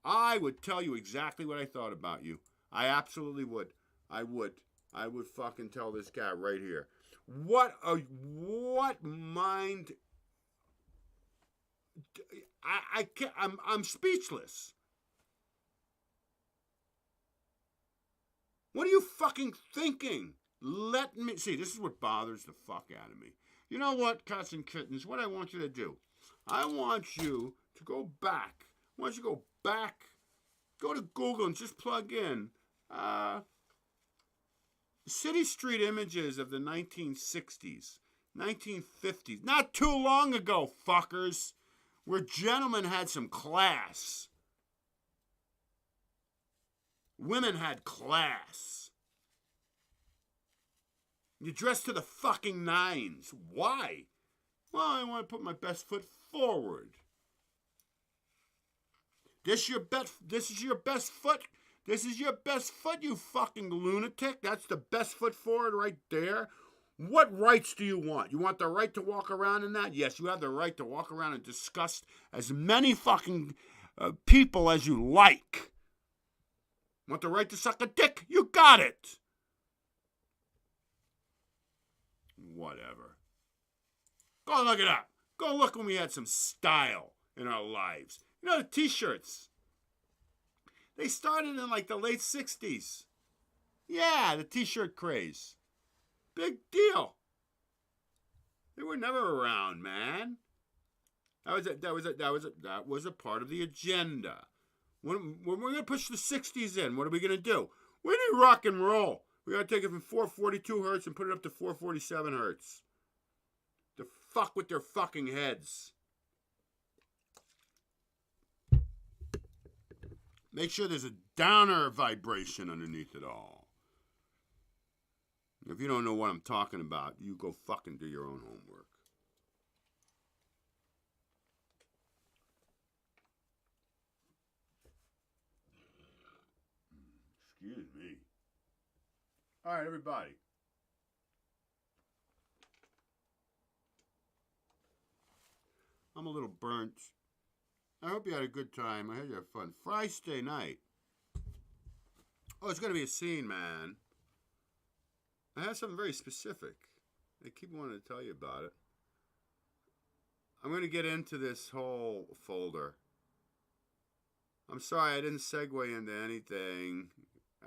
A: I would tell you exactly what I thought about you. I absolutely would. I would fucking tell this guy right here. What mind? I can't. I'm speechless. What are you fucking thinking? Let me see. This is what bothers the fuck out of me. You know what, cats and kittens? What I want you to do? I want you to go back. I want you to go back. Go to Google and just plug in city street images of the 1960s, 1950s. Not too long ago, fuckers, where gentlemen had some class. Women had class. You dressed to the fucking nines. Why? Well, I want to put my best foot forward. This is your best foot? This is your best foot, you fucking lunatic? That's the best foot forward right there? What rights do you want? You want the right to walk around in that? Yes, you have the right to walk around and disgust as many fucking people as you like. Want the right to suck a dick? You got it. Whatever. Go look it up. Go look when we had some style in our lives. You know the t-shirts. They started in like the late 60s. Yeah, the t-shirt craze. Big deal. They were never around, man. That was a part of the agenda. When we're going to push the 60s in, what are we going to do? We need rock and roll. We got to take it from 442 hertz and put it up to 447 hertz. To fuck with their fucking heads. Make sure there's a downer vibration underneath it all. If you don't know what I'm talking about, you go fucking do your own homework. Excuse me. All right, everybody. I'm a little burnt. I hope you had a good time. I hope you had fun. Friday night. Oh, it's going to be a scene, man. I have something very specific. I keep wanting to tell you about it. I'm going to get into this whole folder. I'm sorry I didn't segue into anything.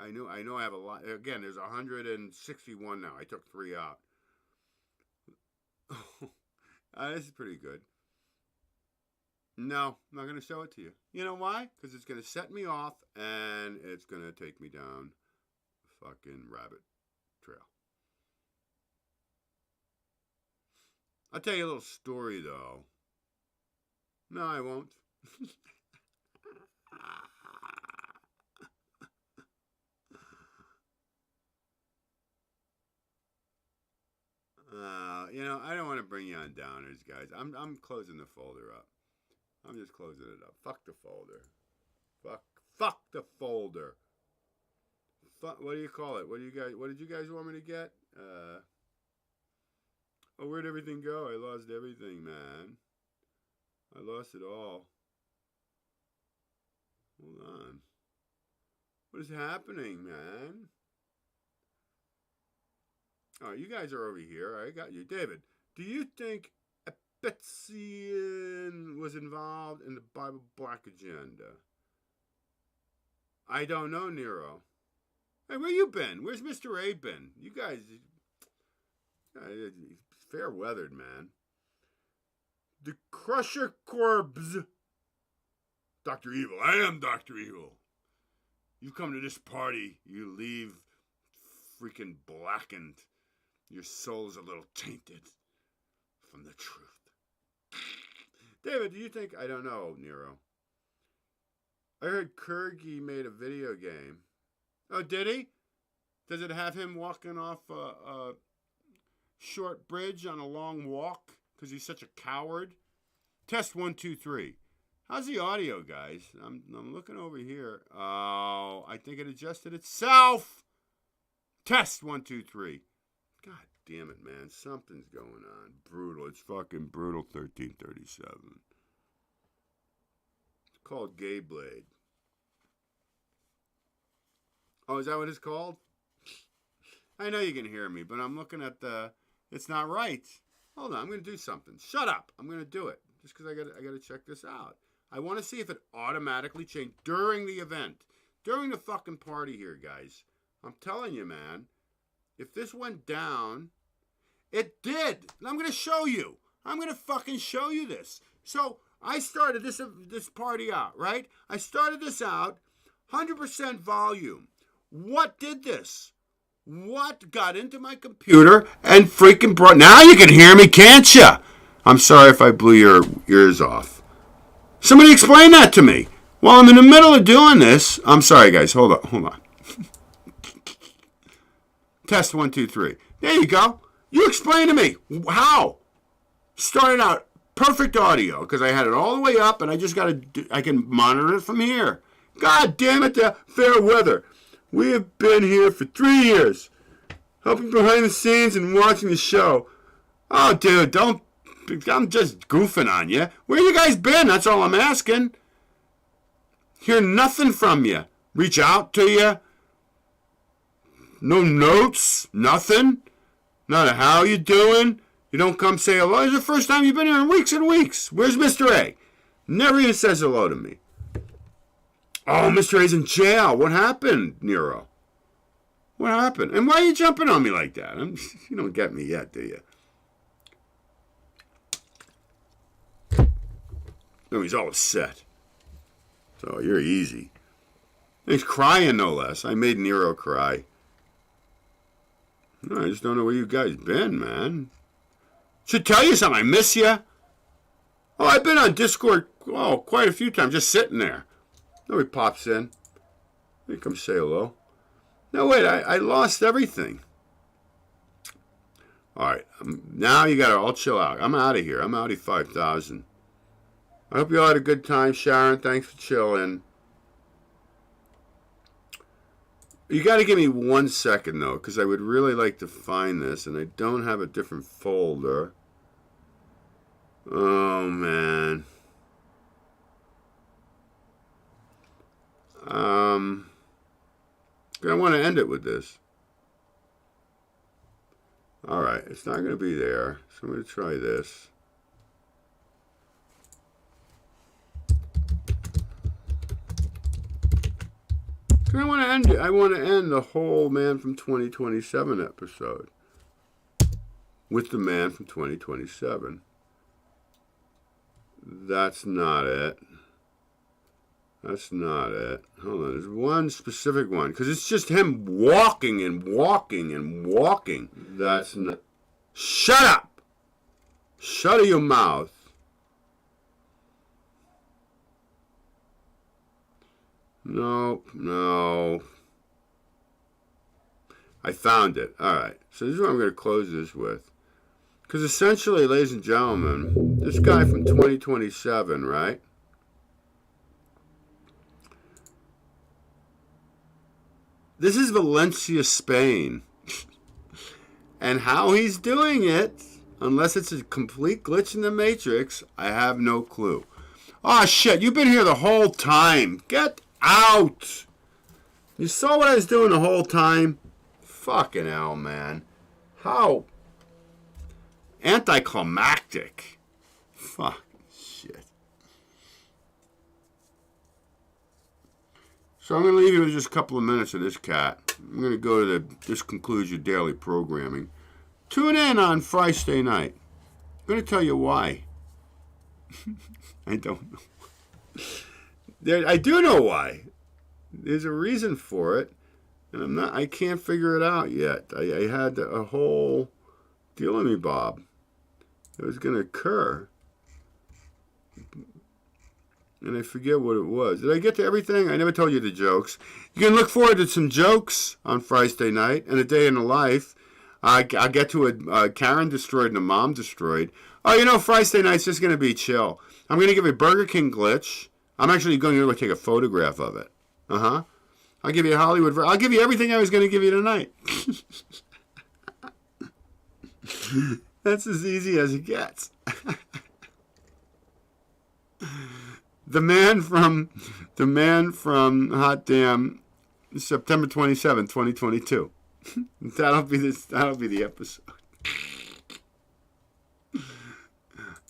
A: I know I have a lot. Again, there's 161 now. I took 3 out. This is pretty good. No, I'm not going to show it to you. You know why? Because it's going to set me off and it's going to take me down a fucking rabbit trail. I'll tell you a little story, though. No, I won't. You know, I don't want to bring you on downers, guys. I'm closing the folder up. I'm just closing it up. Fuck the folder. Fuck the folder. What do you call it? What did you guys want me to get? Oh, where'd everything go? I lost everything, man. I lost it all. Hold on. What is happening, man? Oh, you guys are over here. I got you. David, do you think Betzian was involved in the Bible Black agenda? I don't know, Nero. Hey, where you been? Where's Mr. A been? You guys, fair weathered, man. The Crusher Corbs. Dr. Evil. I am Dr. Evil. You come to this party, you leave freaking blackened. Your soul's a little tainted from the truth. David, do you think... I don't know, Nero. I heard Kurgi made a video game. Oh, did he? Does it have him walking off a short bridge on a long walk? Because he's such a coward? Test 1, 2, 3. How's the audio, guys? I'm looking over here. Oh, I think it adjusted itself. Test 1, 2, 3. God damn it, man. Something's going on. Brutal. It's fucking brutal. 1337. It's called Gay Blade. Oh, is that what it's called? I know you can hear me, but I'm looking at the... It's not right. Hold on. I'm going to do something. Shut up. I'm going to do it. Just because I got to check this out. I want to see if it automatically changed during the event. During the fucking party here, guys. I'm telling you, man. If this went down, it did. And I'm going to show you. I'm going to fucking show you this. So I started this party out, right? I started this out, 100% volume. What did this? What got into my computer and freaking brought... Now you can hear me, can't you? I'm sorry if I blew your ears off. Somebody explain that to me. While I'm in the middle of doing this... I'm sorry, guys. Hold on. Test 1, 2, 3. There you go. You explain to me. How? Started out perfect audio because I had it all the way up and I just I can monitor it from here. God damn it, the fair weather. We have been here for 3 years. Helping behind the scenes and watching the show. Oh, dude, don't... I'm just goofing on you. Where you guys been? That's all I'm asking. Hear nothing from you. Reach out to you. No notes, nothing. Not a how you doing. You don't come say hello. It's the first time you've been here in weeks and weeks. Where's Mr. A? Never even says hello to me. Oh, Mr. A's in jail. What happened, Nero? What happened? And why are you jumping on me like that? You don't get me yet, do you? No, he's all upset. So you're easy. He's crying, no less. I made Nero cry. I just don't know where you guys been, man. Should tell you something. I miss you. Oh, I've been on Discord quite a few times, just sitting there. Nobody pops in. They come say hello. No, wait, I lost everything. All right, now you got to all chill out. I'm out of here. I'm Audi 5000. I hope you all had a good time, Sharon. Thanks for chilling. You got to give me 1 second, though, because I would really like to find this, and I don't have a different folder. Oh, man. I want to end it with this. All right, it's not going to be there, so I'm going to try this. I want to end it. I want to end the whole Man from 2027 episode with the Man from 2027. That's not it. That's not it. Hold on. There's one specific one. Because it's just him walking and walking and walking. That's not... Shut up! Shut your mouth. No. I found it. Alright. So this is what I'm going to close this with. Because essentially, ladies and gentlemen, this guy from 2027, right? This is Valencia, Spain. And how he's doing it, unless it's a complete glitch in the Matrix, I have no clue. Oh, shit, you've been here the whole time. Get out. You saw what I was doing the whole time? Fucking hell, man. How anticlimactic. Fuck. So I'm going to leave you with just a couple of minutes of this cat. I'm going to go to this concludes your daily programming. Tune in on Friday night. I'm going to tell you why. I don't know. I do know why. There's a reason for it, and I can't figure it out yet. I had a whole deal with me, Bob. It was going to occur. And I forget what it was. Did I get to everything? I never told you the jokes. You can look forward to some jokes on Friday night and a day in the life. I'll get to a Karen destroyed and a mom destroyed. Oh, you know, Friday night's just going to be chill. I'm going to give you a Burger King glitch. I'm actually going to take a photograph of it. Uh-huh. I'll give you a Hollywood... I'll give you everything I was going to give you tonight. That's as easy as it gets. The man from Hot Damn, September 27, 2022. That'll be the episode.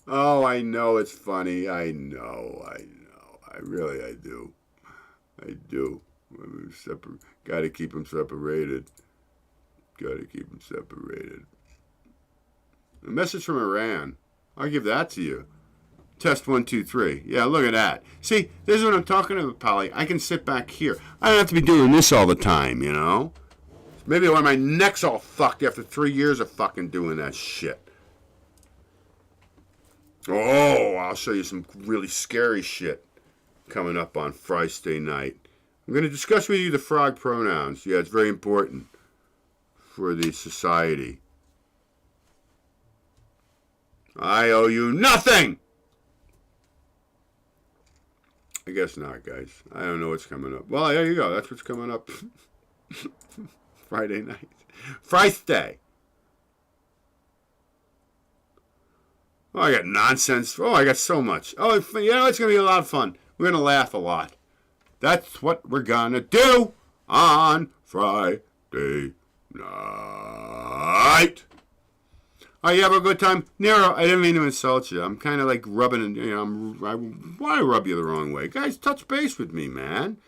A: Oh, I know it's funny. I know. I do. I do. Got to keep them separated. A message from Iran. I'll give that to you. Test 1, 2, 3. Yeah, look at that. See, this is what I'm talking about, Polly. I can sit back here. I don't have to be doing this all the time, you know? Maybe when my neck's all fucked after 3 years of fucking doing that shit. Oh, I'll show you some really scary shit coming up on Friday night. I'm going to discuss with you the frog pronouns. Yeah, it's very important for the society. I owe you nothing! I guess not, guys. I don't know what's coming up. Well, there you go. That's what's coming up Friday night. Friday. Oh, I got nonsense. Oh, I got so much. Oh, you know, it's going to be a lot of fun. We're going to laugh a lot. That's what we're going to do on Friday night. Oh, you have a good time? Nero, I didn't mean to insult you. I'm kind of like rubbing, you know, I want to rub you the wrong way. Guys, touch base with me, man.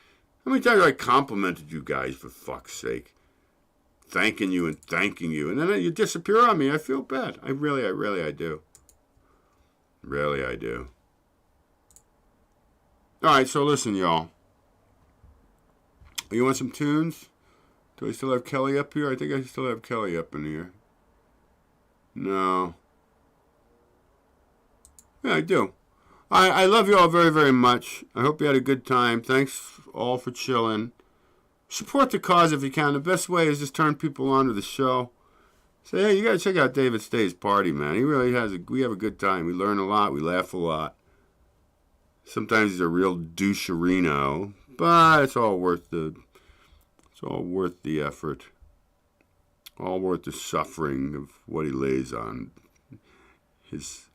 A: How many times I complimented you guys, for fuck's sake? Thanking you. And then you disappear on me. I feel bad. I really do. Really, I do. All right, so listen, y'all. You want some tunes? Do I still have Kelly up here? I think I still have Kelly up in here. No. Yeah, I do. I love you all very, very much. I hope you had a good time. Thanks all for chilling. Support the cause if you can. The best way is just turn people on to the show. So yeah, you gotta check out David Stay's party, man. He really has we have a good time. We learn a lot. We laugh a lot. Sometimes he's a real doucherino, but it's all worth the effort. All worth the suffering of what he lays on his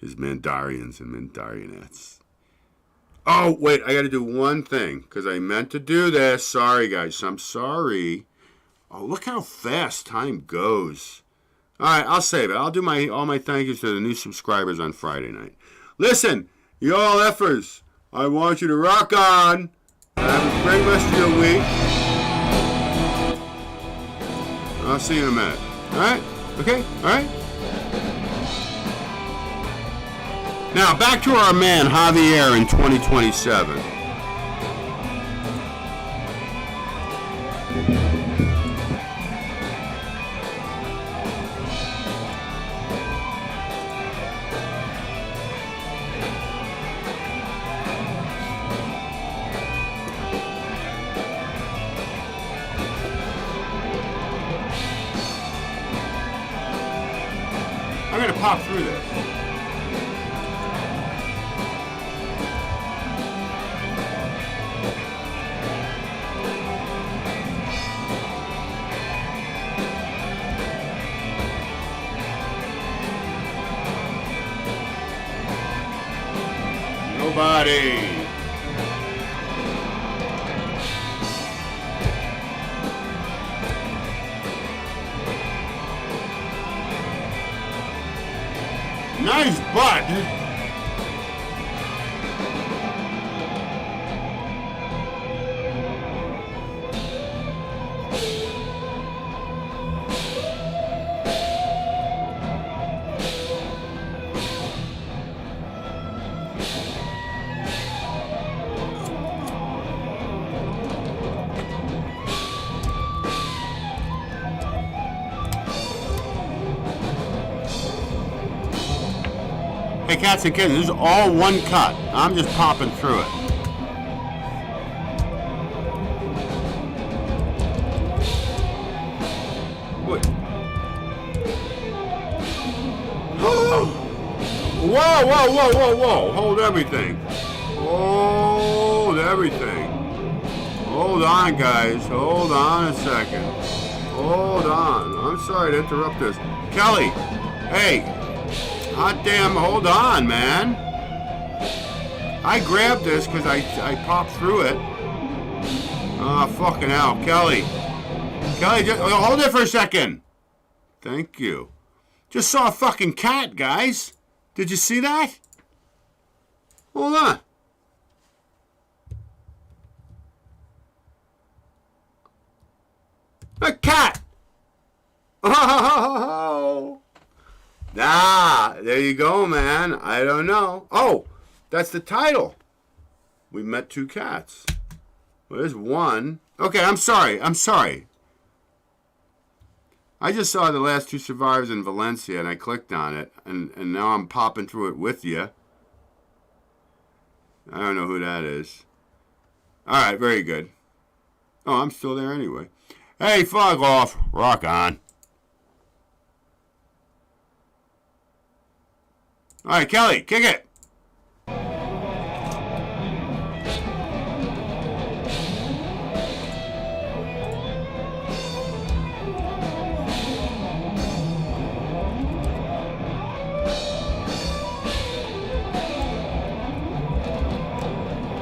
A: Mandarians and Mandarionettes. Oh, wait, I got to do one thing, because I meant to do this. Sorry, guys, I'm sorry. Oh, look how fast time goes. All right, I'll save it. I'll do all my thank yous to the new subscribers on Friday night. Listen, you all effers, I want you to rock on. Have a great rest of your week. I'll see you in a minute. All right? Okay? All right? Now, back to our man, Javier, in 2027. I'm going to pop through this. Nobody. Nice butt. Hey, cats and kittens, this is all one cut. I'm just popping through it. Wait. Whoa, whoa, whoa, whoa, whoa. Hold everything. Hold everything. Hold on, guys. Hold on a second. Hold on. I'm sorry to interrupt this. Kelly, hey. Hot damn, hold on, man. I grabbed this because I popped through it. Oh, fucking hell. Kelly. Kelly, just hold it for a second. Thank you. Just saw a fucking cat, guys. Did you see that? Hold on. A cat. Oh. Ah, there you go, man. I don't know. Oh, that's the title. We met two cats. Well, there's one. Okay, I'm sorry. I'm sorry. I just saw the last two survivors in Valencia, and I clicked on it, and now I'm popping through it with you. I don't know who that is. All right, very good. Oh, I'm still there anyway. Hey, fuck off. Rock on. All right, Kelly, kick it.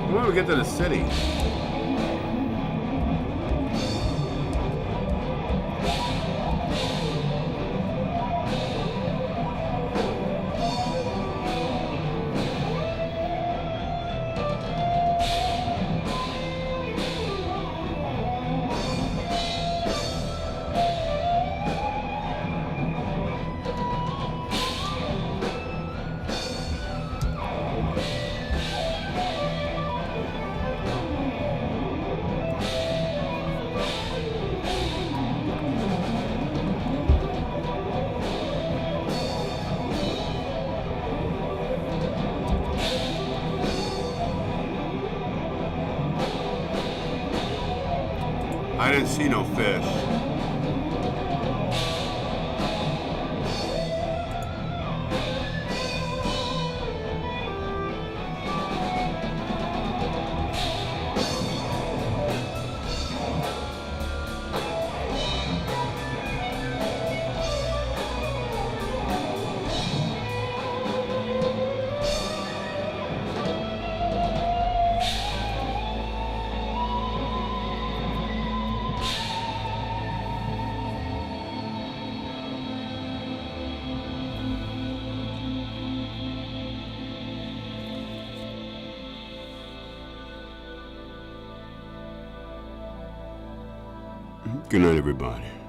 A: When do we get to the city? I didn't see no fish. Good night, everybody.